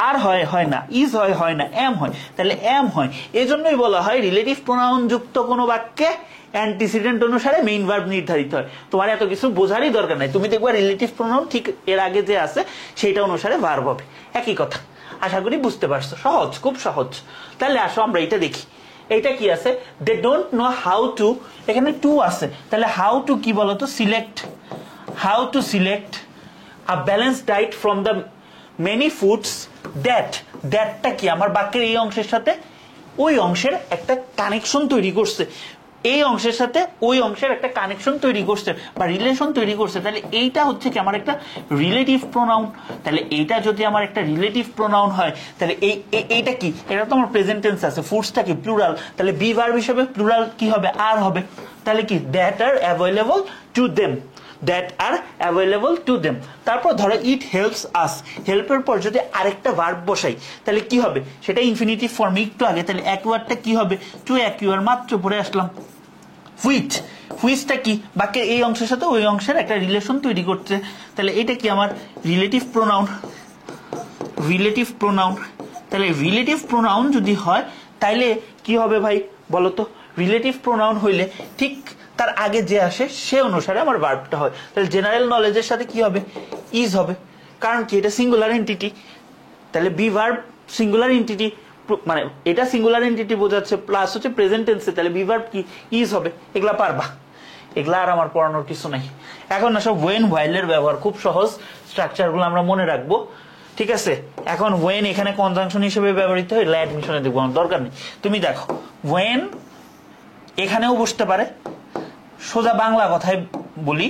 A: আর হয় না। ইজ হয় না। এম হয়, তাহলে এম হয়। এজন্যই বলা হয় রিলেটিভ প্রোনাউন যুক্ত কোনো বাক্যে অ্যান্টিসিডেন্ট অনুসারে মেইন ভার্ব নির্ধারিত হয়। তোমার এত কিছু বোঝারই দরকার নাই, তুমি দেখবা রিলেটিভ প্রোনাউন ঠিক এর আগে যে আছে সেইটা অনুসারে ভার্ব হবে, একই কথা। আশা করি বুঝতে পারছো, সহজ, খুব সহজ। তাহলে আসো আমরা এটা দেখি, এইটা কি আছে, they don't know how to, এখানে টু আছে, তাহলে হাউ টু কি বলতো, select, how to select a balanced diet from the many foods দ্যাটটা কি আমার বাক্যের এই অংশের সাথে ওই অংশের একটা কানেকশন তৈরি করছে, এই অংশের সাথে ওই অংশের একটা কানেকশন তৈরি করছে বা রিলেশন তৈরি করছে, তাহলে এইটা হচ্ছে কি আমার একটা রিলেটিভ প্রোনাউন। তাহলে এইটা যদি আমার একটা রিলেটিভ প্রোনাউন হয় তাহলে এইটা কি, এটা তো আমার প্রেজেন্ট টেন্স আছে, ফুডসটা কি প্লুরাল, তাহলে বি ভার্ব হিসেবে প্লুরাল কি হবে, আর হবে। তাহলে কি that R available to them, that R available to them. তারপর ধরো ইট হেল্পস আস, হেল্পের পর যদি আরেকটা ভার্ব বসাই তাহলে কি হবে, সেটা ইনফিনিটিভ ফর্ম একটু আগে, তাহলে অ্যাকুয়ারটা কি হবে, টু অ্যাকুয়ার, মাত্র পরে আসলাম। হুইচটা কি বাক্যের এই অংশের সাথে ওই অংশের একটা রিলেশন তৈরি করছে, তাহলে এটা কি আমার রিলেটিভ প্রোনাউন, রিলেটিভ প্রোনাউন। তাহলে রিলেটিভ প্রোনাউন যদি হয় তাইলে কি হবে ভাই বলতো, রিলেটিভ প্রোনাউন হইলে ঠিক তার আগে যে আসে সে অনুসারে আমার ভার্বটা হয়, তাহলে জেনারেল নলেজের সাথে কি হবে, ইজ হবে, কারণ কি এটা সিঙ্গুলার এন্টিটি, তাহলে বি ভার্ব সিঙ্গুলার এন্টিটি, মানে এটা সিঙ্গুলার এন্টিটি বোঝাচ্ছে, প্লাস হচ্ছে প্রেজেন্ট টেন্সে, তাহলে বি ভার্ব কি ইজ হবে। এগুলা পারবা, এগুলা আর আমার পড়ানোর কিছু নাই। এখন আসো ওয়েন হোয়াইলের ব্যবহার, খুব সহজ, স্ট্রাকচারগুলো আমরা মনে রাখবো, ঠিক আছে। এখন ওয়েন এখানে কনজাংশন হিসেবে ব্যবহৃত হয়, অ্যাডমিশনে দেখবো, দরকার নেই। তুমি দেখো ওয়েন এখানেও বসতে পারে, সোজা বাংলা কথায় বলি,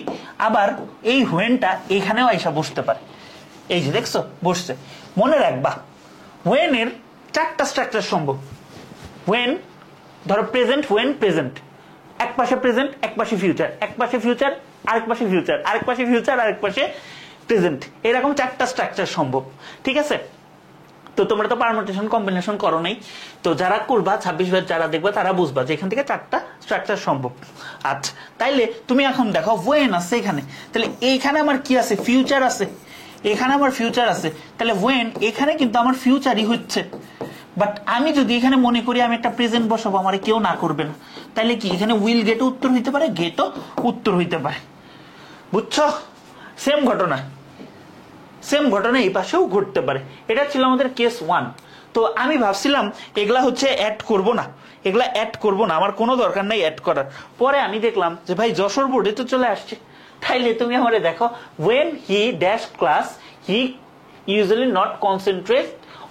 A: আবার এই হোয়েনটা এখানেও আইসা বসতে পারে। এই যে দেখছো বসছে। মনে রাখবা হোয়েন এর চারটা স্ট্রাকচার সম্ভব। হোয়েন ধরো প্রেজেন্ট, হোয়েন প্রেজেন্ট, এক পাশে প্রেজেন্ট, এক পাশে ফিউচার, এক পাশে ফিউচার, আরেক পাশে ফিউচার, আরেক পাশে ফিউচার, আরেক পাশে প্রেজেন্ট, এরকম চারটা স্ট্রাকচার সম্ভব। ঠিক আছে, তো তোমরা তো পারমুটেশন কম্বিনেশন করো নাই, তো যারা করবা 26 বার যারা দেখবা তারা বুঝবা যে এখান থেকে চারটা স্ট্রাকচার সম্ভব। আচ্ছা, তাইলে তুমি এখন দেখো হোয়েন আছে এখানে, তাহলে এইখানে আমার কি আছে, ফিউচার আছে, এখানে আমার ফিউচার আছে, তাহলে হোয়েন এখানে কিন্তু আমার ফিউচারই হচ্ছে। বাট আমি যদি এখানে মনে করি আমি একটা প্রেজেন্ট বসাবো, আমার কেউ না করবে না, তাহলে কি এখানে উইল গেটও উত্তর হইতে পারে, গেটও উত্তর হইতে পারে। বুঝছো? সেম ঘটনা, সেম ঘটনা এই পাশেও ঘটতে পারে। এটা ছিল আমাদের কেস 1। তো আমি ভাবছিলাম এগুলা হচ্ছে অ্যাড করব না, এগুলা অ্যাড করব না, আমার কোনো দরকার নাই অ্যাড করার। পরে আমি দেখলাম যে ভাই যশোর বোর্ডে তো চলে আসছে, তাইলে তুমি আমারে দেখো when he dash class he usually not concentrate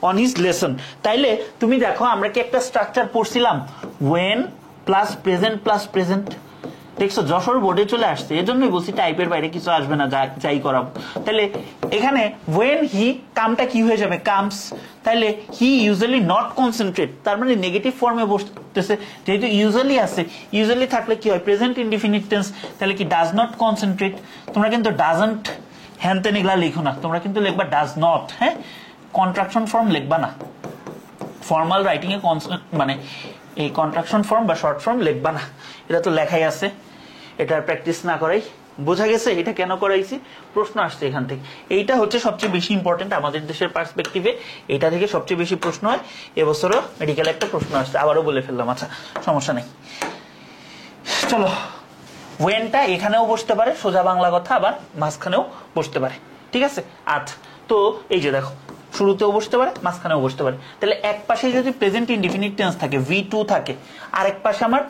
A: on his lesson। তাইলে তুমি দেখো আমরা কি একটা স্ট্রাকচার পড়ছিলাম, when plus present plus present. দেখছো যশোর বোর্ডে চলে আসছে, এজন্যই বলছি টাইপের বাইরে কিছু আসবে না, যাই করাবো। তাহলে এখানে when he কামটা কি হয়ে যাবে, কামস, তাহলে he usually not concentrate, তার মানে নেগেটিভ ফর্মে বসতেছে, যেহেতু ইউজুয়ালি আছে, ইউজুয়ালি থাকলে কি হয় প্রেজেন্ট ইনডিফিনিট টেন্স, তাহলে কি ডাজ নট কনসেন্ট্রেট। তোমরা কিন্তু ডাজন্ট হ্যানতেন এগুলা লিখো না, তোমরা কিন্তু লিখবা ডাজ নট। হ্যাঁ, কন্ট্রাকশন ফর্ম লিখবা না, ফর্মাল রাইটিং এ মানে এই কন্ট্রাকশন ফর্ম বা শর্ট ফর্ম লিখবা না, এটা তো লেখাই আছে, এটার প্র্যাকটিস না করাই। বোঝা গেছে এটা কেন করাইছি, প্রশ্ন আসছে এখান থেকে। এইটা হচ্ছে সবচেয়ে বেশি ইম্পর্টেন্ট আমাদের দেশের পার্সপেক্টিভে, এটা থেকে সবচেয়ে বেশি প্রশ্ন হয়। এবছরও মেডিকেলে একটা প্রশ্ন আসছে, আবারও বলে ফেললাম, আচ্ছা সমস্যা নেই। চলো, ওয়েনটা এখানেও বসতে পারে, সোজা বাংলা কথা, আবার মাঝখানেও বসতে পারে। ঠিক আছে, আচ্ছা, তো এই যে দেখো শুরুতেও বসতে পারে, মাঝখানেও বসতে পারে। তাহলে এক পাশে যদি প্রেজেন্ট ইনডিফিনিট টেন্স থাকে V2 থাকে, আরেক পাশে আমার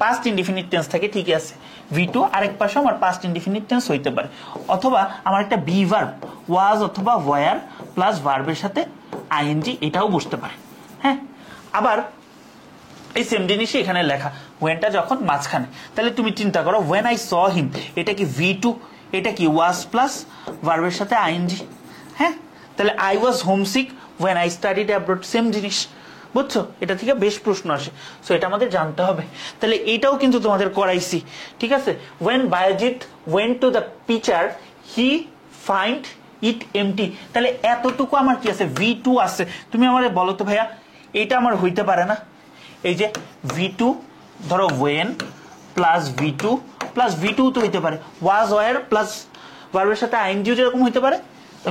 A: পাস্ট ইনডিফিনিট টেন্স থাকে, ঠিকই আছে V2, আরেক পাশে আমার পাস্ট ইনডিফিনিট টেন্স হইতে পারে। অথবা আমার একটা বি ভার্ব ওয়াজ অথবা ওয়ার প্লাস ভার্বের সাথে আইএনজি, এটাও বসতে পারে। হ্যাঁ, আবার এই সেম জিনিসই এখানে লেখা, ওয়েনটা যখন মাঝখানে। তাহলে তুমি চিন্তা করো ওয়েন আই স হিম, এটা কি V2, এটা কি ওয়াজ প্লাস ভার্বের সাথে আইএনজি। হ্যাঁ, তাহলে I was homesick when I studied abroad, same জিনিস। বুঝছো, এটা থেকে বেশ প্রশ্ন আসে, সো এটা আমাদের জানতে হবে। তাহলে এটাও কিন্তু তোমাদের করাইছি। ঠিক আছে, when Bayojit went to the pitcher he find it empty, তাহলে এতটুকু আমার কি আছে, V2 আছে। তুমি আমাদের বলো তো ভাইয়া, এটা আমার হইতে পারে না? এই যে V2 ধরো ওয়েন প্লাস V2 তো হইতে পারে, ওয়াজ ওয়ার প্লাস ভার্বের সাথে আইএনজিও যেরকম হইতে পারে,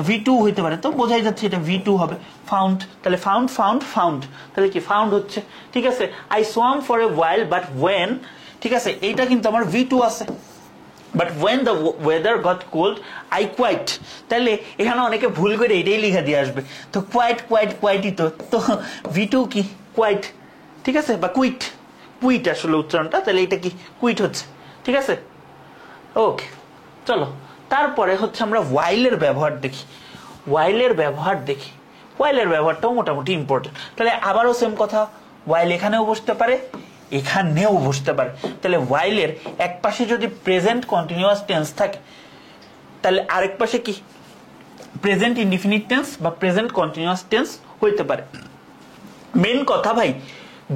A: V2 হইতে পারে। তো বোঝাই যাচ্ছে এটা V2 হবে। ফাউন্ড, তাহলে ফাউন্ড, তাহলে কি ফাউন্ড হচ্ছে। ঠিক আছে, I swam for a while but when, ঠিক আছে, এইটা কিন্তু আমার V2 আছে। But when the weather got cold I quit, তাহলে এখানে অনেকে ভুল করে এটাই লিখে দিয়ে আসবে, তো কোয়াইটই তো V2 কি কোয়াইট, ঠিক আছে, বা কুইট আসলে উচ্চারণটা, তাহলে এটা কি কুইট হচ্ছে। ঠিক আছে, ওকে, চলো তারপরে হচ্ছে আমরা ওয়াইলের ব্যবহার দেখি। ওয়াইলের ব্যবহারটাও মোটামুটি ইম্পর্টেন্ট। তাহলে আবারও সেম কথা, ওয়াইল এখানেও বসতে পারে, এখানেও বসতে পারে। তাহলে ওয়াইলের এক পাশে যদি প্রেজেন্ট কন্টিনিউয়াস টেন্স থাকে, তাহলে আরেক পাশে কি প্রেজেন্ট ইনডিফিনিট টেন্স বা প্রেজেন্ট কন্টিনিউয়াস টেন্স হইতে পারে। মেন কথা ভাই,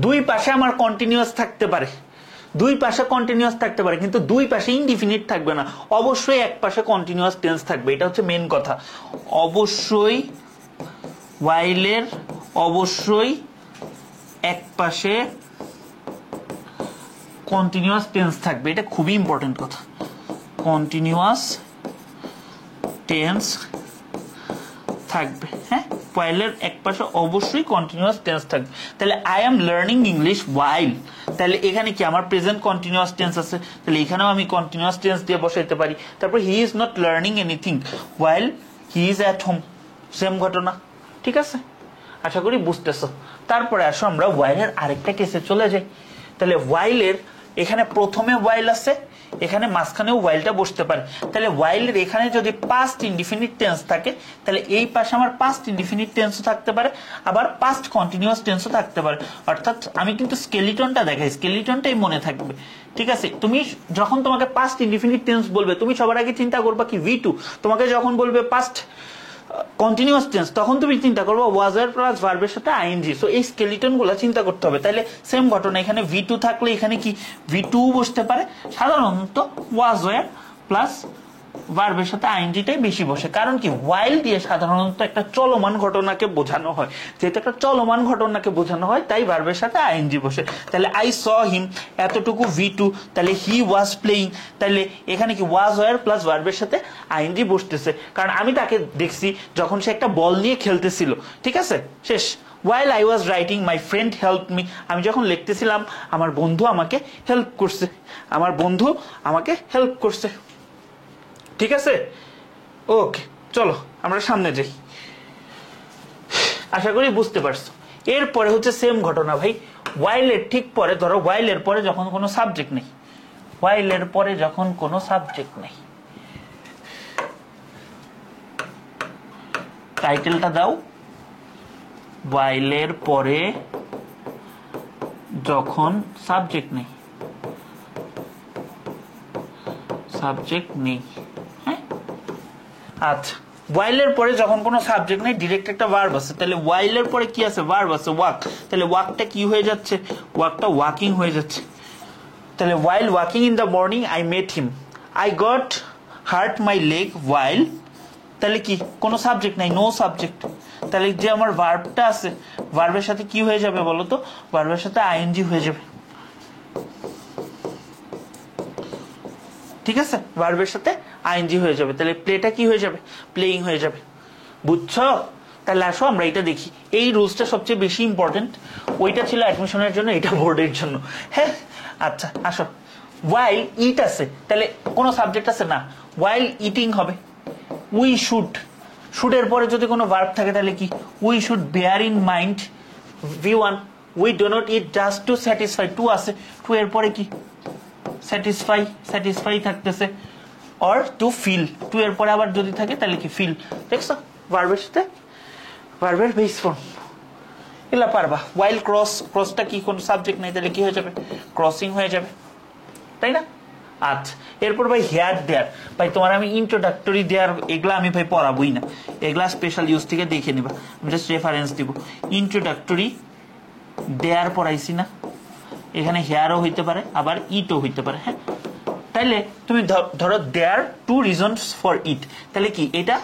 A: দুই পাশে আমার কন্টিনিউয়াস থাকতে পারে, কিন্তু দুই পাশে ইনডিফিনিট থাকবে না, অবশ্যই এক পাশে কন্টিনিউয়াস টেন্স থাকবে, এটা হচ্ছে মেন কথা। অবশ্যই ওয়াইলের এক পাশে কন্টিনিউয়াস টেন্স থাকবে, এটা খুবই ইম্পর্টেন্ট কথা। কন্টিনিউয়াস টেন্স থাকবে, হ্যাঁ, ওয়াইলের এক পাশে অবশ্যই কন্টিনিউয়াস টেন্স থাকবে। তাহলে আই এম লার্নিং ইংলিশ ওয়াইল, তাহলে এখানে কি আমার প্রেজেন্ট কন্টিনিউয়াস টেন্স আছে, তাহলে এখানেও আমি কন্টিনিউয়াস টেন্স দিয়ে বসাইতে পারি। তারপর he is not learning anything while he is at home, same ঘটনা। ঠিক আছে, আশা করি বুঝতেছো। তারপরে আসো আমরা ওয়াইলের আরেকটা কেসে চলে যাই। তাহলে ওয়াইলের এখানে প্রথমে ওয়াইল আছে, এখানে মাঝখানেও ওয়াইলটা বসতে পারে। তাহলে ওয়াইলের এখানে যদি পাস্ট ইনডিফিনিট টেন্স থাকে তাহলে এই পাশে আমার পাস্ট ইনডিফিনিট টেন্সও থাকতে পারে, আবার পাস্ট কন্টিনিউয়াস টেন্সও থাকতে পারে। অর্থাৎ আমি কিন্তু স্কেলিটনটা দেখাই, স্কেলিটনটাই মনে থাকবে। ঠিক আছে, তুমি যখন তোমাকে পাস্ট ইনডিফিনিট টেন্স বলবে তুমি সবার আগে চিন্তা করবা কি V2। তোমাকে যখন বলবে পাস্ট কন্টিনিউয়াস টেন্স তখন তুমি চিন্তা করবো ওয়াজ এর প্লাস ভার্বের সাথে আইএনজি। সো এই স্কেলিটন গুলা চিন্তা করতে হবে। তাহলে সেম ঘটনা, এখানে V2 থাকলে এখানে কি V2 বসতে পারে। সাধারণত ওয়াজ এর প্লাস ভার্বের সাথে আইএনজিটাই বেশি বসে, কারণ কি ওয়াইল দিয়ে সাধারণত একটা চলমান ঘটনাকে বোঝানো হয়। যেহেতু একটা চলমান ঘটনাকে বোঝানো হয় তাই ভার্বের সাথে আইএনজি বসে। তাহলে আই স হিম, এতটুকু V2, তাহলে হি ওয়াজ প্লেইং, তাহলে এখানে কি ওয়াজ ওয়ার প্লাস ভার্বের সাথে আইএনজি বসতেছে, কারণ আমি তাকে দেখছি যখন সে একটা বল নিয়ে খেলতেছিল। ঠিক আছে, শেষ। While I was writing, my friend helped me. আমি যখন লিখতেছিলাম আমার বন্ধু আমাকে হেল্প করছে, আমার বন্ধু আমাকে হেল্প করছে। ঠিক আছে, ওকে, চলো আমরা সামনে যাই। আশা করি বুঝতে পারছো। এরপরে হচ্ছে সেম ঘটনা ভাই, ওয়াইলের ঠিক পরে, ধরো ওয়াইলের পরে যখন কোনো সাবজেক্ট নেই, ওয়াইলের পরে যখন কোনো সাবজেক্ট নেই, টাইটেলটা দাও। ওয়াইলের পরে যখন সাবজেক্ট নেই, সাবজেক্ট নেই। হ্যাঁ, আচ্ছা, ওয়াইলের পরে যখন কোনো সাবজেক্ট নেই ডিরেক্ট একটা ভার্ব আছে, তাহলে ওয়াইলের পরে কি আছে, ভার্ব আছে, ওয়াক। তাহলে ওয়াকটা কি হয়ে যাচ্ছে, ওয়াকটা ওয়াকিং হয়ে যাচ্ছে। তাহলে while walking in the morning I met him, I got hurt my leg while, তাহলে কি কোনো সাবজেক্ট নাই, নো সাবজেক্ট। তাহলে যে আমার ভার্বটা আছে, ভার্বের সাথে কি হয়ে যাবে বলো তো, ভার্বের সাথে আইএনজি হয়ে যাবে। ঠিক আছে, ভার্বের সাথে আইএনজি হয়ে যাবে। তাহলে প্লেটা কি হয়ে যাবে, প্লেইং হয়ে যাবে। বুঝছো? তাহলে আসো আমরা এটা দেখি। এই রুলসটা সবচেয়ে বেশি ইম্পর্টেন্ট। ওইটা ছিল অ্যাডমিশনের জন্য, এটা বোর্ডের জন্য। হ্যাঁ, আচ্ছা আসো। ওয়াইল ইট আছে, তাহলে কোনো সাবজেক্ট আছে না, ওয়াইল ইটিং হবে। উই শুড, শুডের পরে যদি কোনো ভার্ব থাকে তাহলে কি, we should bear in mind V1। We do not eat just to satisfy, to আছে, টু এর পরে কি স্যাটিসফাই, স্যাটিসফাই থাকতেছে। অর টু ফিল, টু এর পরে আবার যদি থাকে তাহলে কি ফিল। দেখছো, ভার্বের সাথে ভার্বের বেস ফর্ম, এগুলা পারবা। ওয়াইল ক্রস, ক্রসটা কি কোনো সাবজেক্ট নেই, তাহলে কি হয়ে যাবে, ক্রসিং হয়ে যাবে, তাই না? আচ্ছা, এরপর ভাই হেয়ার দেয়ার। ভাই তোমার আমি ইন্ট্রোডাক্টরি দেয়ার এগুলা আমি ভাই পড়াবই না, এগুলা স্পেশাল ইউজ থেকে দেখে নিবা, আমি জাস্ট রেফারেন্স দিব। ইন্ট্রোডাক্টরি দেয়ার পড়াইছি না, এখানে হেয়ারও হইতে পারে আবার ইটও হইতে পারে। হ্যাঁ, তাইলে তুমি ধরো there to reasons for it, তাহলে কি এটা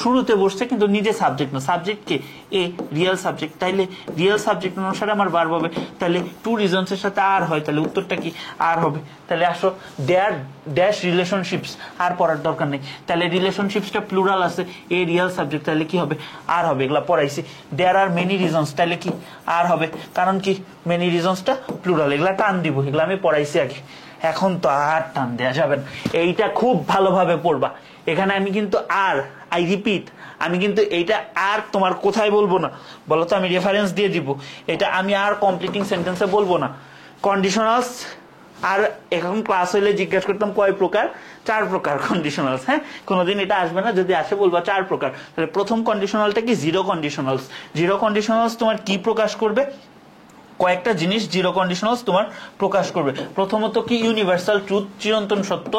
A: শুরুতে বসছে কিন্তু নিজে সাবজেক্ট না, সাবজেক্ট কে এ, রিয়েল সাবজেক্ট। তাইলে রিয়েল সাবজেক্ট অনুসারে আমার ভার্ব হবে। তাহলে টু রিজনস এর সাথে আর হয়, তাহলে উত্তরটা কি আর হবে। তাহলে আসো, দেয়ার ড্যাশ রিলেশনশিপস, আর পড়ার দরকার নেই। তাহলে রিলেশনশিপসটা প্লুরাল আছে, এ রিয়েল সাবজেক্ট, তাহলে কি হবে আর হবে, এগুলা পড়াইছি। দেয়ার আর মেনি রিজনস, তাহলে কি আর হবে, কারণ কি মেনি রিজনসটা প্লুরাল, এগুলা টান দিব, এগুলা আমি পড়াইছি আগে, এখন তো আর টান দেওয়া যাবে না। এইটা খুব ভালোভাবে পড়বা। এখানে আমি কিন্তু আর, আই রিপিট, আমি কিন্তু এইটা আর তোমার কোথায় বলবো না বলো তো, আমি রেফারেন্স দিয়ে দিব। এটা আমি আর কমপ্লিটিং সেন্টেন্সে বলবো না। কন্ডিশনালস আর এখন ক্লাস হইলে জিজ্ঞাসা করতাম কয় প্রকার, 4 প্রকার কন্ডিশনালস। হ্যাঁ, কোনোদিন এটা আসবে না, যদি আসে বলবা 4 প্রকার। তাহলে প্রথম কন্ডিশনালটা কি, জিরো কন্ডিশনালস। জিরো কন্ডিশনালস তোমার কি প্রকাশ করবে, কয়েকটা জিনিস জিরো কন্ডিশনালস তোমার প্রকাশ করবে। প্রথমত কি, ইউনিভার্সাল ট্রুথ, চিরন্তন সত্য,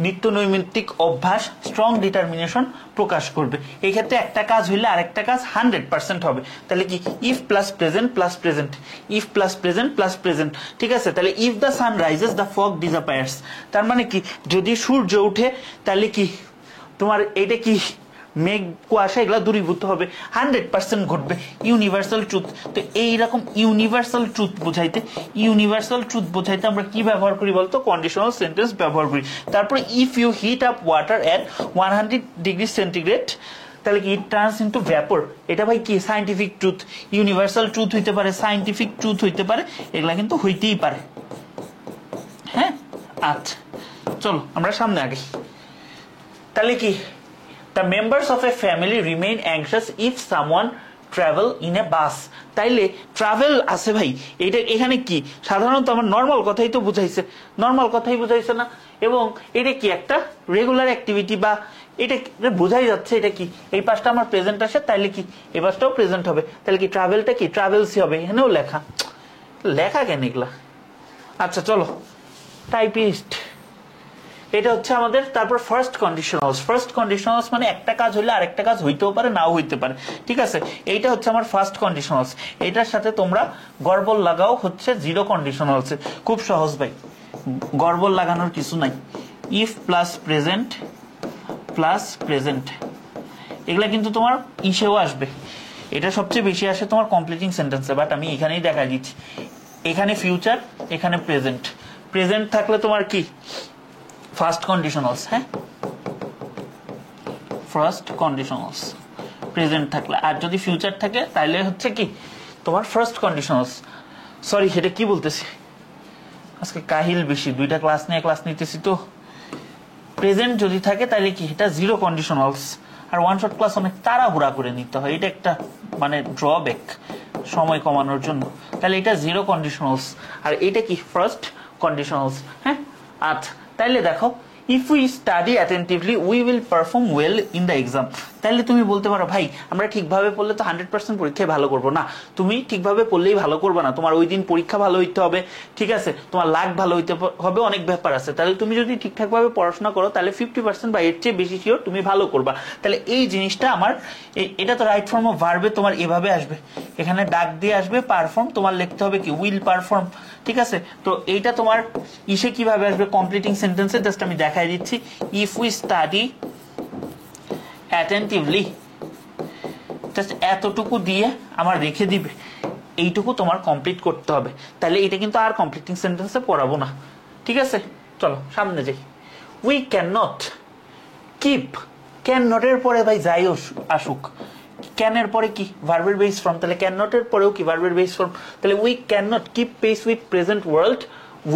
A: নিত্য নৈমিত্তিক অভ্যাস, স্ট্রং ডিটারমিনেশন প্রকাশ করবে। এই ক্ষেত্রে একটা কাজ হইলে আরেকটা কাজ 100% হবে। তাহলে কি, if plus present plus present, if plus present plus present. ঠিক আছে, তাহলে if the sun rises the fog disappears, তার মানে কি যদি সূর্য উঠে তাহলে কি তোমার এইটা কি মেঘ কুয়াশা এগুলা দূরীভূত হবে, 100% ঘটবে। ইউনিভার্সাল ট্রুথ, তো এইরকম ইউনিভার্সাল ট্রুথ বোঝাইতে, ইউনিভার্সাল ট্রুথ বোঝাইতে আমরা কি ব্যবহার করি বলতো, কন্ডিশনাল সেন্টেন্স ব্যবহার করি। তারপরে if you heat up water at 100 degree centigrade, তাহলে কি ইট টার্নস ইনটু ভ্যাপর। এটা ভাই কি, সায়েন্টিফিক ট্রুথ। ইউনিভার্সাল ট্রুথ হইতে পারে, সায়েন্টিফিক ট্রুথ হইতে পারে, এগুলা কিন্তু হইতেই পারে। হ্যাঁ, আচ্ছা চলো আমরা সামনে আগে। তাহলে কি, the members of a family remain anxious if someone travel in a bus, তাইলে ট্রাভেল আছে ভাই, এটা এখানে কি সাধারণত আমার নর্মাল কথাই তো বুঝাইছে, নর্মাল কথাই বুঝাইছে না, এবং এটা কি একটা রেগুলার অ্যাক্টিভিটি বা এটা বোঝাই যাচ্ছে এটা কি, এই পাশটা আমার প্রেজেন্ট আসে, তাইলে কি এই পাশটাও প্রেজেন্ট হবে, তাহলে কি ট্রাভেলটা কি ট্রাভেলসই হবে, এখানেও লেখা লেখা কেন এগুলা। আচ্ছা চলো, টাইপিস্ট, এটা হচ্ছে আমাদের। তারপর ফার্স্ট কন্ডিশনালস, ফার্স্ট কন্ডিশনালস মানে একটা কাজ হলে আরেকটা কাজ হইতেও পারে নাও হইতে পারে, ঠিক আছে, এইটা হচ্ছে আমার ফার্স্ট কন্ডিশনালস। এটার সাথে তোমরা গড়বল লাগাও হচ্ছে জিরো কন্ডিশনালস, খুব সহজ ভাই, গড়বল লাগানোর কিছু নাই। If plus present plus present, এগুলা কিন্তু তোমার ইসেও আসবে, এটা সবচেয়ে বেশি আসে তোমার কমপ্লিটিং সেন্টেন্সে, বাট আমি এখানেই দেখা দিচ্ছি, এখানে ফিউচার এখানে প্রেজেন্ট, প্রেজেন্ট থাকলে তোমার কি ফার্স্ট কন্ডিশনালস, হ্যাঁ ফার্স্ট কন্ডিশনালস প্রেজেন্ট থাকলে, আর যদি ফিউচার থাকে তাহলে হচ্ছে কি তোমার ফার্স্ট কন্ডিশনালস। সরি সেটা কি বলতেছি, আজকে কাহিল বেশি, দুইটা ক্লাস নিতেছি তো। প্রেজেন্ট যদি থাকে তাহলে কি এটা জিরো কন্ডিশনালস, আর ওয়ান শট ক্লাস অনেক তাড়াহুড়া করে নিতে হয়, এটা একটা মানে ড্রব্যাক সময় কমানোর জন্য, তাহলে এটা জিরো কন্ডিশনালস, আর এটা কি ফার্স্ট কন্ডিশনালস, হ্যাঁ। আচ্ছা তাহলে দেখো, if we study attentively we will perform well in the exam, তাহলে তুমি বলতে পারো ভাই আমরা ঠিকভাবে পড়লে তো 100% পরীক্ষায় ভালো করবো না, তুমি ঠিকভাবে পড়লেই ভালো করবে না, তোমার ওই দিন পরীক্ষা ভালো হইতে হবে, ঠিক আছে, তোমার লাক ভালো হইতে হবে, অনেক ব্যাপার আছে, তাহলে তুমি যদি ঠিকঠাক ভাবে পড়াশোনা করো তাহলে 50% বা এর চেয়ে বেশি শিওর তুমি ভালো করবা। তাহলে এই জিনিসটা আমার, এটা তো রাইট ফর্ম অফ ভার্বে তোমার এভাবে আসবে, এখানে ডাক দিয়ে আসবে পারফর্ম, তোমার লিখতে হবে কি উইল পারফর্ম, ঠিক আছে। তো এইটা তোমার ইসে কিভাবে আসবে কমপ্লিটিং সেন্টেন্সে, জাস্ট আমি দেখাই দিচ্ছি, if we study attentively, just এতটুকু দিয়ে আমার রেখে দিবে, এইটুকু তোমার কমপ্লিট করতে হবে, তাহলে এটা কিন্তু আর কমপ্লিটিং সেন্টেন্সে পড়াবো না, ঠিক আছে। চলো সামনে যাই। We can not keep, can নটের পরে ভাই যাই আসুক, ক্যানের পরে কি ভার্বের বেস ফর্ম, তাহলে ক্যান নটের পরেও কি ভার্বের বেস ফর্ম, তাহলে we can not keep pace with present world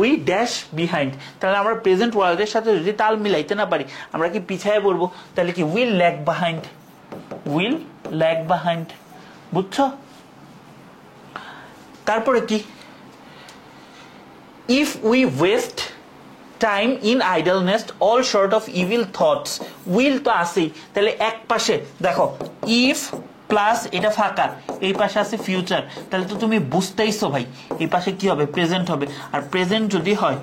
A: we dash behind, তাহলে আমরা প্রেজেন্ট ওয়ার্ল্ডের সাথে যদি তাল মিলাইতে না পারি আমরা কি পিছায় পড়বো, তাহলে কি will lag behind, will lag behind, বুঝছো। তারপরে কি, if we waste time in idleness all short of evil thoughts, will তো আসেই, তাহলে এক পাশে দেখো ইফ প্লাস এটা ফাঁকা, এই পাশে আছে ফিউচার, তাহলে তো তুমি বুঝতেইছো ভাই এই পাশে কি হবে প্রেজেন্ট হবে, আর প্রেজেন্ট যদি হয়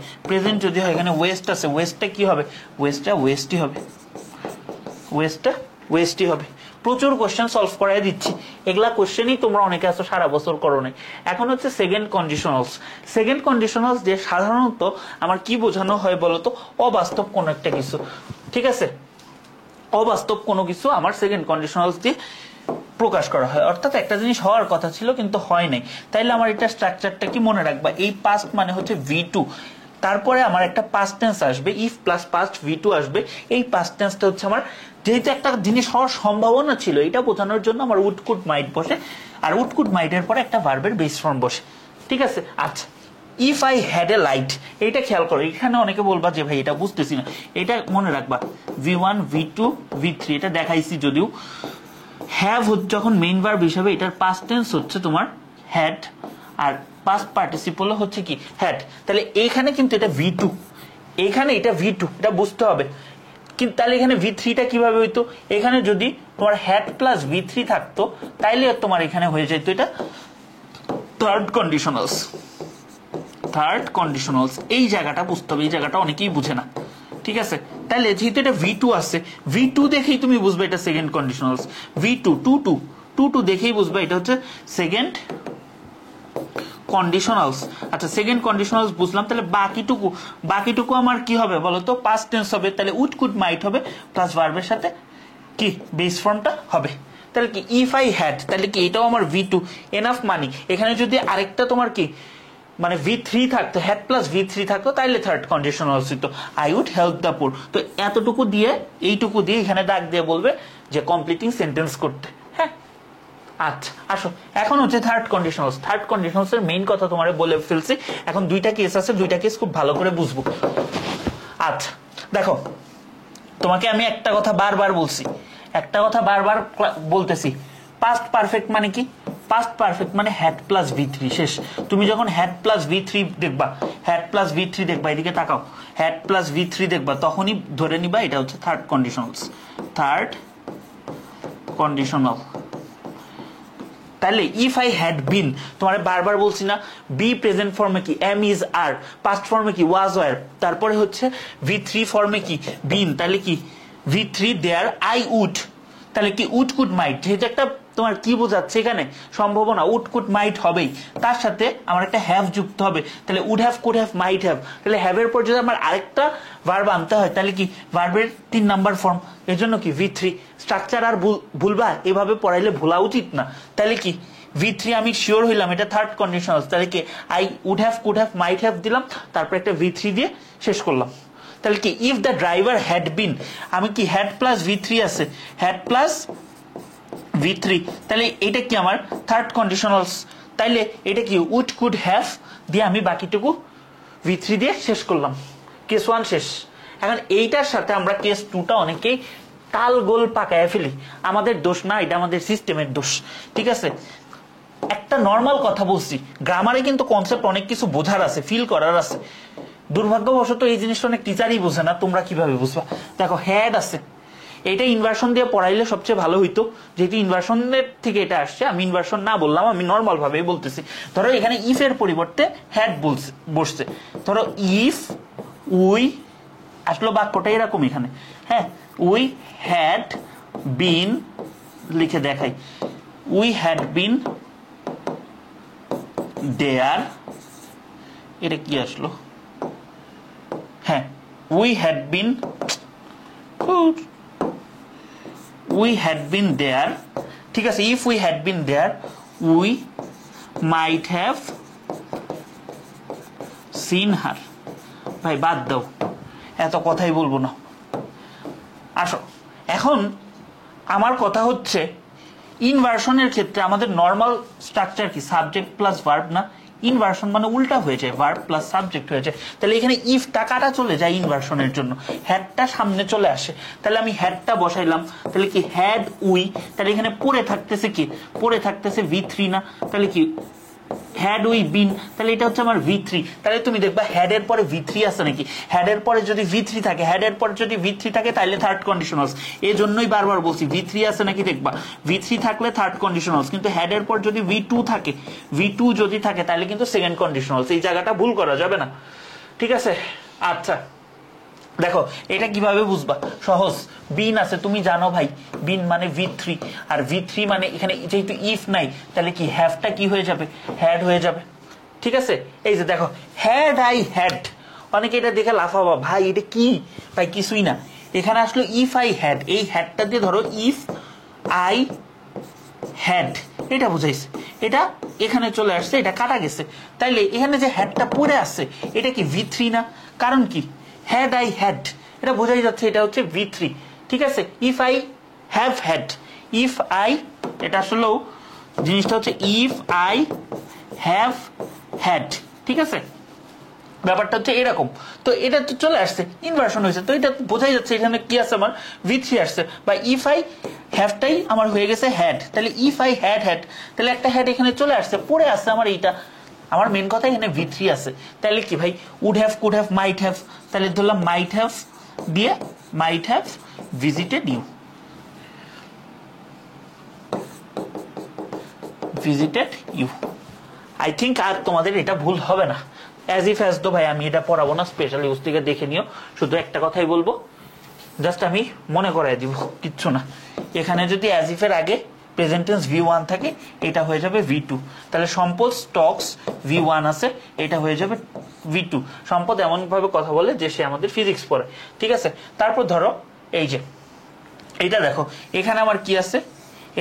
A: এখানে ওয়েস্ট আছে, ওয়েস্টটা কি হবে, ওয়েস্টটা ওয়েস্টই হবে, ওয়েস্টটা ওয়েস্টই হবে। প্রচুর কোশ্চেন সলভ করাই দিচ্ছি, এগুলা কোশ্চেনই তোমরা অনেকে আছো সারা বছর করো নাই। এখন হচ্ছে সেকেন্ড কন্ডিশনালস, সেকেন্ড কন্ডিশনালস যে সাধারণত আমার কি বোঝানো হয় বলতো, অবাস্তব কোন একটা কিছু, ঠিক আছে, অবাস্তব কোনো কিছু আমার সেকেন্ড কন্ডিশনালস দিয়ে প্রকাশ করা হয়, অর্থাৎ একটা জিনিস হওয়ার কথা ছিল কিন্তু হয় নাই, তাইলে আমার এটা স্ট্রাকচারটা কি মনে রাখবা, এই পাস্ট মানে হচ্ছে V2, তারপরে আমার একটা পাস্ট টেন্স আসবে, ইফ প্লাস পাস্ট V2 আসবে, এই পাস্ট টেন্সটা হচ্ছে আমার যেহেতু একটা জিনিস হওয়ার সম্ভাবনা ছিল এটা বোঝানোর জন্য আমার উড কুড মাইট বসে, আর উড কুড মাইটের পরে একটা ভার্বের বেস ফর্ম বসে, ঠিক আছে। আচ্ছা if I had a light, এইটা খেয়াল করো, এখানে অনেকে বলবা যে ভাই এটা বুঝতেছি না, এটা মনে রাখবা V1 V2 V3 এটা দেখাইছি যদিও, হ্যাভ যখন মেইন ভার্ব হিসেবে এটার পাস্ট টেন্স হচ্ছে তোমার হ্যাড, আর পাস্ট পার্টিসিপল হচ্ছে কি হ্যাড, তাহলে এইখানে কিন্তু এটা V2, এখানে এটা V2, এটা বুঝতে হবে, কিন্তু তাহলে এখানে V3টা কিভাবে হইতো, এখানে যদি তোমার হ্যাড প্লাস V3 থাকতো তাইলে তোমার এখানে হয়ে যেত এটা থার্ড কন্ডিশনালস, থার্ড কন্ডিশনালস, এই জায়গাটা বুঝতে হবে, এই জায়গাটা অনেকেই বুঝে না, ঠিক আছে। তাহলে যেহেতু এটা V2 আছে, V2 দেখেই তুমি বুঝবে এটা সেকেন্ড কন্ডিশনালস, V2 টু দেখেই বুঝবে এটা হচ্ছে সেকেন্ড কন্ডিশনালস। আচ্ছা সেকেন্ড কন্ডিশনালস বুঝলাম, তাহলে বাকিটুকু আমার কি হবে বলতো, পাস্ট টেন্স হবে, তাহলে উড কুড মাইট হবে প্লাস ভার্বের সাথে কি বেস ফর্মটা হবে, তাহলে কি ইফ আই হ্যাড, তাহলে কি এটাও আমার V2 এনাফ মানি, এখানে যদি আরেকটা তোমার কি মানে V3 থাকতো, হ্যাড প্লাস V3 থাকতো তাইলে থার্ড কন্ডিশনালস হইতো, I would help the poor, তো এতটুকু দিয়ে এইটুকু দিয়ে এখানে দাগ দিয়ে বলবে যে কমপ্লিটিং সেন্টেন্স করতে, হ্যাঁ। আচ্ছা আসো এখন হচ্ছে থার্ড কন্ডিশনালস, থার্ড কন্ডিশনালস এর মেইন কথা তোমারে বলে ফেলছি, এখন দুইটা কেস আছে, দুইটা কেস খুব ভালো করে বুঝবো। আচ্ছা দেখো, তোমাকে আমি একটা কথা বারবার বলছি, একটা কথা বারবার বলতেছি, পাস্ট পারফেক্ট মানে কি? পাস্ট পারফেক্ট মানে হ্যাড প্লাস V3 শেষ। তুমি যখন হ্যাড প্লাস V3 দেখবা, হ্যাড প্লাস V3 দেখবা, এদিকে তাকাও, হ্যাড প্লাস V3 দেখবা, তখনই ধরে নিবা এটা হচ্ছে থার্ড কন্ডিশনালস, থার্ড কন্ডিশনাল। তাহলে ইফ আই হ্যাড বিন, তোমার বারবার বলছি না, বি প্রেজেন্ট ফর্মে কি এম ইজ আর, পাস্ট ফর্মে কি ওয়াজ ওয়ার, তারপরে হচ্ছে V3 ফর্মে কি বিন, তাহলে কি V3 দেয়ার আই উড, তাহলে কি উড কুড মাইট, যেহেতু একটা তোমার কি বোঝাচ্ছে এখানে সম্ভাবনা, উড কুড মাইট হবেই, তার সাথে আমার একটা হ্যাভ যুক্ত হবে, তাহলে would have could have might have, তাহলে হ্যাভের পর যদি আমার আরেকটা ভার্ব আনতে হয় তাহলে কি ভার্বের 3 নাম্বার ফর্ম, এর জন্য কি V3। স্ট্রাকচার আর ভুলবা, এভাবে পড়াইলে ভোলা উচিত না। তাহলে কি V3 আমি শিওর হইলাম এটা থার্ড কন্ডিশনাল, তাহলে কি I would have could have might have দিলাম, তারপর একটা V3 দিয়ে শেষ করলাম। তাহলে কি if the driver had been, আমি কি হ্যাড প্লাস V3 আছে, হ্যাড প্লাস V3, তাহলে এটা কি আমার থার্ড কন্ডিশনালস, তাইলে এটা কি উড কুড হ্যাভ দিয়ে আমি বাকিটুকু V3 দিয়ে শেষ করলাম, কেস 1 শেষ। এখন এইটার সাথে আমরা কেস 2টা অনেকেই তাল গোল পাকায় ফেলি, আমাদের দোষ না, এটা আমাদের সিস্টেমের দোষ, ঠিক আছে। একটা নর্মাল কথা বলছি, গ্রামারে কিন্তু কনসেপ্ট অনেক কিছু বোঝার আছে, ফিল করার আছে, দুর্ভাগ্যবশত এই জিনিসটা অনেক টিচারই বোঝে না। তোমরা কিভাবে বুঝবা? দেখো হ্যাড আছে, এটা ইনভার্সন দিয়ে পড়াইলে সবচেয়ে ভালো হইতো, যেহেতু ইনভার্সনের থেকে এটা আসছে, আমি ইনভার্সন না বললাম, আমি নর্মাল ভাবে বলতেছি। ধরো এখানে ইফ এর পরিবর্তে হ্যাড বসছে, ধরো ইফ উই, আসলে বাক্যটা এরকম এখানে, হ্যাঁ, উই হ্যাড বিন, লিখে দেখাই, উই হ্যাড বিন দেয়ার, এটা কি আসলো, হ্যাঁ, we had been, we had been there, ঠিক আছে, if we had been there we might have seen her। ভাই বাদ দাও, এত কথাই বলবো না, আসো। এখন আমার কথা হচ্ছে ইনভার্সনের ক্ষেত্রে আমাদের নর্মাল স্ট্রাকচার কি সাবজেক্ট প্লাস ভার্ব না, ইনভার্সন মানে উল্টা হয়ে যায়, ভার্ব প্লাস সাবজেক্ট হয়ে যায়। তাহলে এখানে ইফ টাকাটা চলে যায় ইনভার্সনের জন্য, হ্যাডটা সামনে চলে আসে, তাহলে আমি হ্যাডটা বসাইলাম, তাহলে কি হ্যাড উই, তাহলে এখানে পড়ে থাকতেছে কি, পড়ে থাকতেছে V3 না, তাহলে কি হ্যাড উই বিন, তাহলে এটা হচ্ছে আমার V3। তাহলে তুমি দেখবা হ্যাড এর পরে V3 আছে নাকি, হ্যাড এর পরে যদি V3 থাকে, হ্যাড এর পরে যদি V3 থাকে তাহলে থার্ড কন্ডিশনালস, এই জন্যই বারবার বলছি V3 আছে নাকি দেখবা, V3 থাকলে থার্ড কন্ডিশনালস, কিন্তু হ্যাড এর পর যদি V2 থাকে, V2 যদি থাকে তাহলে কিন্তু সেকেন্ড কন্ডিশনালস, এই জায়গাটা ভুল করা যাবে না, ঠিক আছে। আচ্ছা দেখো এটা কিভাবে বুঝবা, সহজ, বিন আছে, তুমি জানো ভাই বিন মানে V3, আর V3 মানে এখানে যেহেতু ইফ নাই, তাহলে কি হ্যাভটা কি হয়ে যাবে, হ্যাড হয়ে যাবে, ঠিক আছে। এই যে দেখো হ্যাড আই হ্যাড, অনেকে এটা দেখে লাফাবা, ভাই এটা কি, ভাই কিছুই না, এখানে আসলো ইফ আই হ্যাড, এই হ্যাডটা দিয়ে ধরো ইফ আই হ্যাড, এটা বুঝাইছে, এটা এখানে চলে আসছে, এটা কাটা গেছে, তাইলে এখানে যে হ্যাডটা পড়ে আসছে এটা কি V3 না, কারণ কি হ্যাড আই হ্যাড, এটা বোঝাই যাচ্ছে এটা হচ্ছে V3, ঠিক আছে। If I have had, if I, এটা আসলেও জিনিসটা হচ্ছে ইফ আই হ্যাভ হ্যাড, ঠিক আছে, ব্যাপারটা হচ্ছে এরকম। তো এটা তো চলে আসছে, ইনভার্সন হয়েছে, তো এটা বোঝাই যাচ্ছে এখানে কি আছে, আমার V3 আসছে, বা ইফ আই হ্যাভটাই আমার হয়ে গেছে হ্যাড, তাহলে ইফ আই হ্যাড হ্যাড, তাহলে একটা হ্যাড এখানে চলে আসছে, পড়ে আসছে আমার এইটা, আমার মেন কথা এখানে V3 আছে, তাহলে কি ভাই would have could have might have, তাহলে ধরলাম মাইট হ্যাভ দিয়ে might have visited you, visited you. I think আর তোমাদের এটা ভুল হবে না, অ্যাজ ইফ অ্যাজ দো ভাই আমি এটা পড়াবো না, স্পেশালি ইউজ থেকে দেখে নিও, শুধু একটা কথাই বলবো, জাস্ট আমি মনে করাই দিব, কিচ্ছু না। এখানে যদি অ্যাজ ইফ এর আগে প্রেজেন্ট টেন্স V1 থাকে, এটা হয়ে যাবে V2, তাহলে সম্পদ স্টকস V1 আছে, এটা হয়ে যাবে V2। সম্পদ এমন ভাবে কথা বলে যে সে আমাদের ফিজিক্স পড়ে, ঠিক আছে। তারপর ধরো এই যে এইটা দেখো, এখানে আমার কি আছে,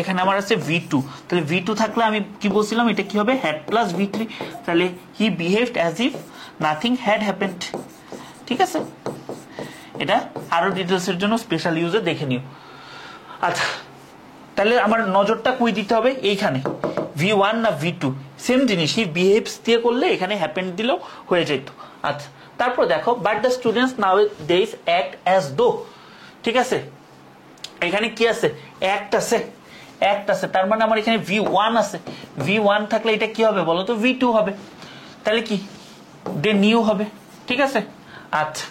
A: এখানে আমার আছে V2, তাহলে V2 থাকলে আমি কি বলছিলাম, এটা কি হবে হ্যাড প্লাস V3, তাহলে হি behaved as if nothing had happened, ঠিক আছে। এটা আরো ডিটেলসের জন্য স্পেশাল ইউজে দেখে নিও। আচ্ছা তাহলে আমার নজরটা কই দিতে হবে, এইখানে V1 না V2, সেম জিনিস, হি বিহেভস দিয়ে করলে এখানে হ্যাপেন্ড দিলেও হয়ে যেত। আচ্ছা তারপর দেখো but the students now days act as though, ঠিক আছে, এখানে কি আছে অ্যাক্ট আছে, অ্যাক্ট আছে, তার মানে আমার এখানে V1 আছে, V1 থাকলে এটা কি হবে বলো তো, V2 হবে, তাহলে কি দে নিউ হবে। ঠিক আছে, আচ্ছা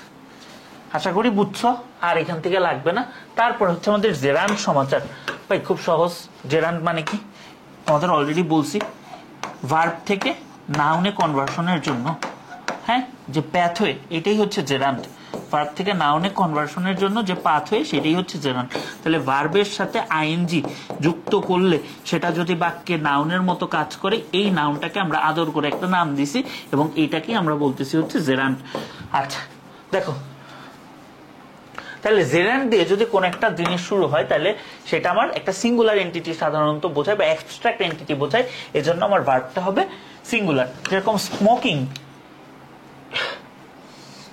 A: আশা করি বুঝছো, আর এখান থেকে লাগবে না। তারপর হচ্ছে আমাদের জেরান্ড সমাচার। ভাই খুব সহজ, জেরান্ড মানে কি আমাদের অলরেডি বলছি, ভার্ব থেকে নাউনে কনভার্সনের জন্য, হ্যাঁ, যে প্যাথওয়ে এটাই হচ্ছে জেরান্ড। ভার্ব থেকে নাউনে কনভার্সনের জন্য যে পাথওয়ে সেটাই হচ্ছে জেরান্ড। তাহলে ভার্বের সাথে আইএনজি যুক্ত করলে সেটা যদি বাক্যে নাউনের মতো কাজ করে, এই নাউনটাকে আমরা আদর করে একটা নাম দিছি এবং এইটাকে আমরা বলতেছি হচ্ছে জেরান্ড। আচ্ছা দেখো, তাহলে জেরান্ড দিয়ে যদি কোন একটা জিনিস শুরু হয় তাহলে সেটা আমার একটা সিঙ্গুলার এন্টিটি সাধারণত বোঝায় বা অ্যাবস্ট্রাক্ট এন্টিটি বোঝায়, এজন্য আমার ভার্বটা হবে সিঙ্গুলার। যেরকম স্মোকিং,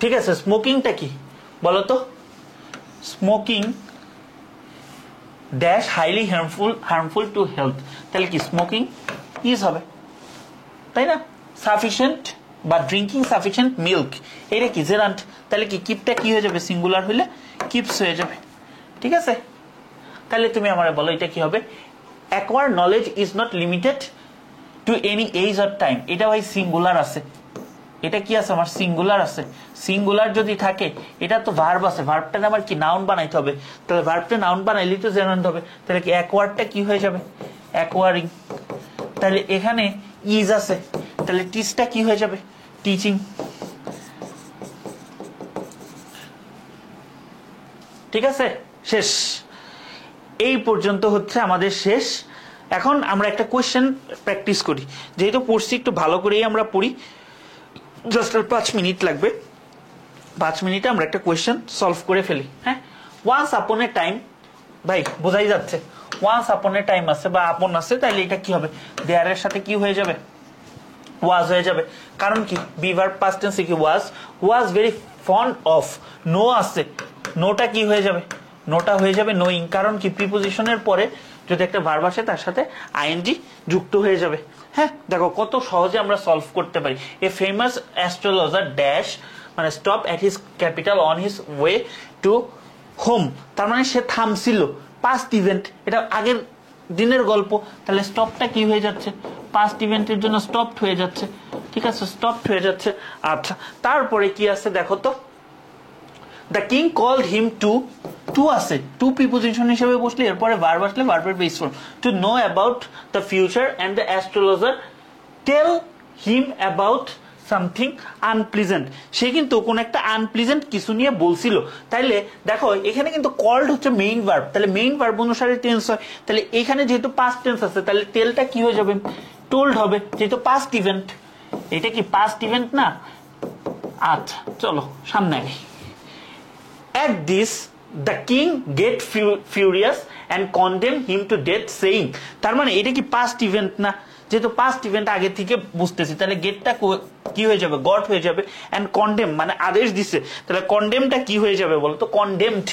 A: ঠিক আছে, স্মোকিংটা কি বলতো, smoking dash highly harmful to health, তাহলে কি স্মোকিং ইজ হবে, তাই না? সাফিসিয়েন্ট বা ড্রিঙ্কিং সাফিসিয়েন্ট মিল্ক, এটা কি জেরান্ড, তাহলে কি কিপটা কি হয়ে যাবে, সিঙ্গুলার হইলে কিপস হয়ে যাবে। ঠিক আছে, তাহলে তুমি আমারে বলো এটা কি হবে, acquire knowledge is not limited to any age or time, এটা ভাই সিঙ্গুলার আছে, এটা কি আছে আমার সিঙ্গুলার আছে। সিঙ্গুলার যদি থাকে, এটা তো ভার্ব আছে, ভার্বটা আমার কি নাউন বানাইতে হবে, তাহলে ভার্বটা নাউন বানাইলেই তো জেরান্ড হবে, তাহলে কি অ্যাকোয়ারটা কি হয়ে যাবে, অ্যাকোয়ারিং। তাহলে এখানে ইজ আছে, তাহলে টিচটা কি হয়ে যাবে, টিচিং। ঠিক আছে, শেষ, এই পর্যন্ত হচ্ছে আমাদের শেষ। এখন আমরা একটা কোয়েশ্চেন প্র্যাকটিস করি, যেহেতু পড়ছি একটু ভালো করেই আমরা পড়ি, জাস্ট আর 5 মিনিট লাগবে, 5 মিনিটে আমরা একটা কোয়েশ্চেন সলভ করে ফেলি। হ্যাঁ, ওয়ান্স আপন এ টাইম, ভাই বোঝাই যাচ্ছে ওয়ান্স আপন এ টাইম আছে বা আপন আছে, তাহলে এটা কি হবে, দেয়ার এর সাথে কি হয়ে যাবে, ওয়াজ হয়ে যাবে। কারণ কি বি ভার্ব পাস্ট টেন্সে কি was very fond of, no আছে, নোটা কি হয়ে যাবে, নোটা হয়ে যাবে নোয়িং। কারণ কি প্রিপোজিশনের পরে যদি একটা ভার্ব আসে তার সাথে আইএনজি যুক্ত হয়ে যাবে। হ্যাঁ, দেখো কত সহজে আমরা সলভ করতে পারি। এ ফেমাস অ্যাস্ট্রোলজার ড্যাশ, মানে stop at his capital on his way to home, তার মানে সে থামছিল, পাস্ট ইভেন্ট, এটা আগের দিনের গল্প, তাহলে স্টপটা কি হয়ে যাচ্ছে, পাস্ট ইভেন্টের জন্য স্টপড হয়ে যাচ্ছে। ঠিক আছে, স্টপড হয়ে যাচ্ছে। আচ্ছা, তারপরে কি আছে দেখো তো, the king called him to আছে, টু প্রিপোজিশন হিসেবে বসলে এরপরে ভার্ব আসলে ভার্বের base form, to know about the future and the astrologer tell him about something unpleasant, সে কিন্তু কোন একটা আনপ্লিজেন্ট কিছু নিয়ে বলছিল। তাইলে দেখো এখানে কিন্তু কল্ড হচ্ছে মেইন ভার্ব, তাহলে মেইন ভার্ব অনুসারে টেন্স হয়, তাহলে এখানে যেহেতু পাস্ট টেন্স আছে তাহলে টেলটা কি হয়ে যাবে, টোল্ড হবে, যেহেতু পাস্ট ইভেন্ট। এটা কি পাস্ট ইভেন্ট না? আচ্ছা চলো সামনে আগে। At this, the king get furious and condemn him to death, saying, তার মানে এটা কি পাস্ট ইভেন্ট না? যেহেতু পাস্ট ইভেন্ট আগে থেকে বুঝতেছি, তাহলে গেটটা কি হয়ে যাবে, গট হয়ে যাবে, এন্ড কন্ডেম মানে আদেশ দিছে, তাহলে কন্ডেমটা কি হয়ে যাবে বলো তো, কন্ডেমড।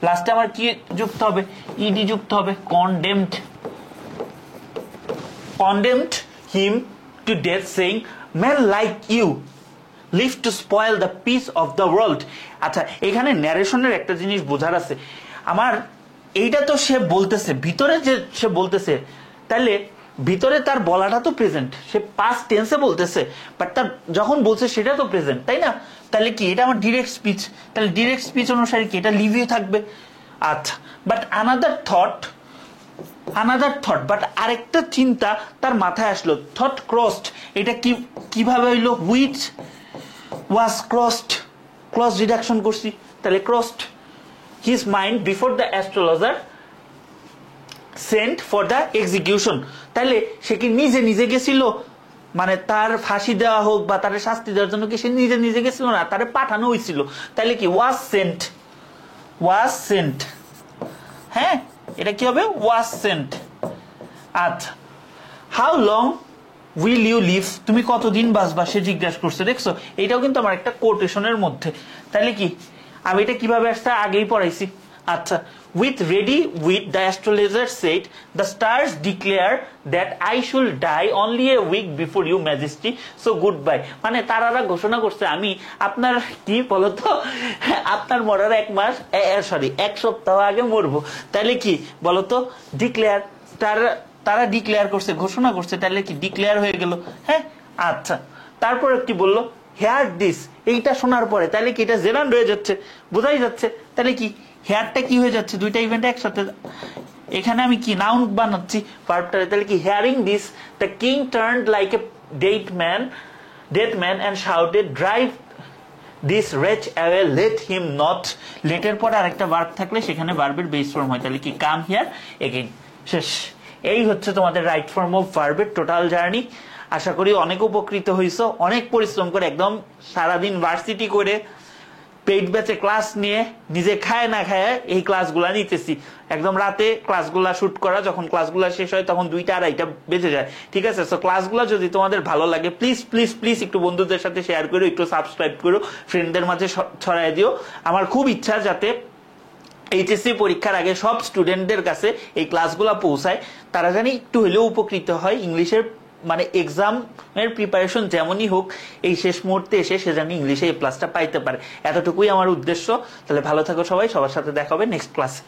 A: লাস্টে আমার কি যুক্ত হবে, ইডি যুক্ত হবে, condemned, condemned him to death saying, man like you live to spoil the peace of the world. আচ্ছা, এখানে ন্যারেশনের একটা জিনিস বোঝার আছে আমার, এইটা তো সে বলতেছে ভিতরে, যে সে বলতেছে, তাহলে ভিতরে তার বলাটা তো প্রেজেন্ট, সে পাস্ট টেন্সে বলতেছে, বাট তার যখন বলছে সেটা তো প্রেজেন্ট, তাই না? তাহলে কি এটা আমার ডিরেক্ট স্পিচ, তাহলে ডিরেক্ট স্পিচ অনুসারে কি এটা লিভিউ থাকবে। আচ্ছা, বাট আনাদার থট, বাট আরেকটা চিন্তা তার মাথায় আসলো, থট ক্রসড, এটা কিভাবে হইলো, which was crossed, cross reduction করছি, তাহলে crossed his mind before the astrologer Saint for the execution, তাহলে সে কি নিজে গেছিল, মানে তার ফাঁসি দেওয়া হোক বা তার শাস্তি দেওয়ার জন্য কি সে নিজে গেছিল না, তারে পাঠানো হয়েছিল, তাহলে কি ওয়াজ সেন্ট। হ্যাঁ, এটা কি হবে, ওয়াজ সেন্ট। আচ্ছা, how long will you live, তুমি কতদিন বাঁচবা সে জিজ্ঞাসা করছে, দেখছো এটাও কিন্তু আমার একটা কোটেশনের মধ্যে, তাহলে কি আমি এটা কিভাবে আসতে আগেই পড়াইছি। আচ্ছা, with the astrologer said, the stars declare that I should die only a week before you majesty, so goodbye, মানে তারারা ঘোষণা করছে আমি আপনার কি বলতো, আপনার মরার এক সপ্তাহ আগে মরবো, তাহলে কি বলতো, ডিক্লেয়ার, তারা তারা ডিক্লেয়ার করছে, ঘোষণা করছে, তাহলে কি ডিক্লেয়ার হয়ে গেল? হ্যাঁ, আচ্ছা। তারপরে কি বললো? হেয়ার দিস, এইটা শোনার পরে তাহলে কি এটা জেরান্ড হয়ে যাচ্ছে, বোঝাই যাচ্ছে। তাহলে কি হেয়ারটা কি হয়ে যাচ্ছে? দুইটা ইভেন্ট একসাথে। এখানে আমি কি নাউন বানাচ্ছি ভার্বটারে, তাহলে কি hearing this the king turned like a dead man and shouted drive this wretch away let him not. লেটের পরে আরেকটা ভার্ব থাকলে সেখানে ভার্বের বেস ফর্ম হয়, তাহলে কি কাম হিয়ার এগেইন। শেষ। এই হচ্ছে তোমাদের রাইট ফর্ম অফ ভার্বের টোটাল জার্নি। আশা করি অনেক উপকৃত হইছো, অনেক পরিশ্রম করে একদম সারাদিন ভার্সিটি করে পেইড ব্যাচে ক্লাস নিয়ে নিজে খায় না খায় এই ক্লাসগুলা নিতেছি। একদম রাতে ক্লাসগুলা শুট করা, যখন ক্লাসগুলা শেষ হয় তখন 2টা 2:30 বেজে যায়। ঠিক আছে, সো ক্লাসগুলো যদি তোমাদের ভালো লাগে প্লিজ প্লিজ প্লিজ একটু বন্ধুদের সাথে শেয়ার করো, একটু সাবস্ক্রাইব করো, ফ্রেন্ডদের মাঝে ছড়াই দিও। আমার খুব ইচ্ছা যাতে এইচএসসি পরীক্ষার আগে সব স্টুডেন্টদের কাছে এই ক্লাসগুলো পৌঁছায়, তারা জানি একটু হলেও উপকৃত হয়। ইংলিশের মানে এক্সামের প্রিপারেশন যেমনই হোক, এই শেষ মুহূর্তে এসে সে জানি ইংলিশে এই প্লাসটা পাইতে পারে, এতটুকুই আমার উদ্দেশ্য। তাহলে ভালো থাকো সবাই, সবার সাথে দেখা হবে নেক্সট ক্লাসে।